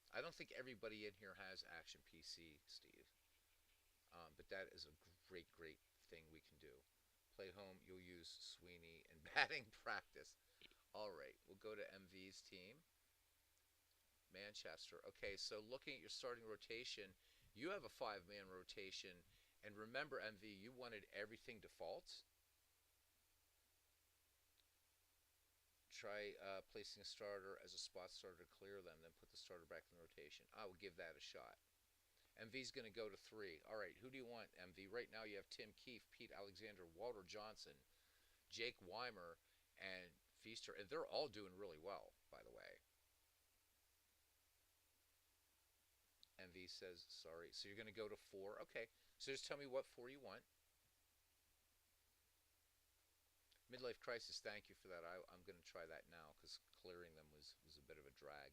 I don't think everybody in here has Action PC, Steve. But that is a great, great thing we can do. Play home, you'll use Sweeney in batting practice. All right, we'll go to MV's team. Manchester. Okay, so looking at your starting rotation, you have a five-man rotation. And remember, MV, you wanted everything default. Try placing a starter as a spot starter to clear them, then put the starter back in the rotation. I will give that a shot. MV's going to go to 3. All right, who do you want, MV? Right now you have Tim Keefe, Pete Alexander, Walter Johnson, Jake Weimer, and Feaster. And they're all doing really well, by the way. MV says, sorry. So you're going to go to 4. Okay, so just tell me what 4 you want. Midlife Crisis, thank you for that. I'm going to try that now because clearing them was a bit of a drag.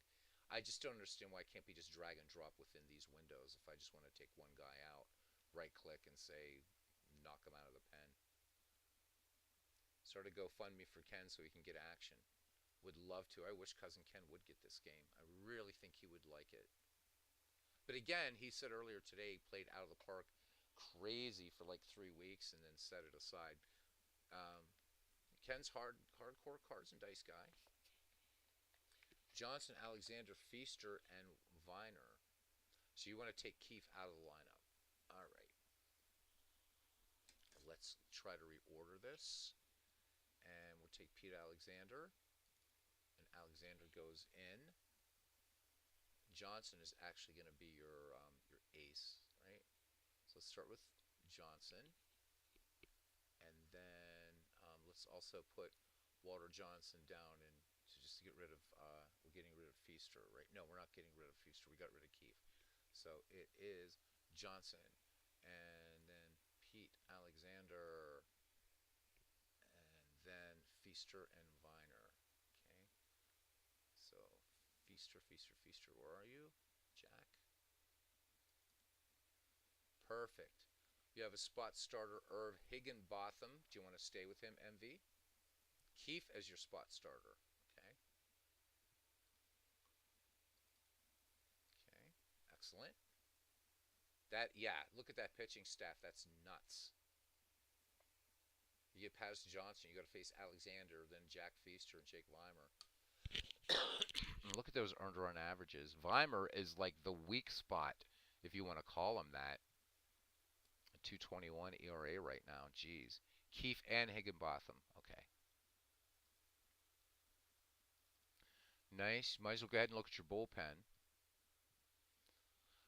I just don't understand why it can't be just drag and drop within these windows. If I just want to take one guy out, right click and say knock him out of the pen. Start a GoFundMe for Ken so he can get action. Would love to. I wish Cousin Ken would get this game. I really think he would like it. But again, he said earlier today he played out of the park crazy for like 3 weeks and then set it aside. Um, Ken's hardcore cards and dice guy. Johnson, Alexander, Feaster, and Viner. So you want to take Keefe out of the lineup. All right. Let's try to reorder this. And we'll take Pete Alexander. And Alexander goes in. Johnson is actually going to be your ace, right? So let's start with Johnson. And then let's also put Walter Johnson down and so just to get rid of, we're getting rid of Feaster, right? No, we're not getting rid of Feaster. We got rid of Keefe. So it is Johnson and then Pete Alexander and then Feaster and Viner. Okay. So Feaster, Feaster, Feaster, where are you? Jack. Perfect. You have a spot starter, Irv Higginbotham. Do you want to stay with him, MV? Keefe as your spot starter. Okay. Okay. Excellent. Look at that pitching staff. That's nuts. You get past Johnson, you got to face Alexander, then Jack Feaster and Jake Weimer. Look at those earned run averages. Weimer is like the weak spot, if you want to call him that. 2.21 ERA right now. Jeez. Keefe and Higginbotham. Okay. Nice. Might as well go ahead and look at your bullpen.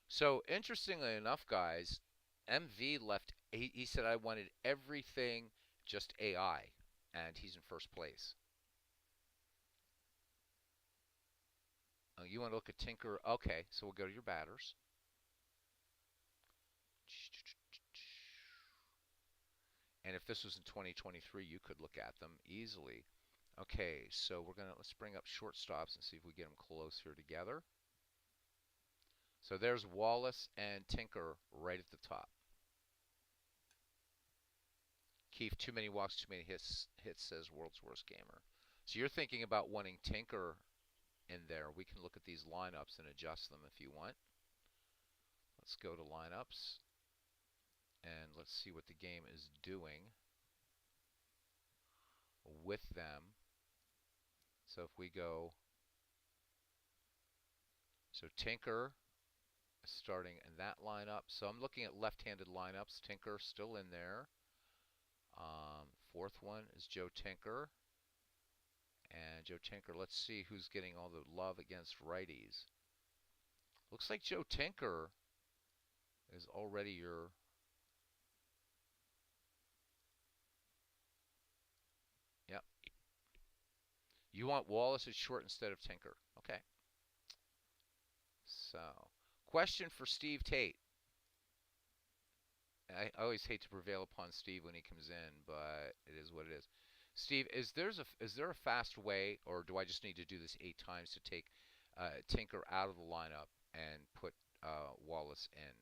So, interestingly enough, guys, MV left. He said, I wanted everything just AI, and he's in first place. You want to look at Tinker? Okay, so we'll go to your batters. And if this was in 2023, you could look at them easily. Okay, so let's bring up shortstops and see if we get them close here together. So there's Wallace and Tinker right at the top. Keefe, too many walks, too many hits, says World's Worst Gamer. So you're thinking about wanting Tinker in there. We can look at these lineups and adjust them if you want. Let's go to lineups. And let's see what the game is doing with them. So if we go, so Tinker is starting in that lineup. So I'm looking at left-handed lineups. Tinker still in there. Fourth one is Joe Tinker. And Joe Tinker, let's see who's getting all the love against righties. Looks like Joe Tinker is already your... Yep. You want Wallace at short instead of Tinker. Okay. So, question for Steve Tate. I always hate to prevail upon Steve when he comes in, but it is what it is. Steve, is there a fast way, or do I just need to do this 8 times to take Tinker out of the lineup and put Wallace in?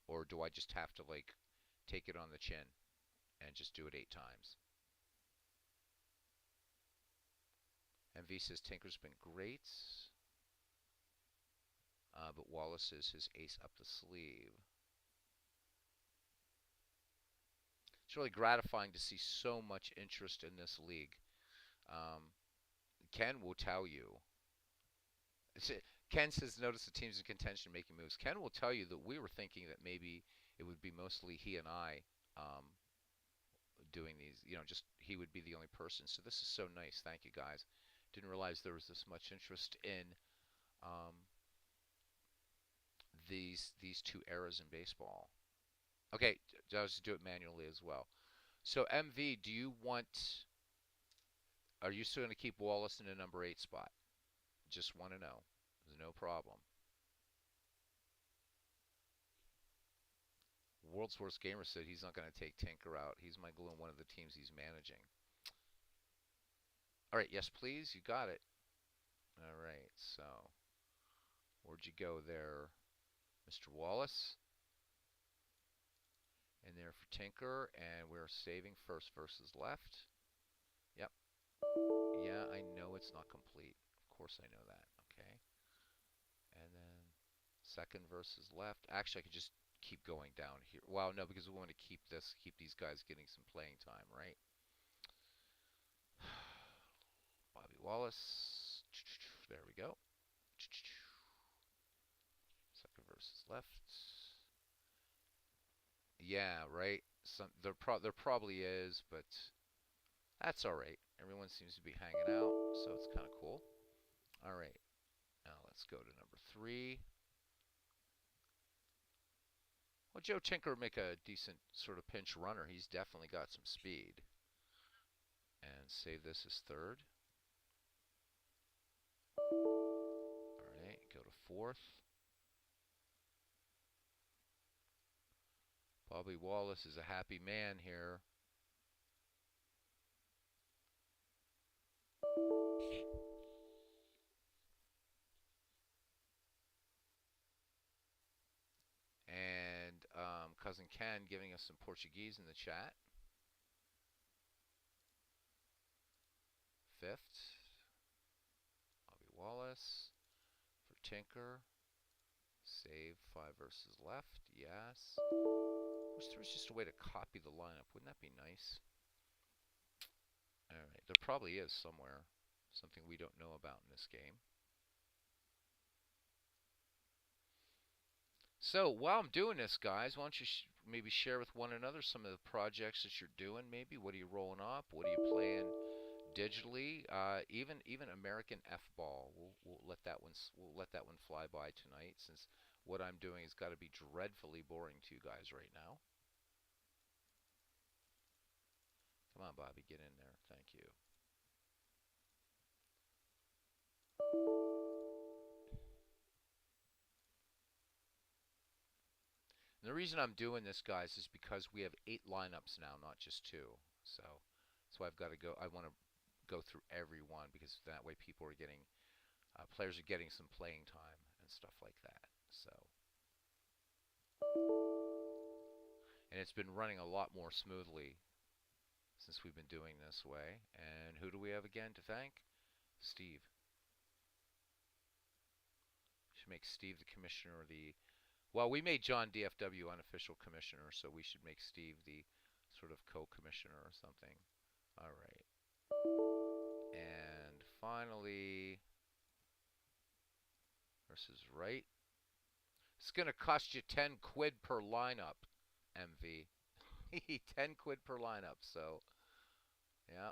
Or do I just have to, like, take it on the chin and just do it 8 times? MV says Tinker's been great, but Wallace is his ace up the sleeve. It's really gratifying to see so much interest in this league. Ken will tell you. Ken says, notice the teams in contention making moves. Ken will tell you that we were thinking that maybe it would be mostly he and I doing these. You know, just he would be the only person. So this is so nice. Thank you, guys. Didn't realize there was this much interest in these two eras in baseball. Okay, I'll just do it manually as well. So MV, do you want? Are you still going to keep Wallace in the number 8 spot? Just want to know. There's no problem. World's Worst Gamer said he's not going to take Tinker out. He's my glue in one of the teams he's managing. All right, yes, please. You got it. All right, so where'd you go there, Mr. Wallace? In there for Tinker, and we're saving first versus left. Yep. Yeah, I know it's not complete. Of course I know that. Okay. And then second versus left. Actually, I could just keep going down here. Well, no, because we want to keep these guys getting some playing time, right? Bobby Wallace. There we go. Second versus left. Yeah, right. There probably is, but that's all right. Everyone seems to be hanging out, so it's kind of cool. All right. Now let's go to number 3. Well, Joe Tinker would make a decent sort of pinch runner. He's definitely got some speed. And save this as third. All right, go to fourth. Bobby Wallace is a happy man here. And Cousin Ken giving us some Portuguese in the chat. Fifth. Bobby Wallace for Tinker. Save 5 versus left. Yes. Wish there was just a way to copy the lineup. Wouldn't that be nice? Alright, there probably is somewhere. Something we don't know about in this game. So, while I'm doing this, guys, why don't you maybe share with one another some of the projects that you're doing, maybe? What are you rolling up? What are you playing digitally? Even American F-Ball. We'll let that one fly by tonight, since what I'm doing has got to be dreadfully boring to you guys right now. Come on, Bobby, get in there. Thank you. And the reason I'm doing this, guys, is because we have 8 lineups now, not just 2. So I've got to go. I want to go through every one, because that way people are getting, players are getting some playing time and stuff like that. So, and it's been running a lot more smoothly since we've been doing this way. And who do we have again to thank? Steve. Should make Steve the commissioner of the. Well, we made John DFW unofficial commissioner, so we should make Steve the sort of co-commissioner or something. All right. And finally, versus right. It's going to cost you 10 quid per lineup, MV. 10 quid per lineup, so, yeah.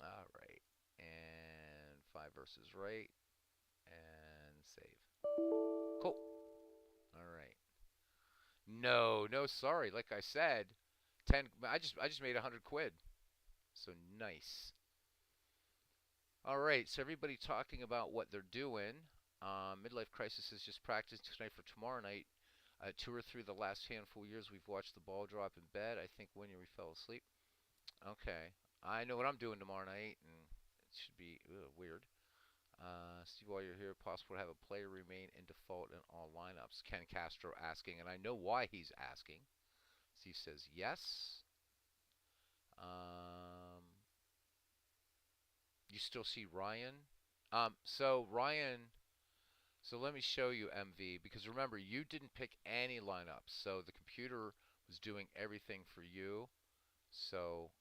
All right. And 5 versus right. And save. Cool. All right. No, sorry. Like I said, 10. I just made 100 quid. So nice. All right. So everybody talking about what they're doing. Midlife Crisis is just practicing tonight for tomorrow night. 2 or 3 of the last handful of years we've watched the ball drop in bed. I think when we fell asleep. Okay. I know what I'm doing tomorrow night, and it should be weird. Steve, while you're here, possible to have a player remain in default in all lineups. Ken Castro asking, and I know why he's asking. Steve says yes. You still see Ryan? So Ryan, so let me show you MV, because remember, you didn't pick any lineups, so the computer was doing everything for you. So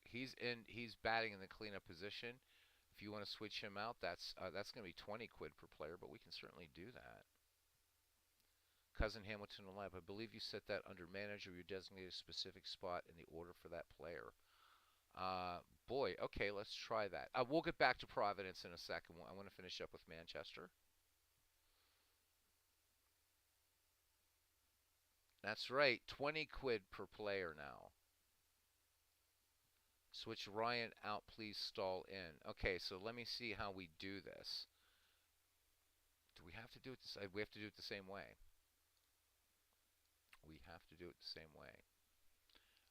he's batting in the cleanup position. If you want to switch him out, that's going to be 20 quid per player, but we can certainly do that. Cousin Hamilton Alive, I believe you set that under manager. You designate a specific spot in the order for that player. Boy, okay, let's try that. We'll get back to Providence in a second. I want to finish up with Manchester. That's right. 20 quid per player now. Switch Ryan out, please stall in. Okay, so let me see how we do this. Do we have to do it this? We have to do it the same way. We have to do it the same way.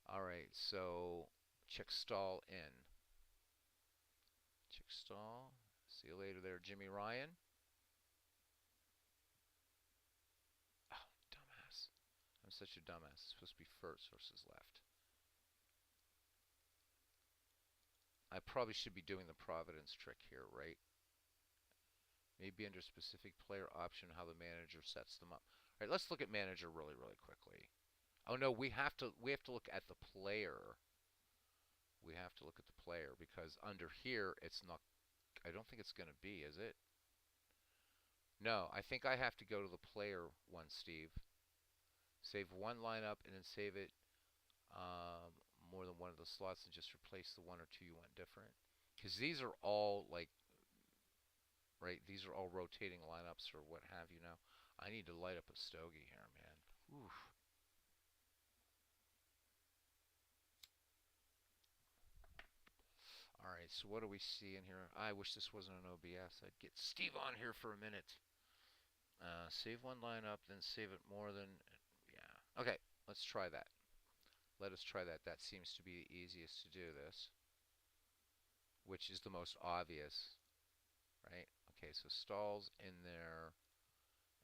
All right, so check stall in. Check stall. See you later there, Jimmy Ryan. Oh, dumbass. I'm such a dumbass. It's supposed to be first versus left. I probably should be doing the Providence trick here, right? Maybe under specific player option how the manager sets them up. All right, let's look at manager really, really quickly. Oh no, we have to look at the player. We have to look at the player because under here it's not. I don't think it's going to be, is it? No, I think I have to go to the player one, Steve. Save one lineup and then save it um, more than one of the slots and just replace the one or two you want different. Because these are all like, right, these are all rotating lineups or what have you now. I need to light up a stogie here, man. Oof. All right, so what do we see in here? I wish this wasn't an OBS. I'd get Steve on here for a minute. Save one lineup, then save it more than, yeah. Okay, let's try that. Let us try that. That seems to be the easiest to do this, which is the most obvious, right? Okay, so stalls in there,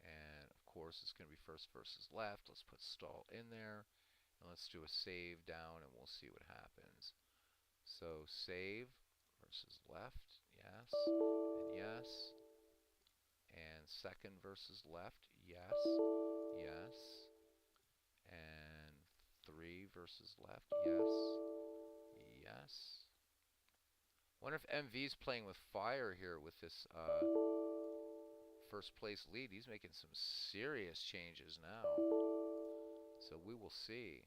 and of course it's going to be first versus left. Let's put stall in there, and let's do a save down, and we'll see what happens. So save versus left, yes, and yes, and second versus left, yes, yes, and 3 versus left, yes, yes. Wonder if MV's playing with fire here with this first place lead. He's making some serious changes now. So we will see.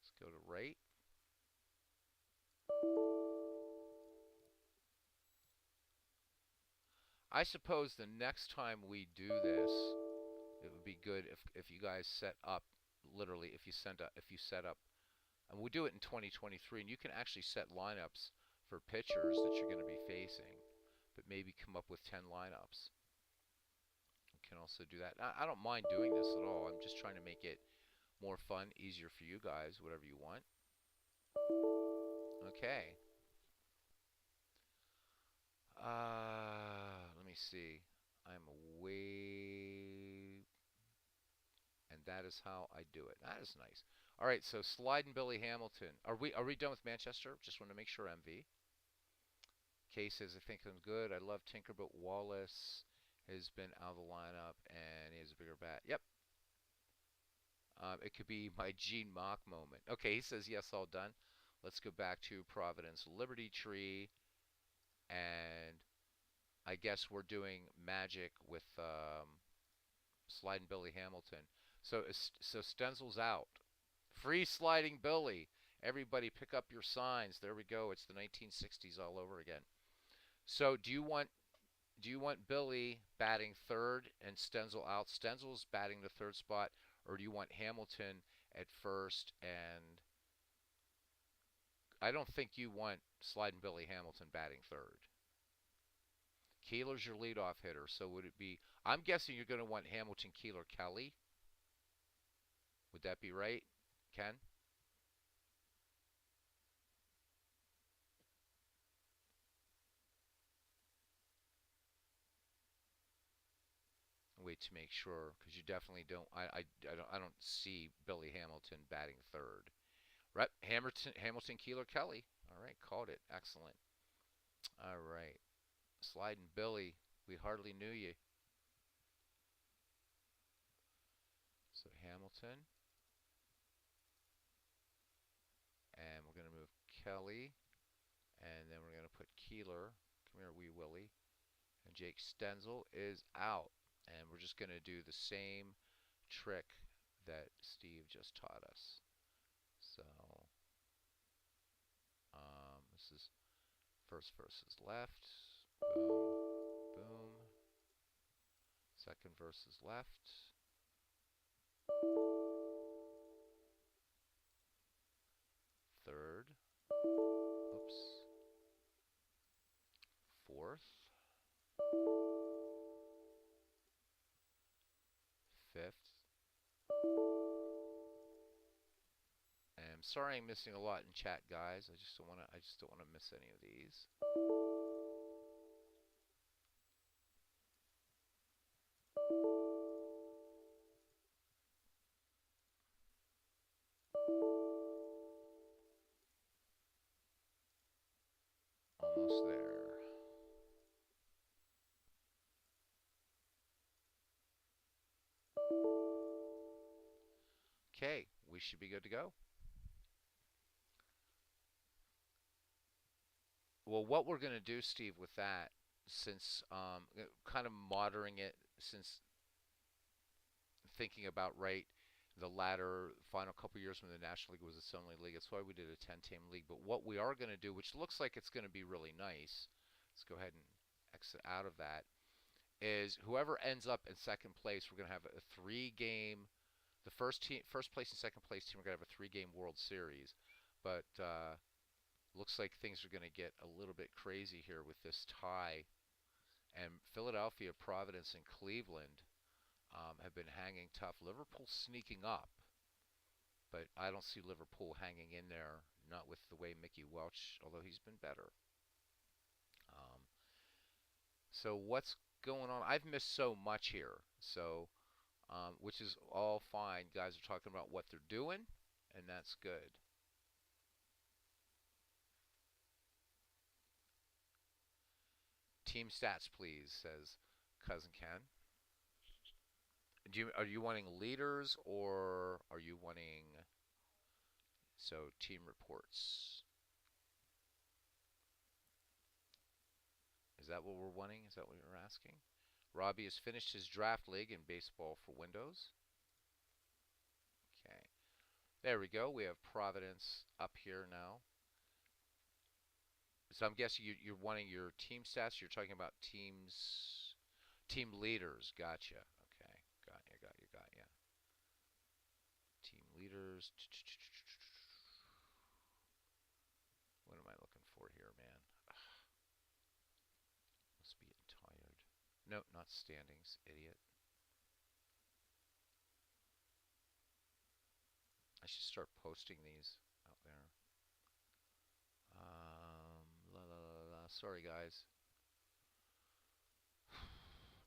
Let's go to right. I suppose the next time we do this, it would be good if you guys set up, literally, if you set up, and we do it in 2023, and you can actually set lineups for pitchers that you're going to be facing, but maybe come up with 10 lineups. You can also do that. I don't mind doing this at all. I'm just trying to make it more fun, easier for you guys, whatever you want. Okay. Let me see. I'm away, and that is how I do it. That is nice. All right, so sliding Billy Hamilton. Are we done with Manchester? Just want to make sure. MV. Kay says I think I'm good. I love Tinker, but Wallace has been out of the lineup, and he has a bigger bat. Yep. It could be my Gene Mock moment. Okay, he says yes, all done. Let's go back to Providence Liberty Tree, and I guess we're doing Magic with sliding Billy Hamilton. So Stenzel's out. Free sliding Billy. Everybody pick up your signs. There we go. It's the 1960s all over again. So do you want Billy batting third and Stenzel out? Stenzel's batting the third spot, or do you want Hamilton at first? And I don't think you want sliding Billy Hamilton batting third. Keeler's your leadoff hitter, so would it be? I'm guessing you're going to want Hamilton, Keeler, Kelly. Would that be right, Ken? Wait to make sure, because you definitely don't. I don't see Billy Hamilton batting third. Right, Hamilton, Keeler, Kelly. All right, called it. Excellent. All right, sliding Billy. We hardly knew you. So Hamilton, and we're gonna move Kelly, and then we're gonna put Keeler. Come here, wee Willie. And Jake Stenzel is out, and we're just gonna do the same trick that Steve just taught us. So this is first versus left. Boom, boom. Second versus left. third. Oops. Fourth. Fifth. And I'm sorry I'm missing a lot in chat, guys. I just don't want to miss any of these. Almost there. Okay, we should be good to go. Well, what we're going to do, Steve, with that, since kind of moderating it, since thinking about the latter final couple years when the National League was its only league, that's why we did a 10-team league. But what we are going to do, which looks like it's going to be really nice, let's go ahead and exit out of that, is whoever ends up in second place, we're going to have a three-game. The first place and second place team are going to have a three-game World Series, but looks like things are going to get a little bit crazy here with this tie. And Philadelphia, Providence, and Cleveland have been hanging tough. Liverpool sneaking up, but I don't see Liverpool hanging in there, not with the way Mickey Welch, although he's been better. Um, so what's going on? I've missed so much here, so which is all fine. Guys are talking about what they're doing, and that's good. Team stats, please, says Cousin Ken. Are you wanting leaders or are you wanting team reports? Is that what we're wanting? Is that what you're asking? Robbie has finished his draft league in baseball for Windows. Okay. There we go. We have Providence up here now. So I'm guessing you're wanting your team stats. You're talking about team leaders. Gotcha. Okay. Got you. Team leaders. What am I looking for here, man? Must be getting tired. No, not standings, idiot. I should start posting these out there. Sorry, guys.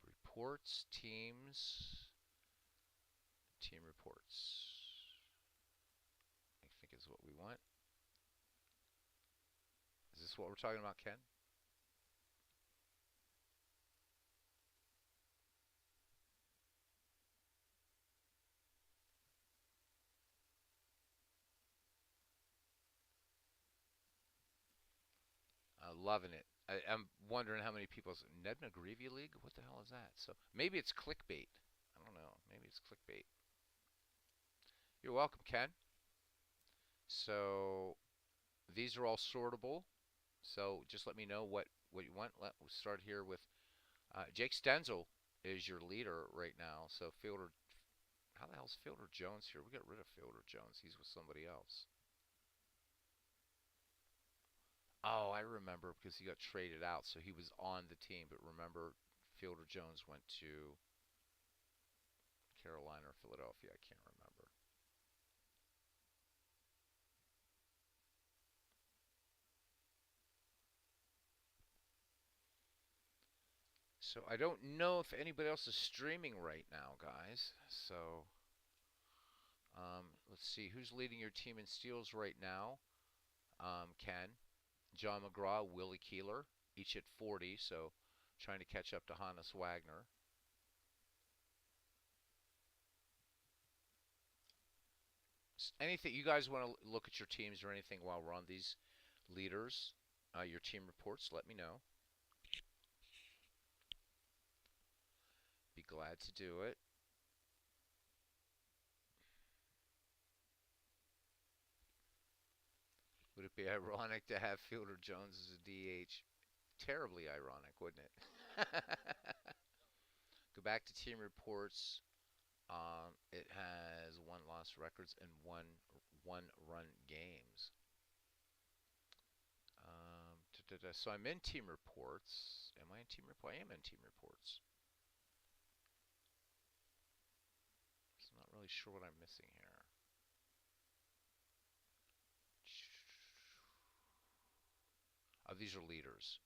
Reports, teams, team reports. I think is what we want. Is this what we're talking about, Ken? Loving it. I'm wondering how many people. Ned McGreevy League? What the hell is that? So maybe it's clickbait. I don't know. Maybe it's clickbait. You're welcome, Ken. So these are all sortable. So just let me know what you want. We'll start here with Jake Stenzel is your leader right now. So Fielder, how the hell's Fielder Jones here? We got rid of Fielder Jones. He's with somebody else. Oh, I remember because he got traded out, so he was on the team. But remember, Fielder Jones went to Carolina or Philadelphia. I can't remember. So I don't know if anybody else is streaming right now, guys. So let's see who's leading your team in steals right now. Ken, John McGraw, Willie Keeler, each at 40. So trying to catch up to Hannes Wagner. Anything you guys want to look at your teams or anything while we're on these leaders, your team reports? Let me know. Be glad to do it. Would it be ironic to have Fielder Jones as a DH? Terribly ironic, wouldn't it? Go back to team reports. It has one loss records and one run games. So I'm in team reports. Am I in team report? I am in team reports. So I'm not really sure what I'm missing here. Oh, these are leaders.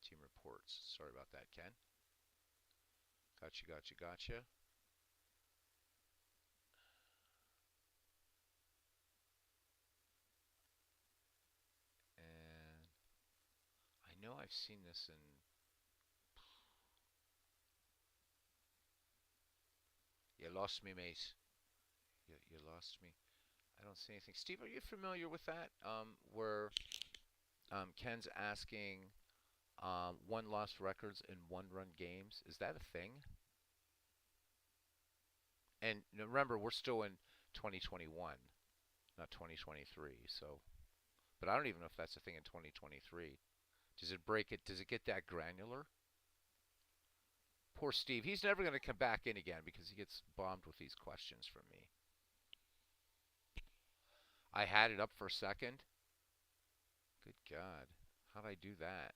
Team reports. Sorry about that, Ken. Gotcha, gotcha, gotcha. And I know I've seen this in. You lost me, mate. You lost me. I don't see anything. Steve, are you familiar with that? Where Ken's asking one lost records in one run games. Is that a thing? And remember, we're still in 2021, not 2023. So, but I don't even know if that's a thing in 2023. Does it break it? Does it get that granular? Poor Steve. He's never going to come back in again because he gets bombed with these questions from me. I had it up for a second. Good God. How'd I do that?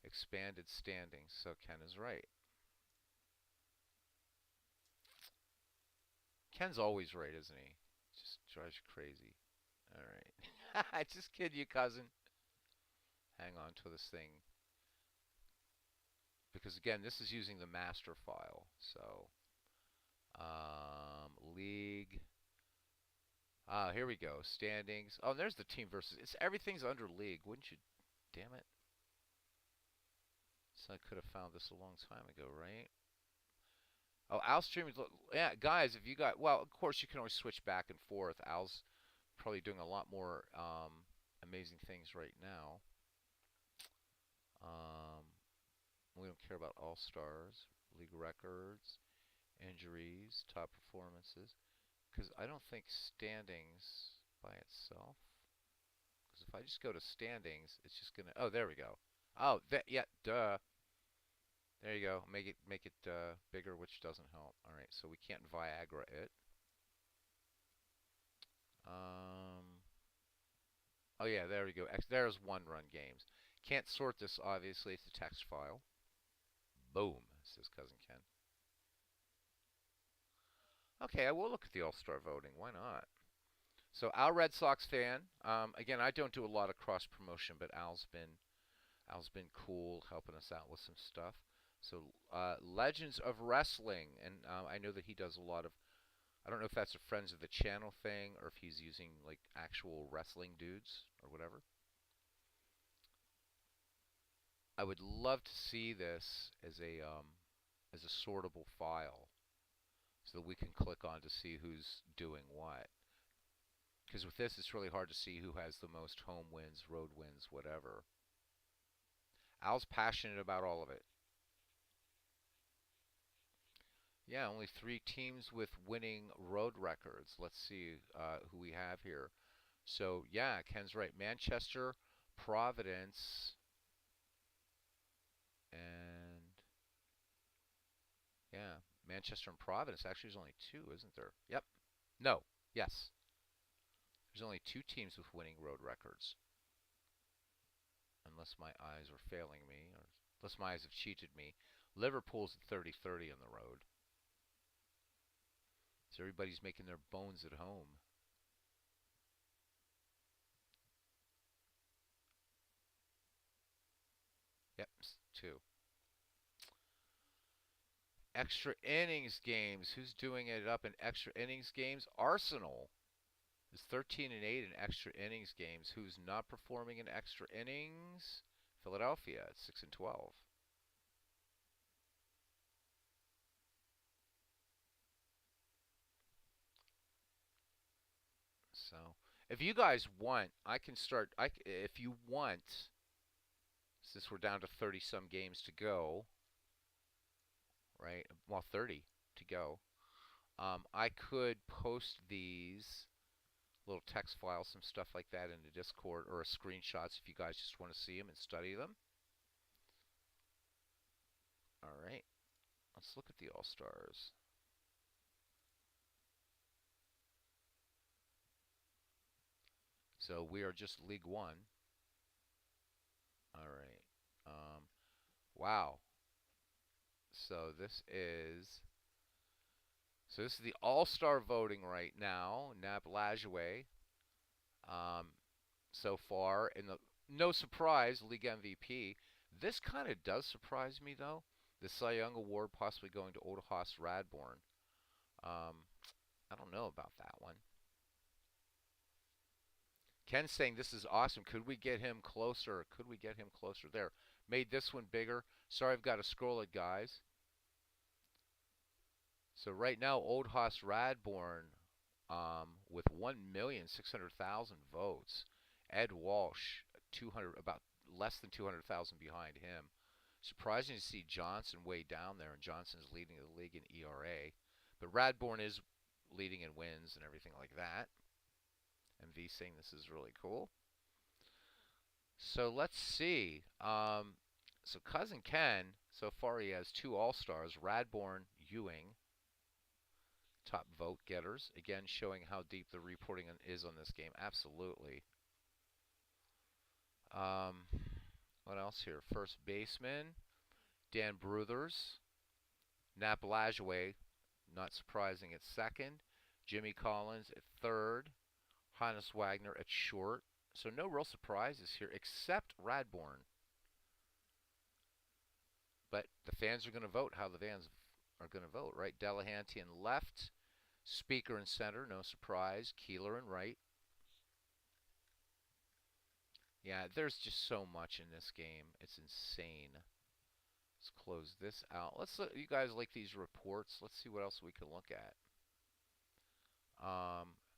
Expanded standings. So Ken is right. Ken's always right, isn't he? Just drives you crazy. All right. I just kid you, cousin. Hang on to this thing. Because again, this is using the master file. So, league. Ah, here we go. Standings. Oh, there's the team versus. It's everything's under league. Wouldn't you? Damn it. So I could have found this a long time ago, right? Oh, Al's streaming. Yeah, guys, if you got, well, of course you can always switch back and forth. Al's probably doing a lot more amazing things right now. Um, we don't care about all stars, league records, injuries, top performances, because I don't think standings by itself. Because if I just go to standings, it's just gonna. Oh, there we go. Oh, that yeah, duh. There you go. Make it bigger, which doesn't help. All right, so we can't Viagra it. Um, oh yeah, there we go. There's one run games. Can't sort this obviously. It's a text file. Boom, says Cousin Ken. Okay, I will look at the All-Star voting. Why not? So Al Red Sox fan. Again, I don't do a lot of cross promotion, but Al's been cool helping us out with some stuff. So Legends of Wrestling, and I know that he does a lot of. I don't know if that's a friends of the channel thing or if he's using like actual wrestling dudes or whatever. I would love to see this as a sortable file so that we can click on to see who's doing what. Because with this, it's really hard to see who has the most home wins, road wins, whatever. Al's passionate about all of it. Yeah, only 3 teams with winning road records. Let's see who we have here. So, yeah, Ken's right. Manchester, Providence, and yeah, Manchester and Providence. Actually, there's only 2, isn't there? Yep. No. Yes. There's only 2 teams with winning road records. Unless my eyes are failing me, or unless my eyes have cheated me. Liverpool's at 30-30 on the road. So everybody's making their bones at home. Yep, 2. Extra innings games. Who's doing it up in extra innings games? Arsenal is 13-8 in extra innings games. Who's not performing in extra innings? Philadelphia at 6-12. So, if you guys want, I can start. If you want, since we're down to 30 some games to go, right? Well, 30 to go. I could post these little text files, some stuff like that into Discord or screenshots if you guys just want to see them and study them. All right, let's look at the All Stars. So we are just League One. All right. Wow. So this is the All-Star voting right now. Nab Lajoie, um, so far in the no surprise league MVP. This kind of does surprise me though. The Cy Young Award possibly going to Oldhouse Radborn. Um, I don't know about that one. Ken's saying this is awesome. Could we get him closer? Could we get him closer? There. Made this one bigger. Sorry, I've got to scroll it, guys. So right now, Old Hoss Radborn with 1,600,000 votes. Ed Walsh, 200, about less than 200,000 behind him. Surprising to see Johnson way down there, and Johnson's leading the league in ERA. But Radborn is leading in wins and everything like that. MV saying this is really cool. So let's see. So Cousin Ken, so far he has two All-Stars, Radborn, Ewing, top vote getters. Again, showing how deep the reporting is on this game. Absolutely. Um, what else here? First baseman, Dan Bruthers. Nap Lajoie, not surprising, at second. Jimmy Collins at third. Hannes Wagner at short. So no real surprises here except Radborn. But the fans are going to vote how the fans are going to vote, right? Delahanty in left. Speaker in center, no surprise. Keeler in right. Yeah, there's just so much in this game. It's insane. Let's close this out. Let's look, you guys like these reports. Let's see what else we can look at.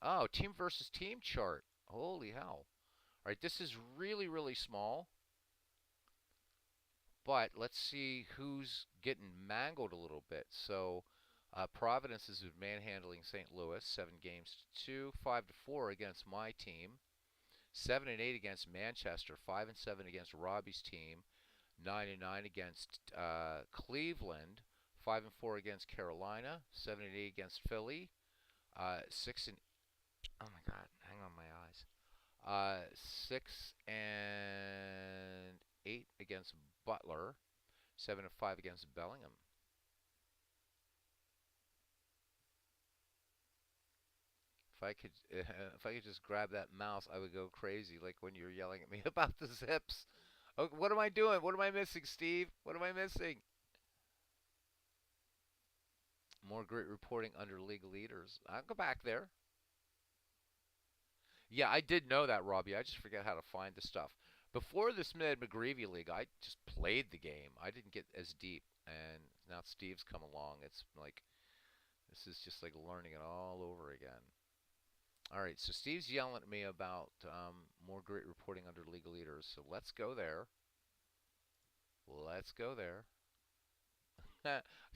Oh, team versus team chart. Holy hell. All right, this is really, really small. But let's see who's getting mangled a little bit. So Providence is manhandling St. Louis, 7 games to 2, 5-4 against my team, 7-8 against Manchester, 5-7 against Robbie's team, 9-9 against Cleveland, 5-4 against Carolina, 7-8 against Philly, 6 and oh my God, hang on my eyes. 6-8 against Butler, 7-5 against Bellingham. If I could just grab that mouse, I would go crazy, like when you're yelling at me about the zips. Oh, what am I doing? What am I missing, Steve? What am I missing? More great reporting under league leaders. I'll go back there. Yeah, I did know that, Robbie. I just forget how to find the stuff. Before this mid McGreevy league, I just played the game. I didn't get as deep, and now Steve's come along. It's like this is just like learning it all over again. All right, so Steve's yelling at me about more great reporting under league leaders. So let's go there. Let's go there.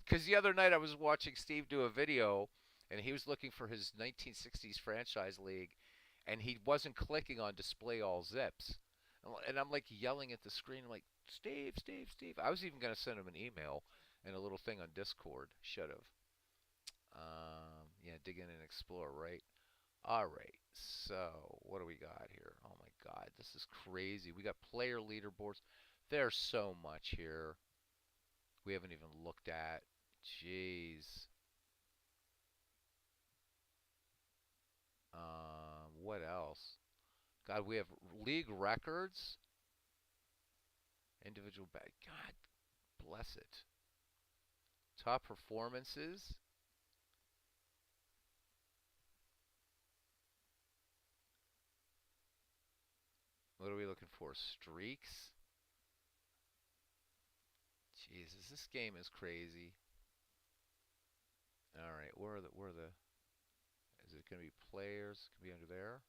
Because the other night I was watching Steve do a video, and he was looking for his 1960s franchise league, and he wasn't clicking on display all zips. And I'm like yelling at the screen, like, Steve, Steve, Steve. I was even going to send him an email and a little thing on Discord. Should have. Yeah, dig in and explore, right? All right. So, what do we got here? Oh my God, this is crazy. We got player leaderboards. There's so much here we haven't even looked at. Jeez. What else? God, we have league records. Individual bag. God bless it. Top performances. What are we looking for? Streaks. Jesus, this game is crazy. All right, where are the? Is it gonna be players? Could be under there.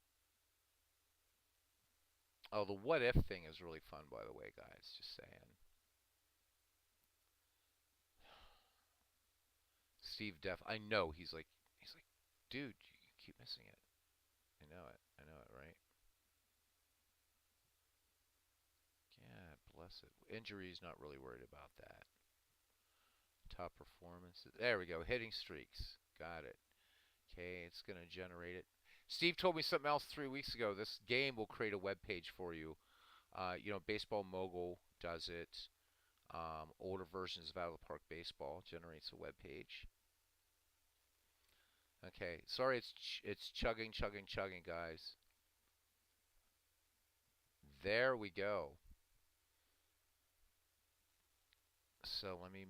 Oh, the what if thing is really fun, by the way, guys. Just saying. Steve Def. I know he's like, dude, you keep missing it. I know it. I know it, right? Yeah, bless it. Injuries, not really worried about that. Top performances. There we go. Hitting streaks. Got it. Okay, it's going to generate it. Steve told me something else 3 weeks ago. This game will create a web page for you Baseball Mogul does it. Older versions of Out of the Park Baseball generates a web page. Okay, sorry, it's chugging, chugging, chugging, guys. There we go. So let me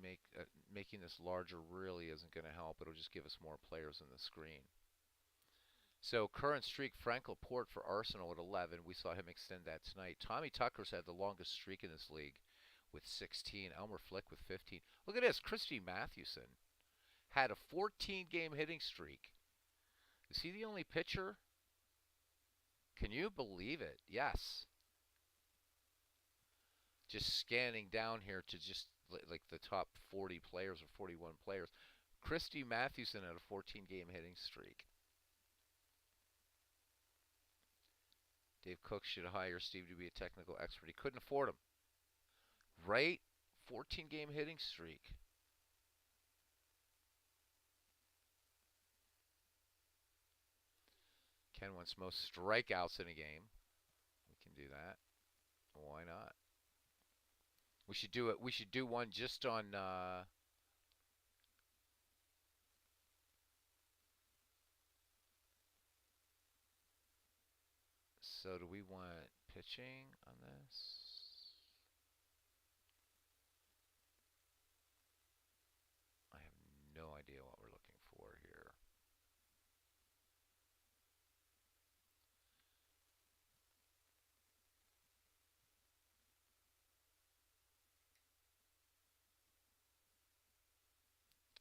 making this larger really isn't going to help. It'll just give us more players on the screen. So current streak, Frank Laporte for Arsenal at 11. We saw him extend that tonight. Tommy Tucker's had the longest streak in this league with 16. Elmer Flick with 15. Look at this. Christy Mathewson had a 14-game hitting streak. Is he the only pitcher? Can you believe it? Yes. Just scanning down here to just like the top 40 players or 41 players. Christy Mathewson had a 14-game hitting streak. Dave Cook should hire Steve to be a technical expert. He couldn't afford him. Right? 14-game hitting streak. Ken wants most strikeouts in a game. We can do that. Why not? We should do it. We should do one just on. So do we want pitching on this? I have no idea what we're looking for here.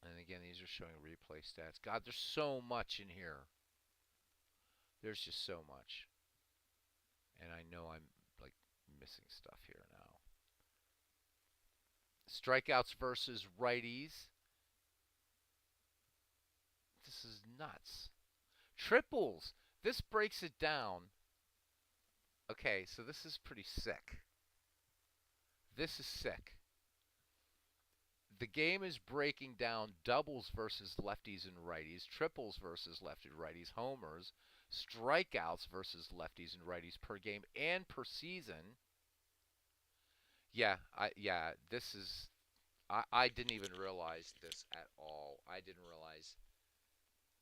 And again, these are showing replay stats. God, there's so much in here. There's just so much. And I know I'm like missing stuff here now. Strikeouts versus righties. This is nuts. Triples. This breaks it down. Okay, so this is pretty sick. This is sick. The game is breaking down doubles versus lefties and righties, triples versus lefty righties, homers, strikeouts versus lefties and righties per game and per season. Yeah, this is I didn't even realize this at all. I didn't realize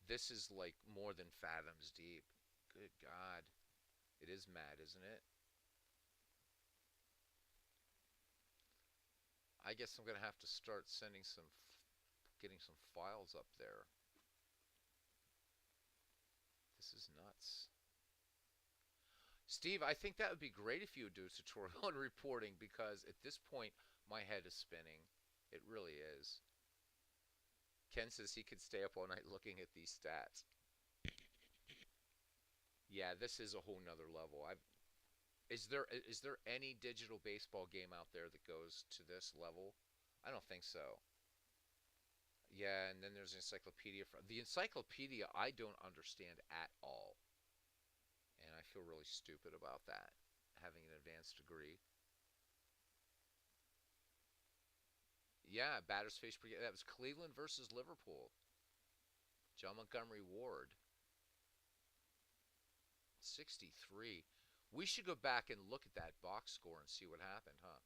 this is like more than fathoms deep. Good God. It is mad, isn't it? I guess I'm going to have to start sending getting some files up there. This is nuts. Steve, I think that would be great if you would do a tutorial on reporting because at this point my head is spinning. It really is. Ken says he could stay up all night looking at these stats. Yeah, this is a whole nother level. Is there any digital baseball game out there that goes to this level? I don't think so. Yeah, and then there's an encyclopedia. The encyclopedia I don't understand at all, and I feel really stupid about that, having an advanced degree. Yeah, batters face per game. That was Cleveland versus Liverpool. John Montgomery Ward, 63. We should go back and look at that box score and see what happened, huh?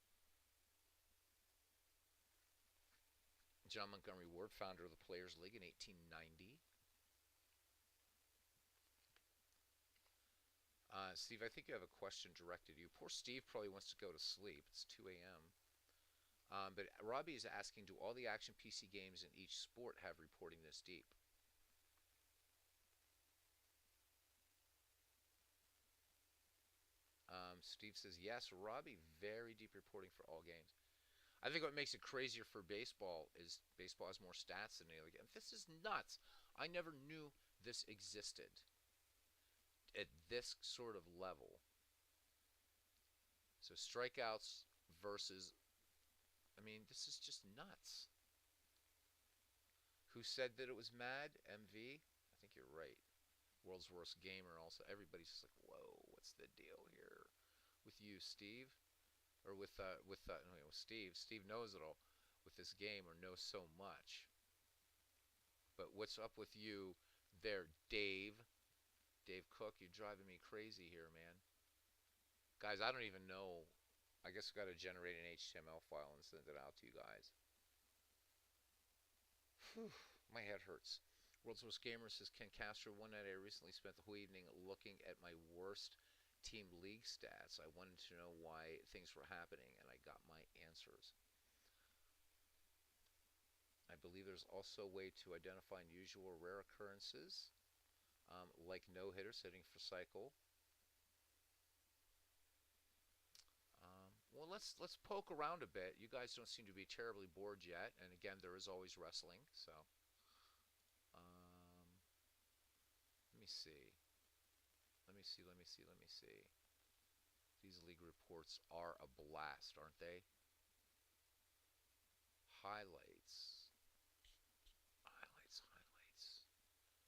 John Montgomery Ward, founder of the Players League in 1890. Steve, I think you have a question directed to you. Poor Steve probably wants to go to sleep. It's 2 a.m. But Robbie is asking, do all the action PC games in each sport have reporting this deep? Steve says, yes, Robbie, very deep reporting for all games. I think what makes it crazier for baseball is baseball has more stats than any other game. This is nuts. I never knew this existed at this sort of level. So strikeouts versus, I mean, this is just nuts. Who said that it was mad? MV? I think you're right. World's worst gamer also. Everybody's just like, whoa, what's the deal here with you, Steve? Or no, Steve. Steve knows it all with this game or knows so much. But what's up with you there, Dave? Dave Cook, you're driving me crazy here, man. Guys, I don't even know. I guess I got to generate an HTML file and send it out to you guys. Whew, my head hurts. World's Worst Gamer says, Ken Castro, one night I recently spent the whole evening looking at my worst team league stats. I wanted to know why things were happening, and I got my answers. I believe there's also a way to identify unusual or rare occurrences, like no-hitters hitting for cycle. Well, let's poke around a bit. You guys don't seem to be terribly bored yet, and again, there is always wrestling. So, let me see. Let me see. Let me see. Let me see. These league reports are a blast, aren't they? Highlights. Highlights. Highlights.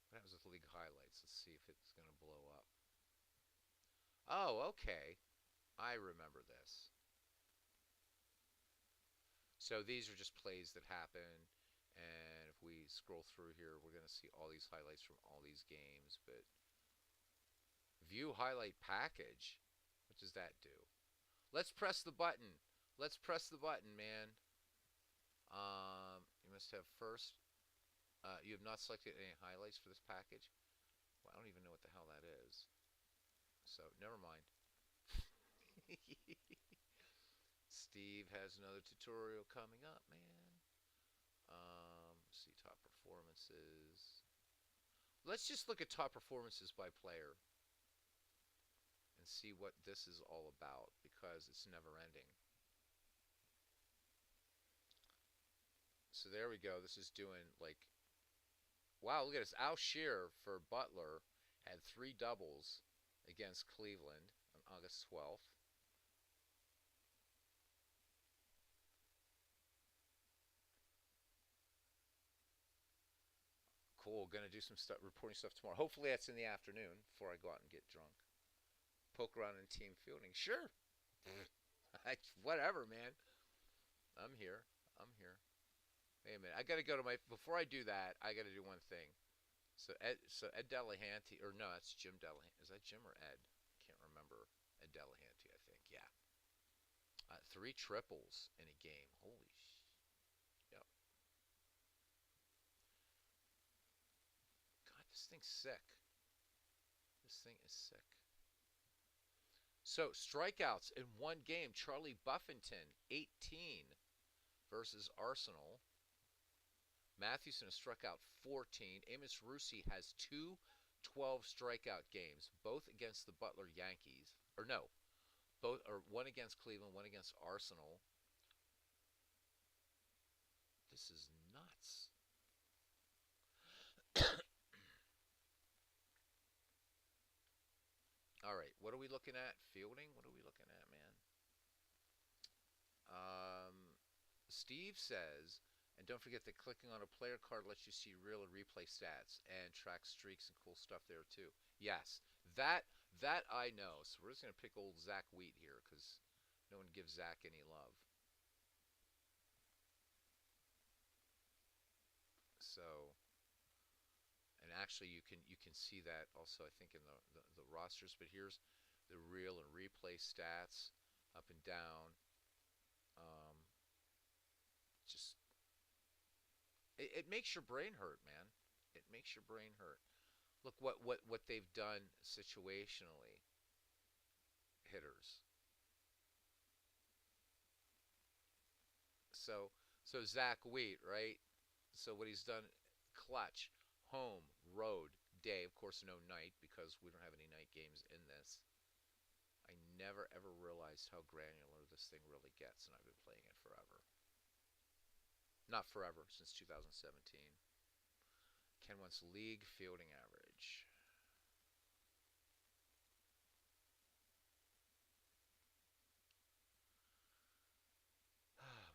What happens with league highlights? Let's see if it's going to blow up. Oh, okay. I remember this. So these are just plays that happen, and if we scroll through here, we're going to see all these highlights from all these games. But view highlight package, what does that do? Let's press the button. Let's press the button, man. You must have first. You have not selected any highlights for this package. Well, I don't even know what the hell that is. So never mind. Steve has another tutorial coming up, man. See top performances. Let's just look at top performances by player and see what this is all about, because it's never ending. So there we go. This is doing like, wow, look at this. Al Shearer for Butler had 3 doubles against Cleveland on August 12th. Cool. Gonna do some stuff, reporting stuff tomorrow. Hopefully that's in the afternoon before I go out and get drunk. Poke around in team fielding. Sure. Whatever, man. I'm here. I'm here. Wait a minute. I gotta go to my. Before I do that, I gotta do one thing. So Ed Delahanty, or no, that's Jim Delahanty. Is that Jim or Ed? Can't remember. Ed Delahanty, I think. Yeah. 3 triples in a game. Holy sh. Yep. God, this thing's sick. This thing is sick. So, strikeouts in one game. Charlie Buffington, 18 versus Arsenal. Mathewson has struck out 14. Amos Russi has 2 12 strikeout games, both against the Butler Yankees. Or no, both or one against Cleveland, one against Arsenal. This is nuts. All right, what are we looking at? Fielding? What are we looking at, man? Steve says, and don't forget that clicking on a player card lets you see real and replay stats and track streaks and cool stuff there too. Yes, that I know. So we're just gonna pick old Zach Wheat here because no one gives Zach any love. So, and actually you can see that also I think in the rosters. But here's the real and replay stats up and down. Um, just it makes your brain hurt, man. It makes your brain hurt. Look what they've done situationally. Hitters. So so Zach Wheat, right? So what he's done, clutch, home, road, day. Of course, no night because we don't have any night games in this. I never ever realized how granular this thing really gets, and I've been playing it forever. Not forever, since 2017. Ken wants league fielding average.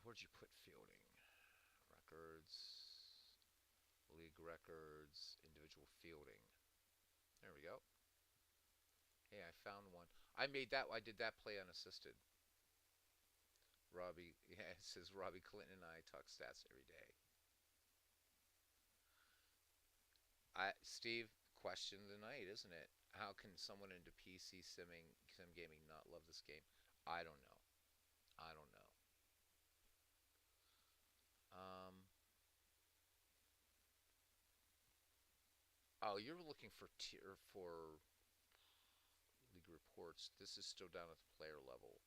Where'd you put fielding? Records, league records, individual fielding. There we go. Hey, I found one. I made that. I did that play unassisted. Robbie, yeah, it says Robbie Clinton and I talk stats every day. Steve, question of the night, isn't it? How can someone into PC sim gaming not love this game? I don't know. I don't know. Oh, you're looking for tier for league reports. This is still down at the player level,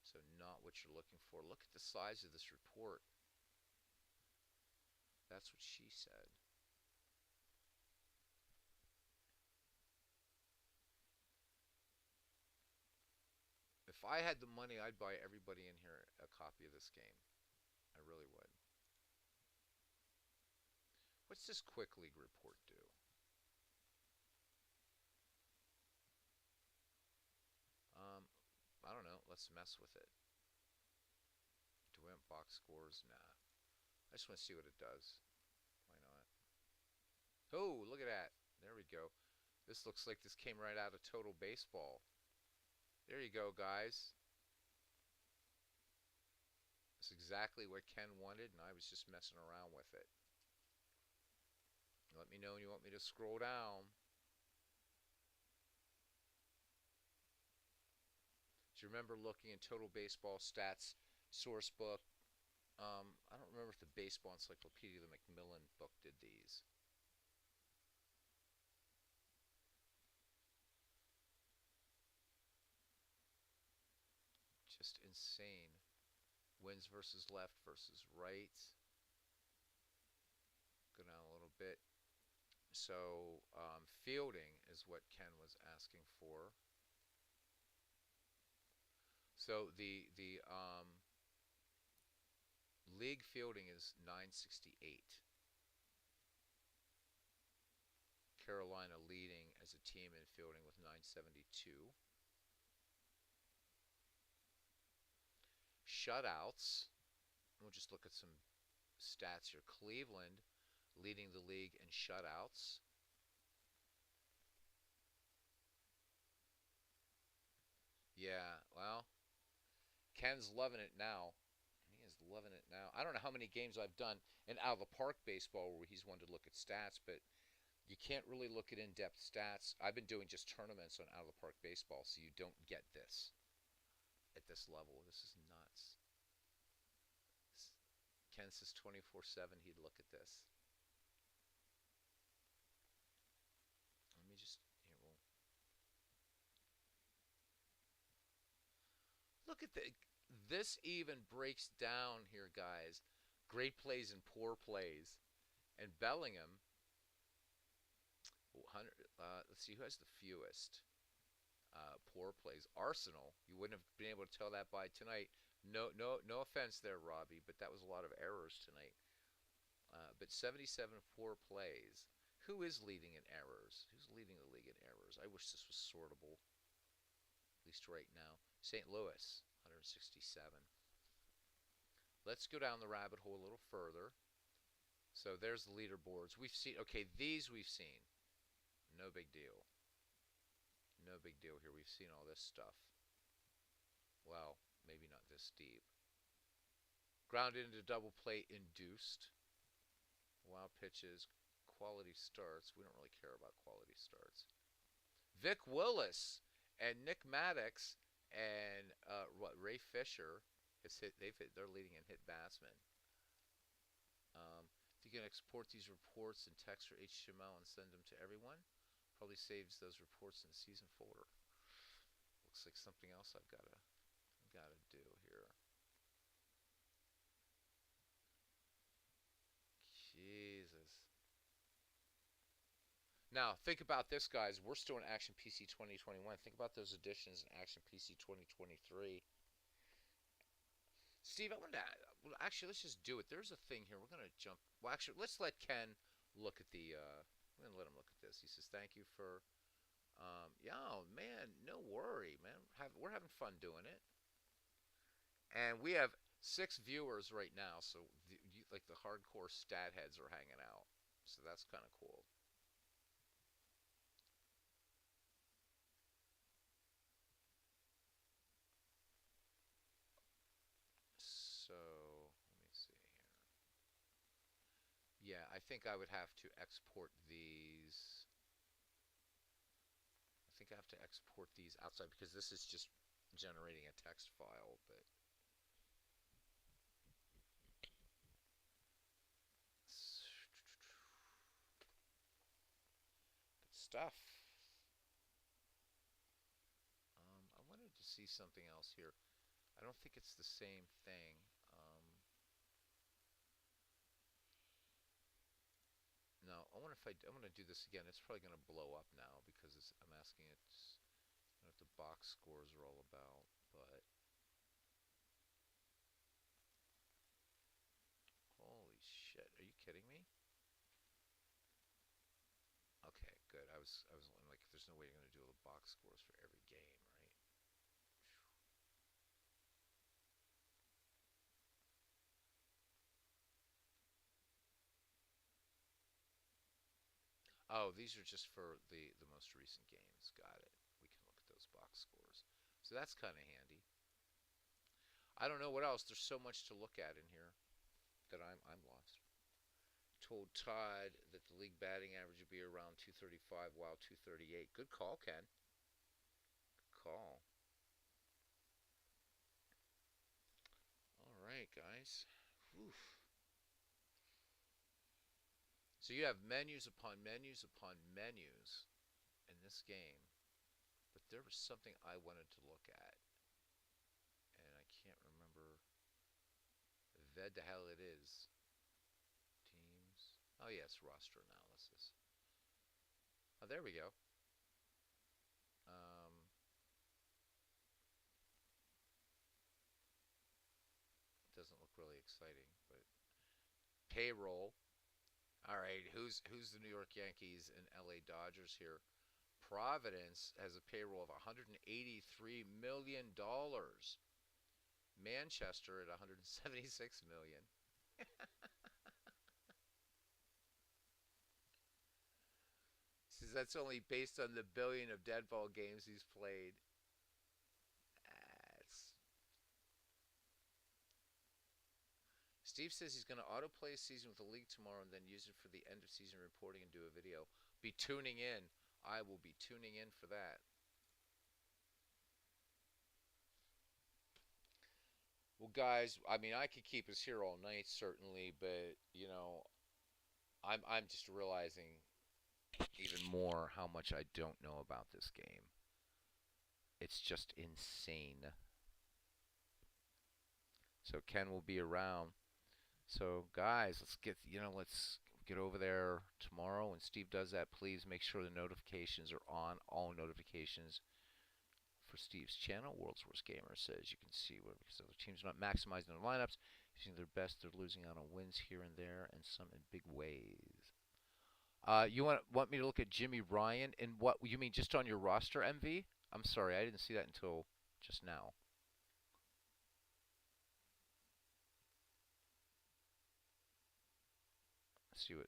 so not what you're looking for. Look at the size of this report. That's what she said. If I had the money, I'd buy everybody in here a copy of this game. I really would. What's this quick league report do? Um, I don't know. Let's mess with it. Do we want box scores? Nah. I just want to see what it does. Why not? Oh, look at that. There we go. This looks like this came right out of Total Baseball. There you go, guys. That's exactly what Ken wanted, and I was just messing around with it. Let me know when you want me to scroll down. Do you remember looking in Total Baseball Stats source book? I don't remember if the Baseball Encyclopedia, the Macmillan book, did these. Just insane. Wins versus left versus right. Go down a little bit. So fielding is what Ken was asking for. So the league fielding is 968. Carolina leading as a team in fielding with 972. Shutouts. We'll just look at some stats here. Cleveland leading the league in shutouts. Yeah, well, Ken's loving it now. He is loving it now. I don't know how many games I've done in out of the park baseball where he's wanted to look at stats, but you can't really look at in-depth stats. I've been doing just tournaments on out of the park baseball, so you don't get this at this level. This is nuts. Ken says 24/7 he'd look at this. Let me just here. Well, look at the. This even breaks down here, guys. Great plays and poor plays. And Bellingham, 100. Let's see who has the fewest poor plays. Arsenal. You wouldn't have been able to tell that by tonight. No, no, no offense there, Robbie, but that was a lot of errors tonight. But 77 poor plays. Who is leading in errors? Who's leading the league in errors? I wish this was sortable, at least right now. St. Louis, 167. Let's go down the rabbit hole a little further. So there's the leaderboards. We've seen, okay, these we've seen. No big deal. No big deal here. We've seen all this stuff. Well, maybe not this deep. Grounded into double play induced. Wild pitches. Quality starts. We don't really care about quality starts. Vic Willis and Nick Maddox and Ray Fisher has hit. They're leading in hit batsmen. If you can export these reports in text or HTML and send them to everyone, probably saves those reports in the season folder. Looks like something else I've gotta do here. Jesus. Now, think about this, guys. We're still in Action PC 2021. Think about those additions in Action PC 2023. Steve, I wanted to. Well, actually, let's just do it. There's a thing here. We're gonna jump. Well, actually, let's let Ken look at the. I'm gonna let him look at this. He says, "Thank you for." Yeah, oh, man, no worry, man. We're having fun doing it, and we have 6 viewers right now. So, like the hardcore stat heads are hanging out. So that's kind of cool. So let me see here. Yeah, I think I would have to export these. think I have to export these outside because this is just generating a text file, but stuff. I wanted to see something else here. I don't think it's the same thing. No, I wonder if I'm going to do this again. It's probably going to blow up now because I'm asking it what the box scores are all about. But holy shit, are you kidding me? Okay, good. I was like, there's no way you're going to do all the box scores for every game, right? Oh, these are just for the most recent games. Got it. We can look at those box scores. So that's kind of handy. I don't know what else. There's so much to look at in here that I'm lost. Told Todd that the league batting average would be around 235, while 238. Good call, Ken. Good call. All right, guys. Oof. So you have menus upon menus upon menus in this game, but there was something I wanted to look at, and I can't remember the hell it is. Teams. Oh yes, roster analysis. Oh, there we go. Um, it doesn't look really exciting, but payroll. All right, who's the New York Yankees and LA Dodgers here? Providence has a payroll of $183 million. Manchester at 176 million. Says that's only based on the billion of dead ball games he's played. That's... Steve says he's going to autoplay a season with the league tomorrow and then use it for the end of season reporting and do a video. Be tuning in. I will be tuning in for that. Well, guys, I mean, I could keep us here all night, certainly, but I'm just realizing even more how much I don't know about this game. It's just insane. So Ken will be around. So guys, let's get over there tomorrow. When Steve does that, please make sure the notifications are on. All notifications for Steve's channel. World's Worst Gamer says you can see where because other teams are not maximizing their lineups, using their best. They're losing out on wins here and there, and some in big ways. You want me to look at Jimmy Ryan and what you mean just on your roster, MV? I'm sorry, I didn't see that until just now. Let's see what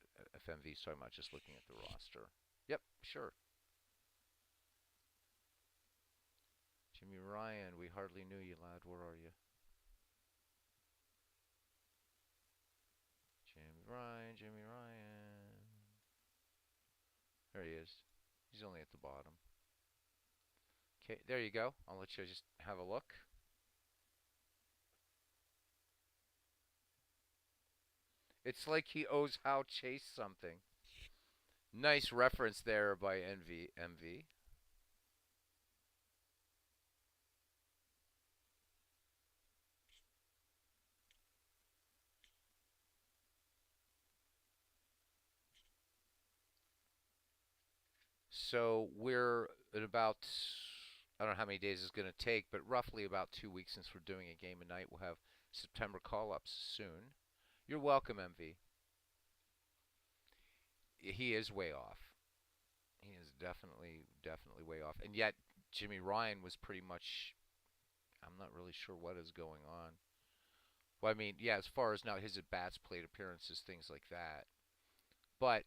FMV is talking about. Just looking at the roster. Yep, sure. Jimmy Ryan, we hardly knew you, lad. Where are you? Jimmy Ryan, Jimmy Ryan. There he is. He's only at the bottom. Okay, there you go. I'll let you just have a look. It's like he owes Hal Chase something. Nice reference there by MV. So we're at about, I don't know how many days it's going to take, but roughly about 2 weeks since we're doing a game a night. We'll have September call-ups soon. You're welcome, MV. He is way off. He is definitely way off. And yet, Jimmy Ryan was pretty much, I'm not really sure what is going on. Well, I mean, yeah, as far as now his at-bats, plate appearances, things like that. But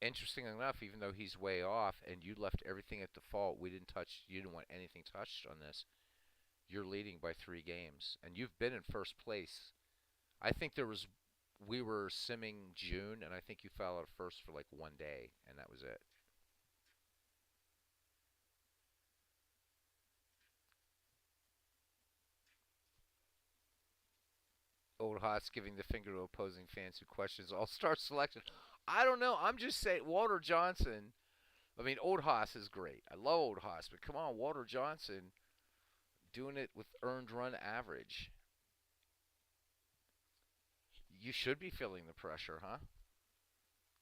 interesting enough, even though he's way off and you left everything at default, you didn't want anything touched on this. You're leading by 3 games, and you've been in first place. I think we were simming June, and I think you fell out of first for like one day, and that was it. Old Haas giving the finger to opposing fans who questions all-star selection. I don't know. I'm just saying, Walter Johnson. I mean, Old Haas is great. I love Old Haas, but come on, Walter Johnson doing it with earned run average. You should be feeling the pressure, huh?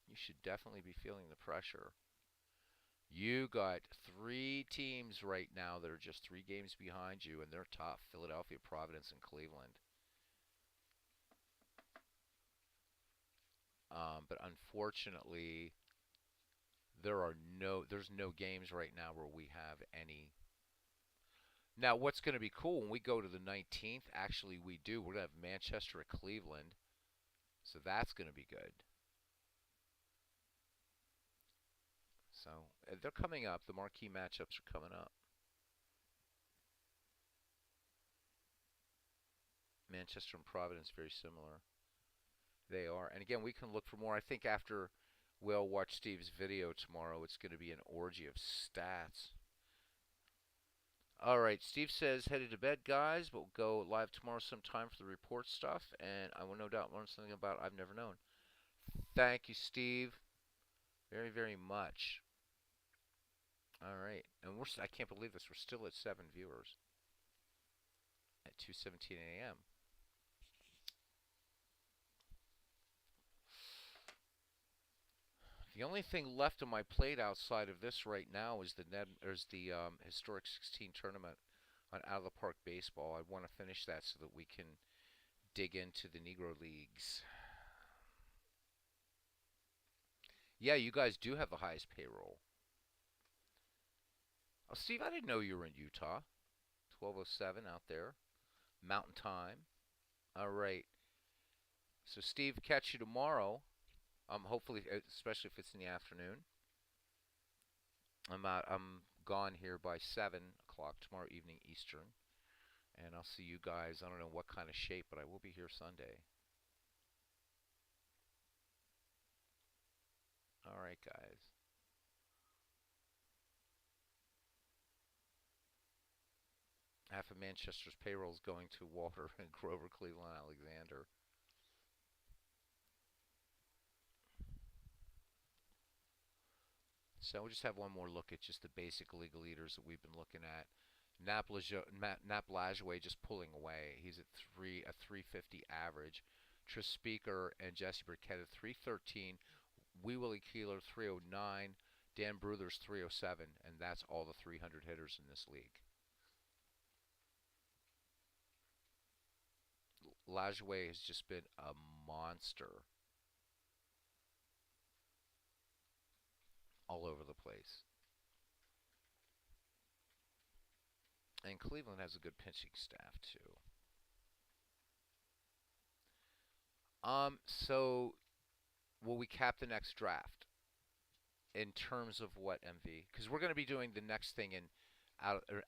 You should definitely be feeling the pressure. You got three teams right now that are just 3 games behind you, and they're tough: Philadelphia, Providence, and Cleveland. But unfortunately, there's no games right now where we have any. Now, what's going to be cool when we go to the 19th? Actually, we do. We're going to have Manchester at Cleveland, so that's going to be good. So they're coming up. The marquee matchups are coming up. Manchester and Providence, very similar. They are. And again, we can look for more. I think after we'll watch Steve's video tomorrow, it's going to be an orgy of stats. All right, Steve says, headed to bed, guys, but we'll go live tomorrow sometime for the report stuff, and I will no doubt learn something about I've never known. Thank you, Steve, very, very much. All right, and I can't believe this. We're still at 7 viewers at 2:17 a.m. The only thing left on my plate outside of this right now is the historic 16 tournament on Out of the Park baseball. I want to finish that so that we can dig into the Negro Leagues. Yeah, you guys do have the highest payroll. Oh, Steve, I didn't know you were in Utah. 12:07 out there, Mountain Time. All right. So, Steve, catch you tomorrow. Hopefully, especially if it's in the afternoon. I'm gone here by 7 o'clock tomorrow evening Eastern, and I'll see you guys. I don't know what kind of shape, but I will be here Sunday. All right, guys. Half of Manchester's payroll is going to Walter and Grover, Cleveland, Alexander. So we'll just have one more look at just the basic league leaders that we've been looking at. Nap Lajoie just pulling away. He's at a 350 average. Tris Speaker and Jesse Burkett at 313. Wee Willie Keeler 309. Dan Bruther's 307, and that's all the 300 hitters in this league. Lajoie has just been a monster all over the place. And Cleveland has a good pitching staff too. So will we cap the next draft in terms of what, MV? Because we're going to be doing the next thing in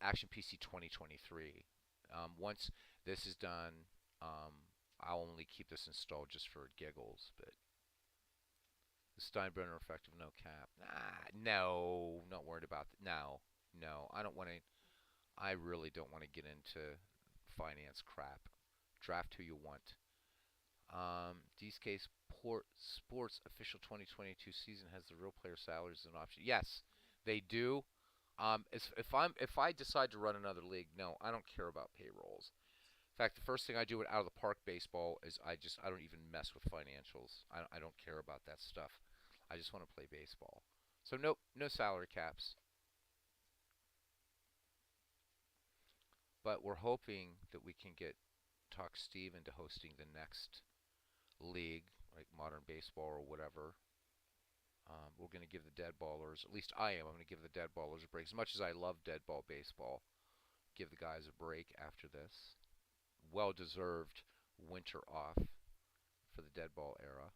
Action PC 2023. Once this is done, I'll only keep this installed just for giggles, but the Steinbrenner effect of no cap. No, not worried about that. No, I don't want to. I really don't want to get into finance crap. Draft who you want. DSK Sports official 2022 season has the real player salaries as an option. Yes, they do. If I decide to run another league, no, I don't care about payrolls. In fact, the first thing I do at Out of the Park baseball is I don't even mess with financials. I don't care about that stuff. I just want to play baseball. So nope, no salary caps. But we're hoping that we can talk Steve into hosting the next league, like modern baseball or whatever. We're going to give the dead ballers, at least I am, I'm going to give the dead ballers a break. As much as I love dead ball baseball, give the guys a break after this. Well-deserved winter off for the dead ball era.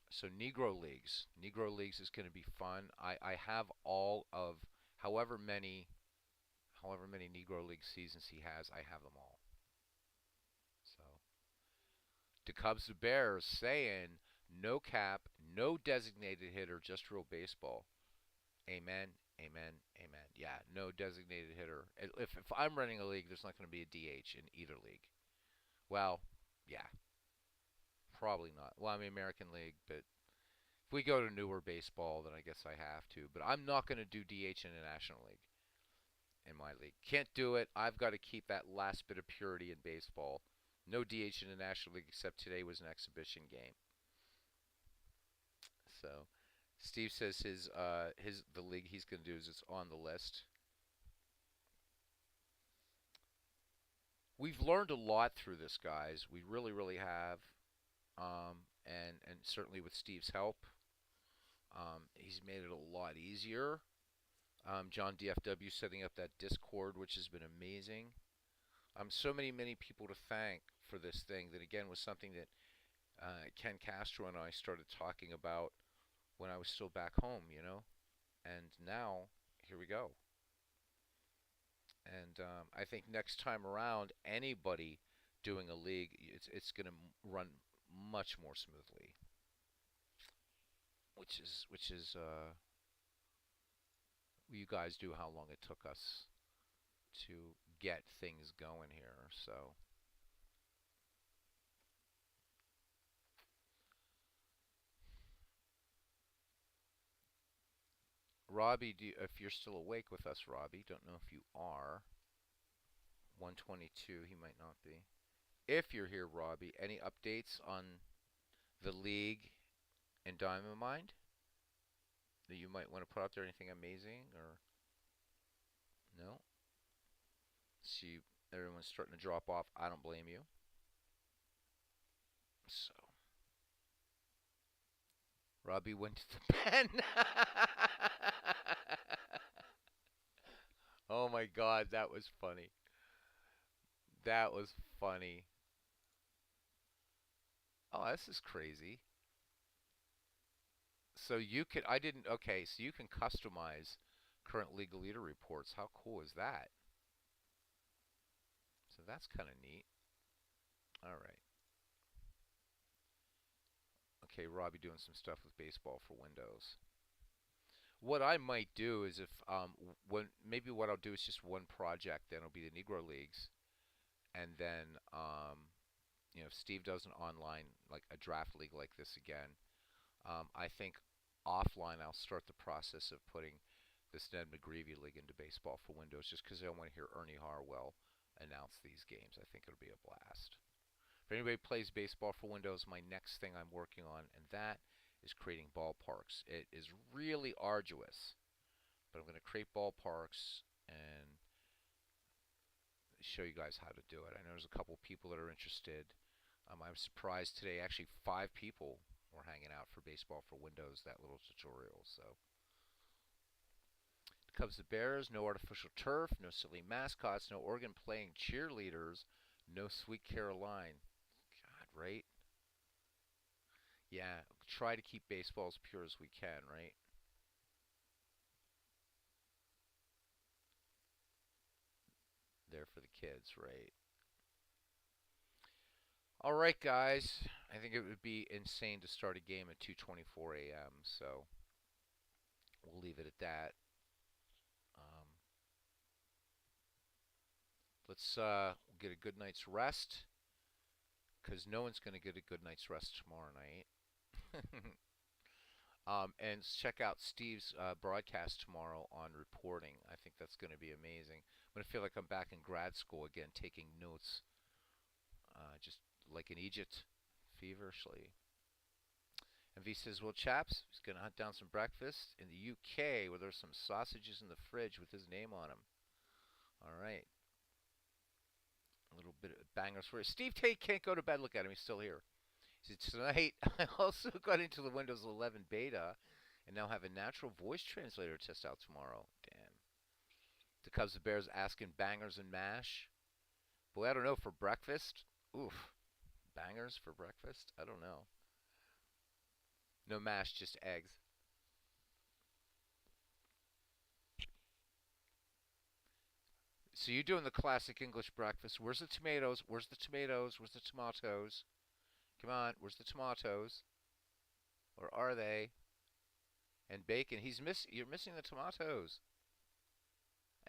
So Negro Leagues is going to be fun. I have all of however many Negro League seasons he has, I have them all. So the Cubs to Bears saying no cap, no designated hitter, just real baseball. Amen. Amen. Amen. Yeah, no designated hitter. If I'm running a league, there's not going to be a DH in either league. Well, yeah, probably not. Well, I mean American League, but if we go to newer baseball, then I guess I have to. But I'm not going to do DH in the National League in my league. Can't do it. I've got to keep that last bit of purity in baseball. No DH in the National League except today was an exhibition game. So, Steve says his the league he's going to do is it's on the list. We've learned a lot through this, guys. We really, really have. And certainly with Steve's help, he's made it a lot easier. John DFW setting up that Discord, which has been amazing. So many people to thank for this thing. That again was something that Ken Castro and I started talking about when I was still back home, And now here we go. And I think next time around, anybody doing a league, it's going to run much more smoothly, which is you guys do how long it took us to get things going here. So Robbie, if you're still awake with us, Robbie, don't know if you are. 122, he might not be. If you're here, Robbie, any updates on the league in Diamond Mind that you might want to put out there? Anything amazing or no? See, everyone's starting to drop off. I don't blame you. So, Robbie went to the pen. Oh my God, that was funny. That was funny. Oh, this is crazy. So you could, I didn't, okay, so you can customize current legal leader reports. How cool is that? So that's kind of neat. All right. Okay, Robbie doing some stuff with baseball for Windows. What I might do is if when maybe what I'll do is just one project, then it'll be the Negro Leagues, and then if Steve does an online like a draft league like this again, I think offline I'll start the process of putting this Ned McGreevy league into baseball for Windows, just because I want to hear Ernie Harwell announce these games. I think it'll be a blast. If anybody plays baseball for Windows, my next thing I'm working on, and that is creating ballparks. It is really arduous, but I'm going to create ballparks and show you guys how to do it. I know there's a couple people that are interested. I'm surprised today, actually 5 people were hanging out for baseball for Windows, that little tutorial. So, the Cubs, the Bears, no artificial turf, no silly mascots, no organ playing cheerleaders, no Sweet Caroline. God, right? Yeah, try to keep baseball as pure as we can, right? There for the kids, right? All right, guys. I think it would be insane to start a game at 2:24 a.m. So we'll leave it at that. Um, let's get a good night's rest, because no one's going to get a good night's rest tomorrow night. And check out Steve's broadcast tomorrow on reporting. I think that's going to be amazing. I'm going to feel like I'm back in grad school again, taking notes, just like in Egypt, feverishly. And V says, well, chaps, he's going to hunt down some breakfast in the UK where there's some sausages in the fridge with his name on them. All right. A little bit of bangers for you. Steve Tate can't go to bed. Look at him. He's still here. He said, tonight, I also got into the Windows 11 beta and now have a natural voice translator test out tomorrow. Damn. The Cubs and Bears asking bangers and mash. Boy, I don't know. For breakfast? Oof. Bangers for breakfast? I don't know. No mash, just eggs. So you're doing the classic English breakfast. Where's the tomatoes? Where's the tomatoes? Where's the tomatoes? Come on, where's the tomatoes? Or are they? And bacon. You're missing the tomatoes.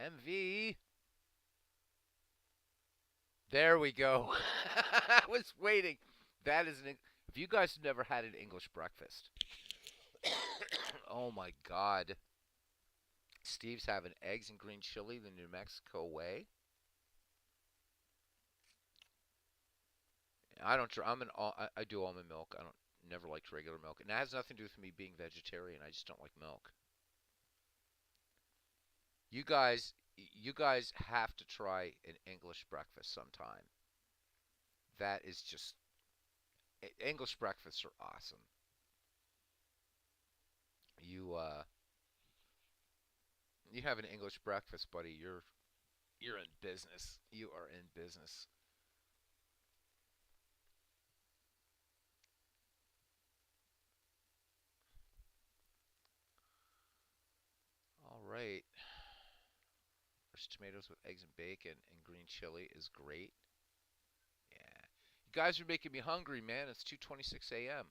MV. There we go. I was waiting. That is an. If you guys have never had an English breakfast, oh my God. Steve's having eggs and green chili the New Mexico way. I don't. I'm an. I do almond milk. I don't. Never liked regular milk, and that has nothing to do with me being vegetarian. I just don't like milk. You guys have to try an English breakfast sometime. That is just English breakfasts are awesome. You have an English breakfast, buddy. You're in business. You are in business. All right. Fresh tomatoes with eggs and bacon and green chili is great. Yeah. You guys are making me hungry, man. It's 2:26 a.m.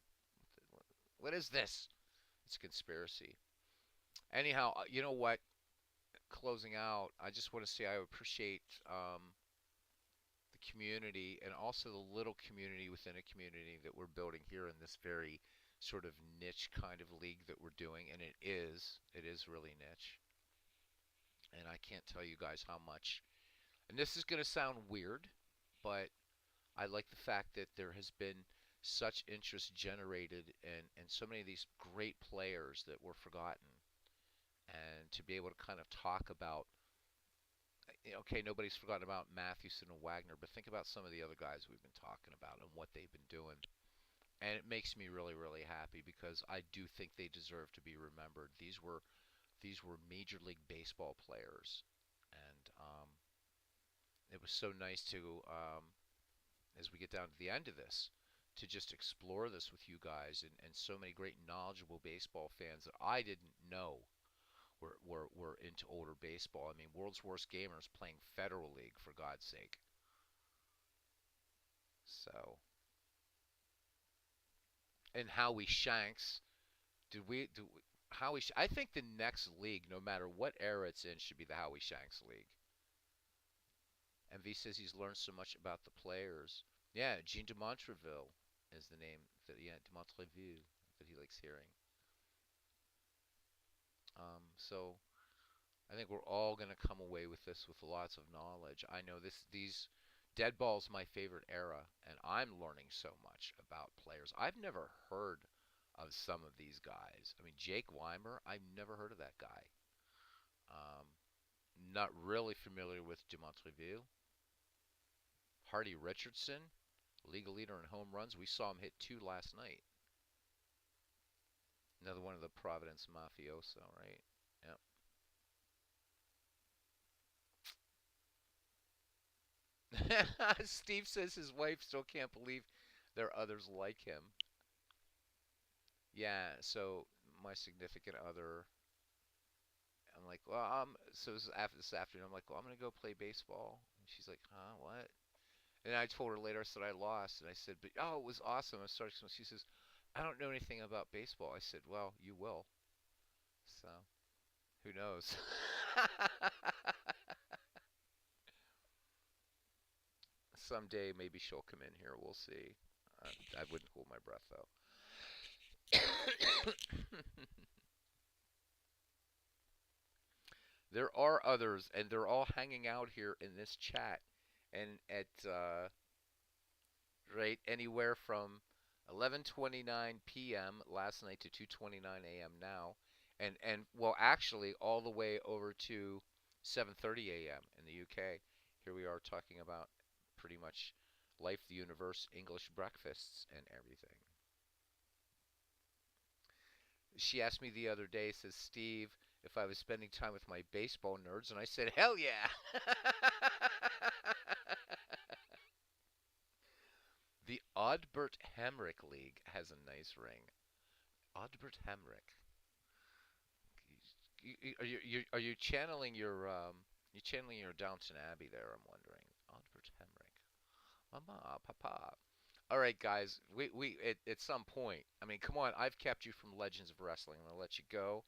What is this? It's a conspiracy. Anyhow, you know what? Closing out, I just want to say I appreciate the community and also the little community within a community that we're building here in this very sort of niche kind of league that we're doing, and it is really niche. And I can't tell you guys how much. And this is going to sound weird, but I like the fact that there has been such interest generated and so many of these great players that were forgotten, and to be able to kind of talk about, okay, nobody's forgotten about Mathewson and Wagner, but think about some of the other guys we've been talking about and what they've been doing. And it makes me really, really happy because I do think they deserve to be remembered. These were Major League Baseball players, and it was so nice to, as we get down to the end of this, to just explore this with you guys and so many great knowledgeable baseball fans that I didn't know were into older baseball. I mean, world's worst gamers playing Federal League, for God's sake. So, and Howie Shanks, I think the next league, no matter what era it's in, should be the Howie Shanks League. And V says he's learned so much about the players. Yeah, Gene de Montreville is the name that, yeah, de Montreville, that he likes hearing. So I think we're all going to come away with this with lots of knowledge. I know these dead ball's my favorite era, and I'm learning so much about players. I've never heard of some of these guys. I mean, Jake Weimer, I've never heard of that guy. Um, Not really familiar with de Montreville. Hardy Richardson, league leader in home runs. We saw him hit two last night. Another one of the Providence mafioso, right? Yep. Steve says his wife still can't believe there are others like him. Yeah, so my significant other, I'm like, well, so after this afternoon, I'm like, well, I'm gonna go play baseball. And she's like, huh, what? And I told her later, I said I lost, and I said, but oh, it was awesome. I started. She says, I don't know anything about baseball. I said, well, you will. So who knows? Someday maybe she'll come in here. We'll see. I wouldn't hold my breath though. There are others, and they're all hanging out here in this chat, and at right anywhere from 11:29 p.m. last night to 2:29 a.m. now, and well, actually, all the way over to 7:30 a.m. in the UK. Here we are talking about pretty much life, the universe, English breakfasts, and everything. She asked me the other day, says Steve, if I was spending time with my baseball nerds, and I said, hell yeah. The Oddbert Hemrick League has a nice ring. Oddbert Hemrick. Are you channeling your Downton Abbey there? I'm wondering. Oddbert Hemrick. Mama, papa. All right, guys. We at some point. I mean, come on. I've kept you from Legends of Wrestling. I'm gonna let you go.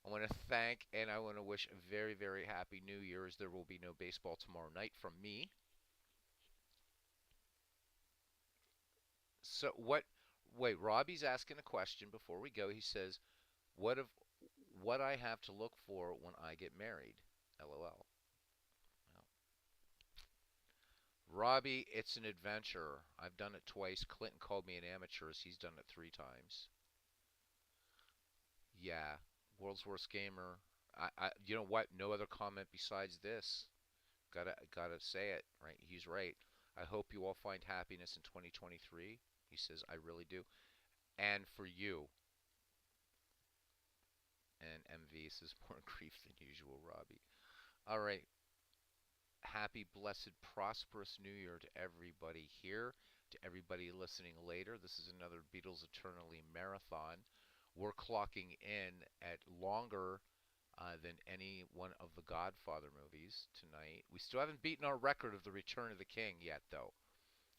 I want to thank and I want to wish a very, very happy New Year's. There will be no baseball tomorrow night from me. So what? Wait, Robbie's asking a question before we go. He says, "What if what I have to look for when I get married?" LOL. Well, Robbie, it's an adventure. I've done it twice. Clinton called me an amateur. He's done it 3 times. Yeah, world's worst gamer. You know what? No other comment besides this. Gotta say it, right? He's right. I hope you all find happiness in 2023. He says, I really do. And for you, and MV says, more grief than usual, Robbie. All right. Happy, blessed, prosperous New Year to everybody here, to everybody listening later. This is another Beatles Eternally marathon. We're clocking in at longer than any one of the Godfather movies tonight. We still haven't beaten our record of the Return of the King yet, though.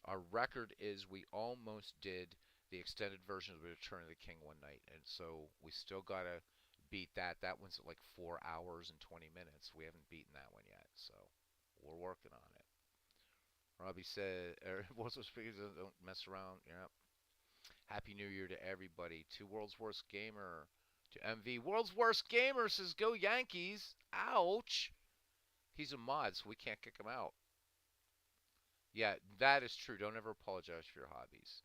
Our record is we almost did the extended version of the Return of the King one night, and so we still gotta beat that. That one's at like 4 hours and 20 minutes. We haven't beaten that one yet, so we're working on it. Robbie said, "World's Worst Speakers don't mess around." Yeah. Happy New Year to everybody. To World's Worst Gamer. To MV. World's Worst Gamer says, "Go Yankees." Ouch. He's a mod, so we can't kick him out. Yeah, that is true. Don't ever apologize for your hobbies.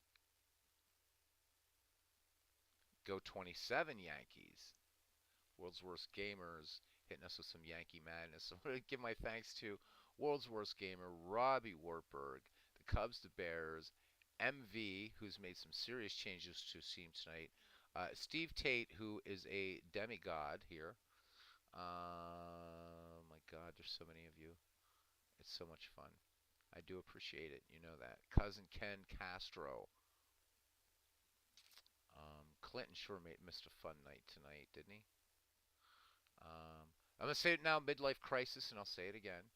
Go 27 Yankees. World's Worst Gamers hitting us with some Yankee madness. So I'm going to give my thanks to World's Worst Gamer, Robbie Wartburg, the Cubs, the Bears, MV, who's made some serious changes to his team tonight, Steve Tate, who is a demigod here. My God, there's so many of you. It's so much fun. I do appreciate it. You know that. Cousin Ken Castro. Clinton sure missed a fun night tonight, didn't he? I'm gonna say it now, midlife crisis, and I'll say it again,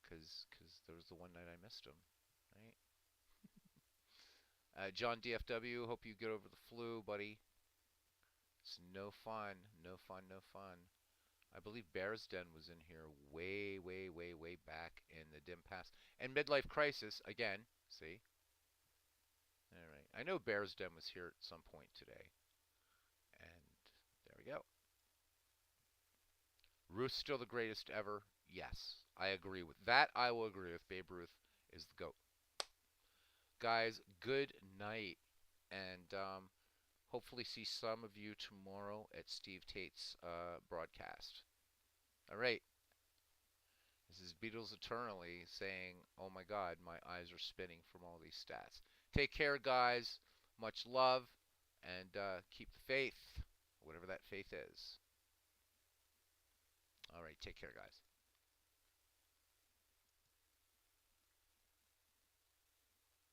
cause there was the one night I missed him, right? John DFW, hope you get over the flu, buddy. It's no fun, no fun, no fun. I believe Bear's Den was in here way, way, way, way back in the dim past. And midlife crisis again. See? All right. I know Bear's Den was here at some point today, and there we go. Ruth's still the greatest ever. Yes, I agree with that. I will agree with Babe Ruth is the GOAT. Guys, good night. And hopefully see some of you tomorrow at Steve Tate's broadcast. All right. This is Beatles Eternally saying, oh my God, my eyes are spinning from all these stats. Take care, guys. Much love. And keep the faith, whatever that faith is. All right. Take care, guys.